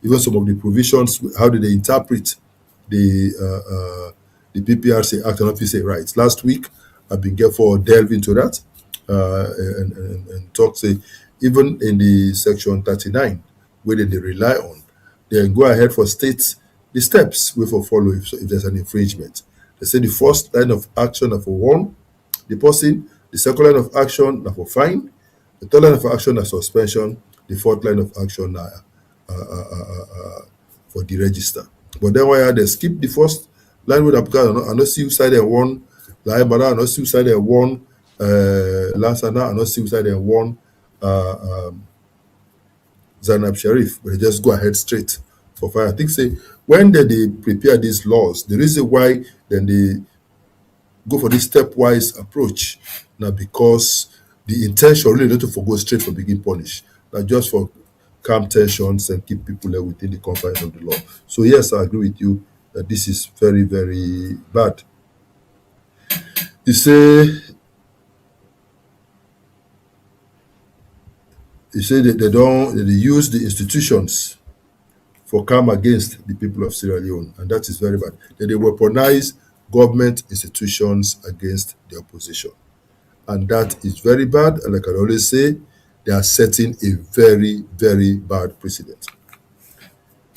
S4: even some of the provisions. How did they interpret the PPRC Act on Officer Rights? Last week, I've been careful delve into that and talk say even in the section 39 where they rely on, they go ahead for states the steps we for follow if there's an infringement. They say the first line of action are for warn the person, the second line of action are for fine, the third line of action are suspension, the fourth line of action are for deregister. But then why they skip the first line with because I not see side and one, like but I not see side and one, last and I not see side and one, Zainab Sharif, but they just go ahead straight for fire. I think say when they prepare these laws, the reason why then they go for this stepwise approach now because the intention really not to go straight for begin punish, not just for calm tensions and keep people there within the confines of the law. So yes, I agree with you that this is very, very bad. You say that they use the institutions for come against the people of Sierra Leone, and that is very bad. That they weaponize government institutions against the opposition, and that is very bad. And like I always say, they are setting a very, very bad precedent.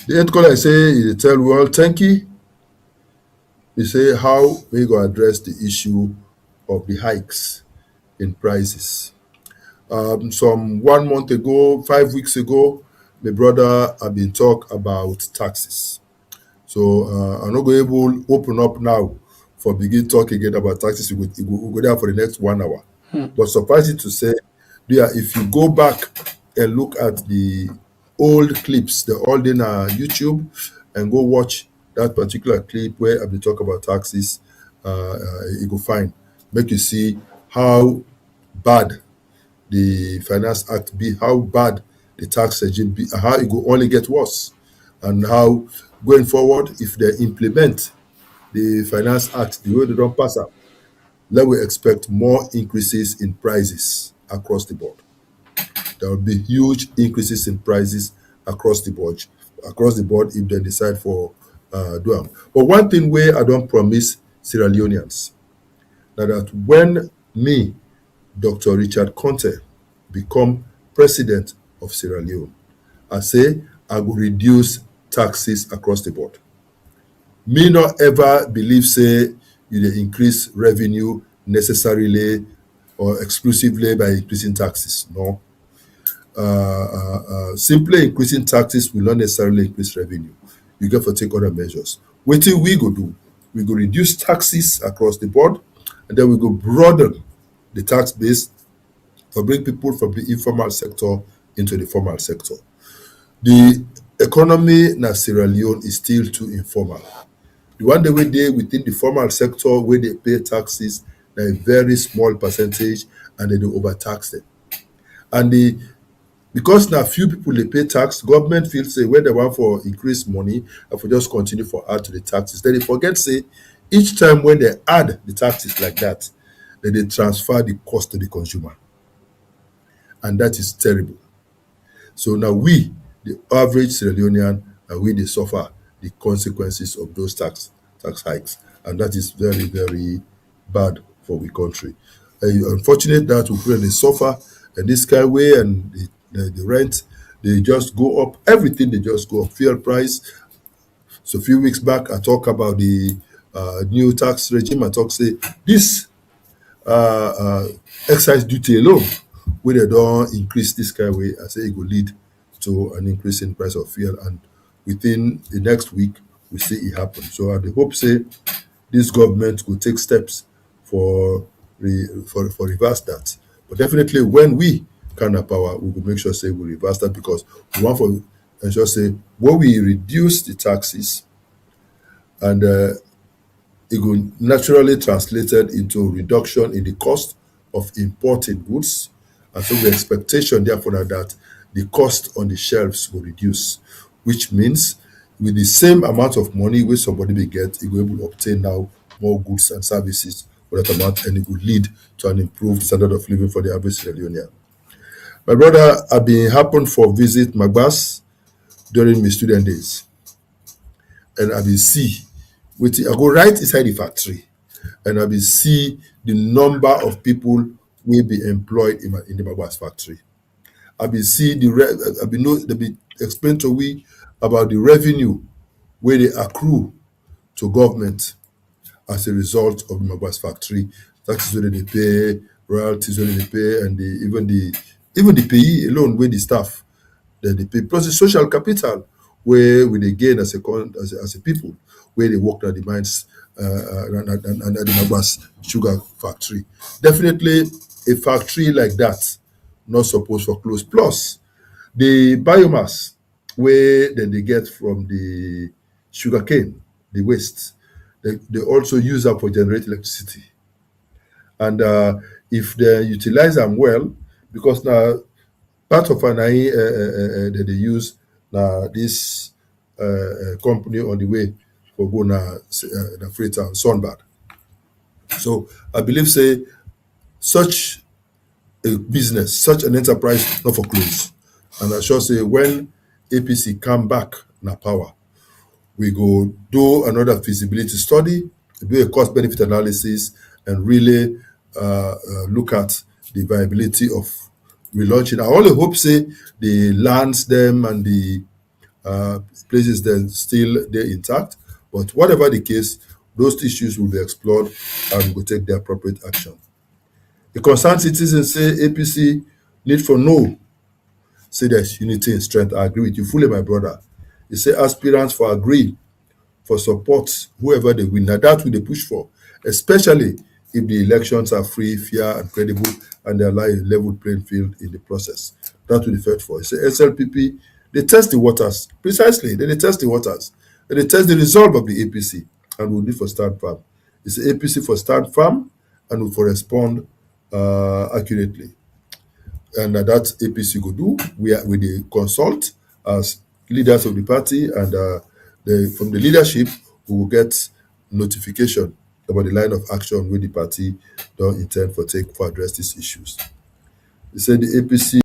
S4: The end caller I say is tell well, thank you. He say how we go address the issue of the hikes in prices. Some 1 month ago, 5 weeks ago, my brother had been talk about taxes. So I'm not going to open up now for begin talk again about taxes. We go there for the next 1 hour. But suffice it to say, if you go back and look at the old clips, they're all in YouTube, and go watch that particular clip where I've been talking about taxes, you go find, make you see how bad the Finance Act be, how bad the tax regime be, and how it will only get worse, and how going forward, if they implement the Finance Act the way they don't pass up, let we expect more increases in prices across the board. There will be huge increases in prices across the board if they decide for doing. But one thing where I don't promise Sierra Leoneans, that when me, Dr. Richard Konteh, become president of Sierra Leone, I say I will reduce taxes across the board. Me not ever believe say you dey increase revenue necessarily or exclusively by increasing taxes. No. Simply increasing taxes will not necessarily increase revenue. You get to take other measures. What we go do? We go reduce taxes across the board, and then we go broaden the tax base for bring people from the informal sector into the formal sector. The economy in Sierra Leone is still too informal. The one day within the formal sector where they pay taxes, a very small percentage, and they overtax them. And because now few people they pay tax, government feels say when they want for increased money, if we just continue for add to the taxes, then they forget say each time when they add the taxes like that, then they transfer the cost to the consumer, and that is terrible. So now we, the average Sierra Leonean, and we they suffer the consequences of those tax hikes, and that is very, very bad for the country. Unfortunate that we really suffer in this kind of way, and the rent, they just go up. Everything they just go up. Fuel price. So a few weeks back, I talked about the new tax regime. I talk say this excise duty alone, where they don't increase this kind of way, I say it will lead to an increase in price of fuel, and within the next week we see it happen. So I hope say this government will take steps for reverse that. But definitely when we can have power, we will make sure say we reverse that, because we want for ensure say when we reduce the taxes, and it will naturally translated into reduction in the cost of importing goods. And so the expectation therefore that the cost on the shelves will reduce, which means with the same amount of money which somebody will get, it will be able to obtain now more goods and services for that amount, and it will lead to an improved standard of living for the average Sierra Leonean. My brother, I've been happened for visit Magbas during my student days, and I will see, I go right inside the factory, and I will see the number of people will be employed in the Magbas factory. I will see they be explain to we about the revenue where they accrue to government as a result of the Magbas factory. Taxes where they pay, royalties where they pay, and even the pay alone where the staff that they pay, plus the social capital where we they gain as a people where they work at the mines and at the Magbas sugar factory. Definitely a factory like that not supposed for close. Plus the biomass where they get from the sugarcane, the waste, they also use that for generate electricity. And if they utilize them well, because now part of an that they use this company on the way for go the freighter and Sunbird. So I believe say such a business, such an enterprise not for close. And I sure say when APC come back na power, we go do another feasibility study, do a cost benefit analysis, and really look at the viability of relaunching. I only hope say the lands them and the places then still they're intact. But whatever the case, those issues will be explored and will take the appropriate action. The concerned citizens say APC need for no. Say there's unity and strength. I agree with you fully, my brother. You say aspirants for agree for support whoever they win. Now that's what they push for, especially if the elections are free, fair, and credible, and they allow a level playing field in the process. That's what they fight for. It's a SLPP. They test the waters precisely. They test the waters. They test the resolve of the APC, and we need for stand firm. It's the APC for stand firm, and we for respond accurately. And that APC go do. We they consult as leaders of the party, and from the leadership we will get notification about the line of action where the party don't intend for take for address these issues. They said the APC.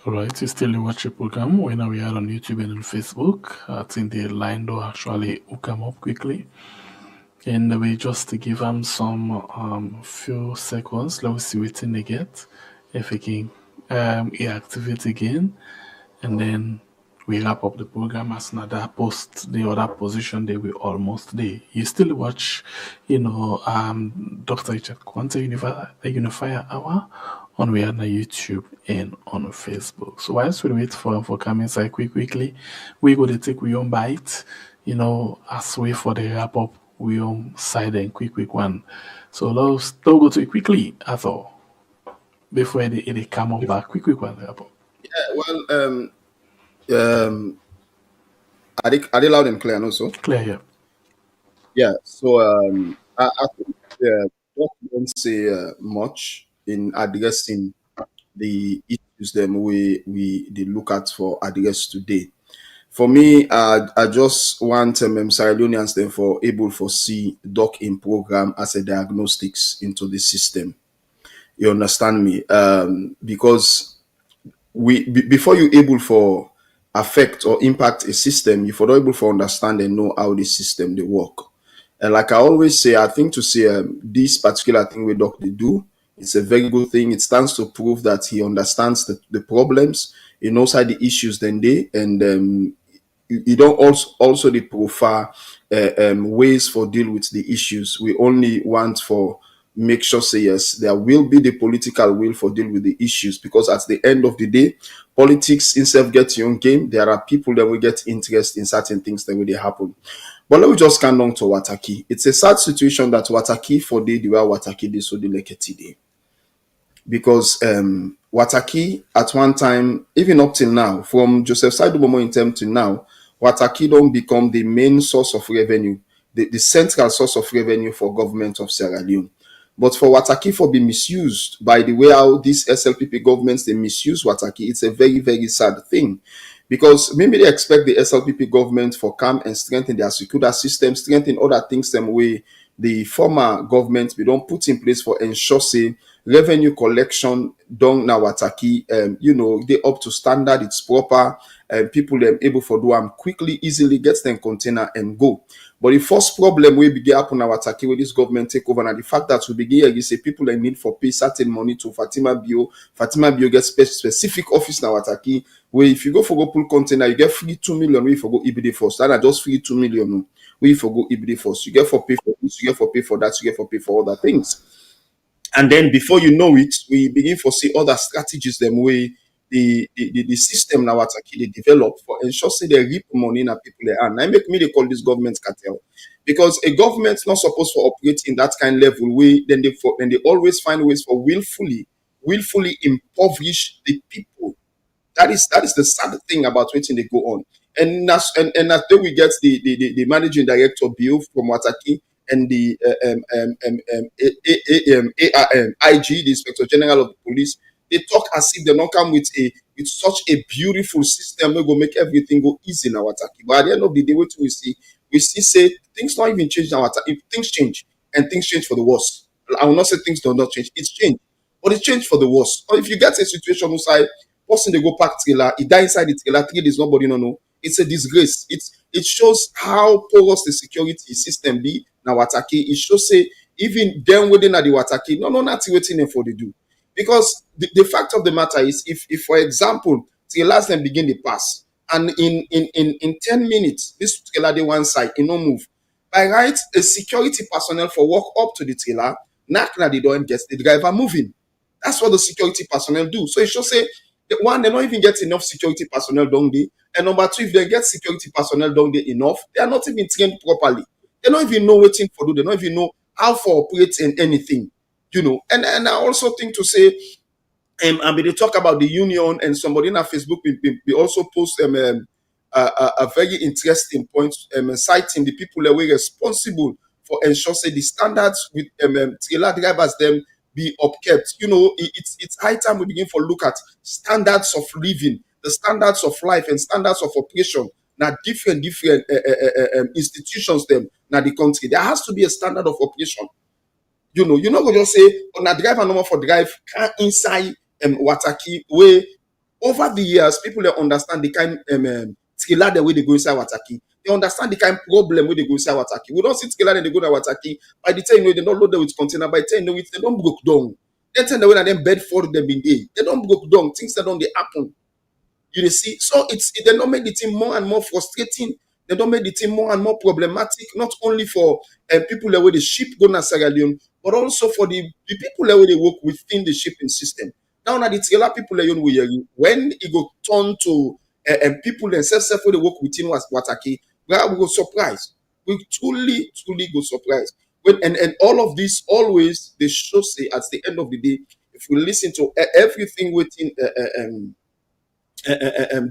S3: Alright, you still watch the program when we are on YouTube and on Facebook. I think the line do actually come up quickly. And we just give them some few seconds. Let's see what they get. If we can reactivate again. And then we wrap up the program as another post the other position they will almost there. You still watch, Dr. Richard Konteh Unifier Hour on we are on YouTube and on Facebook. So whilst we wait for coming inside quickly, we go to take we own bite, as we for the wrap up we own side and quick one. So let's don't go to it quickly at all before they come up back quick one wrap up.
S13: Yeah, well, are they loud and clear also?
S3: Clear, yeah.
S13: Yeah, so I think don't say much in addressing the issues them we they look at for address today. For me, I just want Sierra Leoneans then for able to see doc in program as a diagnostics into the system. You understand me? Because before you able for affect or impact a system, you for able for understand and know how the system they work. And like I always say, I think to say this particular thing we doc they do, it's a very good thing. It stands to prove that he understands the problems, he knows how the issues then they, and you don't also the profile ways for deal with the issues. We only want for make sure say yes, there will be the political will for deal with the issues, because at the end of the day, politics itself gets your own game. There are people that will get interest in certain things that will they happen. But let me just come down to Wataki. It's a sad situation that Wataki for the way Wataki did so the leketi day. Because Wataki at one time, even up till now, from Joseph Saidu in term to now, Wataki don't become the main source of revenue, the central source of revenue for government of Sierra Leone. But for Wataki for being misused by the way how these SLPP governments they misuse Wataki, it's a very, very sad thing. Because maybe they expect the SLPP government for come and strengthen their security system, strengthen other things them way the former government we don't put in place for ensure say revenue collection done now Wataki, they up to standard, it's proper, people them able for do them quickly, easily gets them container and go. But the first problem we begin happen now Wataki with this government take over, and the fact that we begin here, you say people like need for pay certain money to Fatima Bio gets specific office now Wataki, where if you go for go pull container, you get free 2 million where you for go EBD first. That are just free 2 million where you for go EBD first. You get for pay for this, you get for pay for that, you get for pay for other things. And then before you know it, we begin to see other strategies them way the system now Wataki they develop for ensure say they reap money in people they earn. I make me they call this government cartel. Because a government's not supposed to operate in that kind of level way, then they always find ways for willfully impoverish the people. That is the sad thing about waiting they go on. And after we get the managing director bill from Wataki and the IG, the Inspector General of the Police, they talk as if they don't come with such a beautiful system that will make everything go easy in Wataki. But at the end of the day, what we see say things not even change now. If things change and things change for the worse. I will not say things do not change. It's changed, but it's changed for the worse. Or if you get a situation inside, person they go park trailer, he die inside the trailer 3 days, nobody know. It's a disgrace. It shows how porous the security system be now Wataki. It shows say even them within the Wataki, nothing waiting for they do. Because the fact of the matter is, if for example, trailers then begin the pass, and in 10 minutes, this trailer they one side, it no move. By right, a security personnel for walk up to the trailer, knock na the door and gets the driver moving. That's what the security personnel do. So it should say One, they don't even get enough security personnel down there. And number two, if they get security personnel down there enough, they are not even trained properly. They don't even know what thing for do. They don't even know how to operate in anything, And I also think to say, and they talk about the union, and somebody in our Facebook we also post a very interesting point, citing the people that were responsible for ensuring the standards with trailer drivers them be upkept. It's high time we begin for look at standards of living, the standards of life, and standards of operation. Now different institutions them now the country. There has to be a standard of operation. You're not going to just say, on a driver number for drive inside Wataki, where over the years, people don't understand the kind trailer the way they go inside Wataki. They understand the kind of problem where they go inside Wataki. We don't see trailer and they go to Wataki. By the time they don't load them with container, by the time they don't broke down. They tell the way that them bed for them in day. They don't broke down. Things that don't they happen. You see, so they don't make the team more and more frustrating. They don't make the team more and more problematic, not only for people that where the ship go to Sierra Leone, but also for the people that where they work within the shipping system. Now, the trailer people when it go turn to people themselves where they work within Wataki, we go surprised. We truly go surprised. And all of this always they should say at the end of the day, if we listen to everything within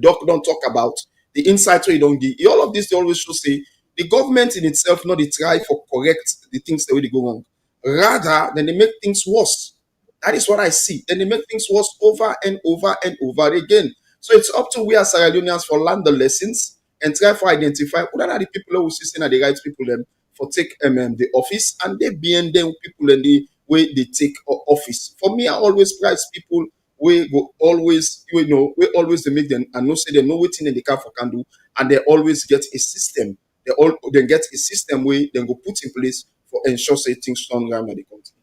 S13: Doc don't talk about the insight we don't give. All of this they always should say the government in itself not they try for correct the things the way they go wrong. Rather than they make things worse. That is what I see. Then they make things worse over and over and over again. So it's up to we as Sierra Leoneans for learn the lessons and try for identify who are the people who sit in the right people them for take the office, and they being them people in the way they take office. For me, I always prize people we go always, we always they make them and no say they know what in the car for can do, and they always get a system. They get a system where they go put in place for ensure say things turn around in the country.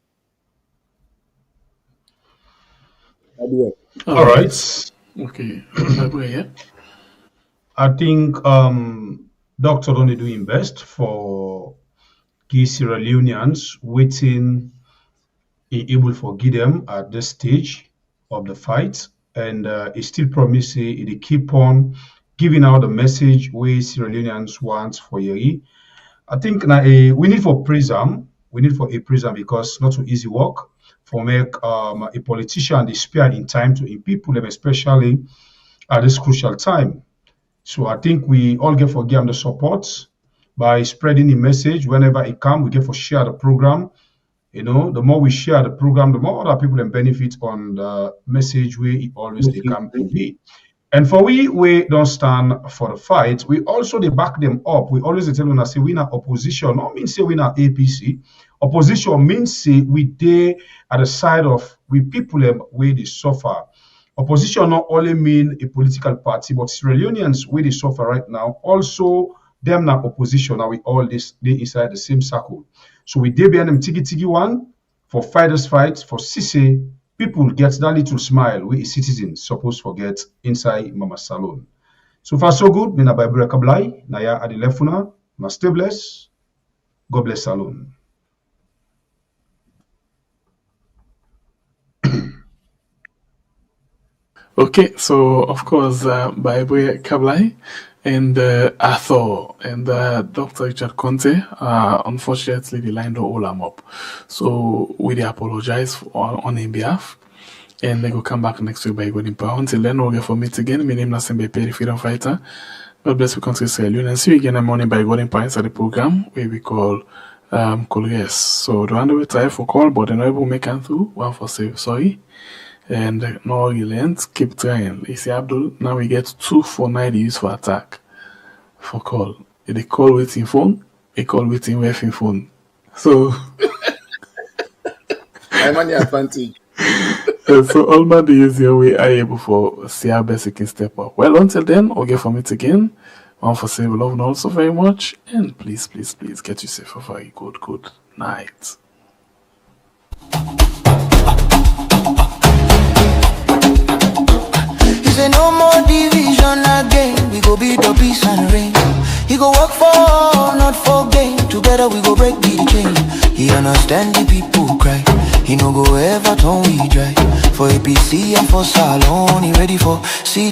S2: All right.
S3: Okay. Yeah.
S2: I think Dr. Donny doing best for give Sierra Leoneans waiting able to forgive them at this stage of the fight, and it still promises it keep on giving out the message we Sierra Leoneans want for Yeri. I think we need for prism. We need for a prism because not so easy work for make a politician they spare in time to in people them, especially at this crucial time. So I think we all get for give them the support by spreading the message whenever it comes. We get for share the program. The more we share the program, the more other people can benefit on the message where it always they come to be. And for we don't stand for the fight. We also they back them up. We always tell them say we not opposition. Not mean say we not APC. Opposition means say we there at the side of we people where they suffer. Opposition not only mean a political party, but Sierra Leoneans where they suffer right now. Also them not opposition. Now we all this they inside the same circle. So we did behind them tiki one for fighters fight for Sise. People get that little smile we citizens supposed to forget inside Mama Salon. So far so good. Mina by Bura Kablai, Naya Adi Lefuna, na stay blessed. God bless Salon.
S3: Okay, so of course by Bura Kablai and Arthur and Dr. Richard Konteh, unfortunately the line don't hold them up. So we apologize on his behalf, and they go come back next week by going power. Until then, we'll get for meet again. My name is Nasembe Perry, Freedom Fighter. God bless you, country Sierra Leone, and see you again in the morning by going power inside the program where we call Colgues. So the one we try for call, but then we will make it through. One for say sorry. And no relent, keep trying. You see, Abdul, now we get 2 for 9 use for attack. For call. They call waiting phone, they call waiting waiting phone. So
S13: I'm on the advantage.
S3: So all man the easier way are able for see how best you can step up. Well, until then, I'll get from it again. One for say we love you all so very much, and please get you safe for very good night.
S1: Say no more division again. We go beat the peace and rain. He go work for all, not for gain. Together we go break the chain. He understand the people cry. He no go ever turn we dry. For APC and for Salon, ready for see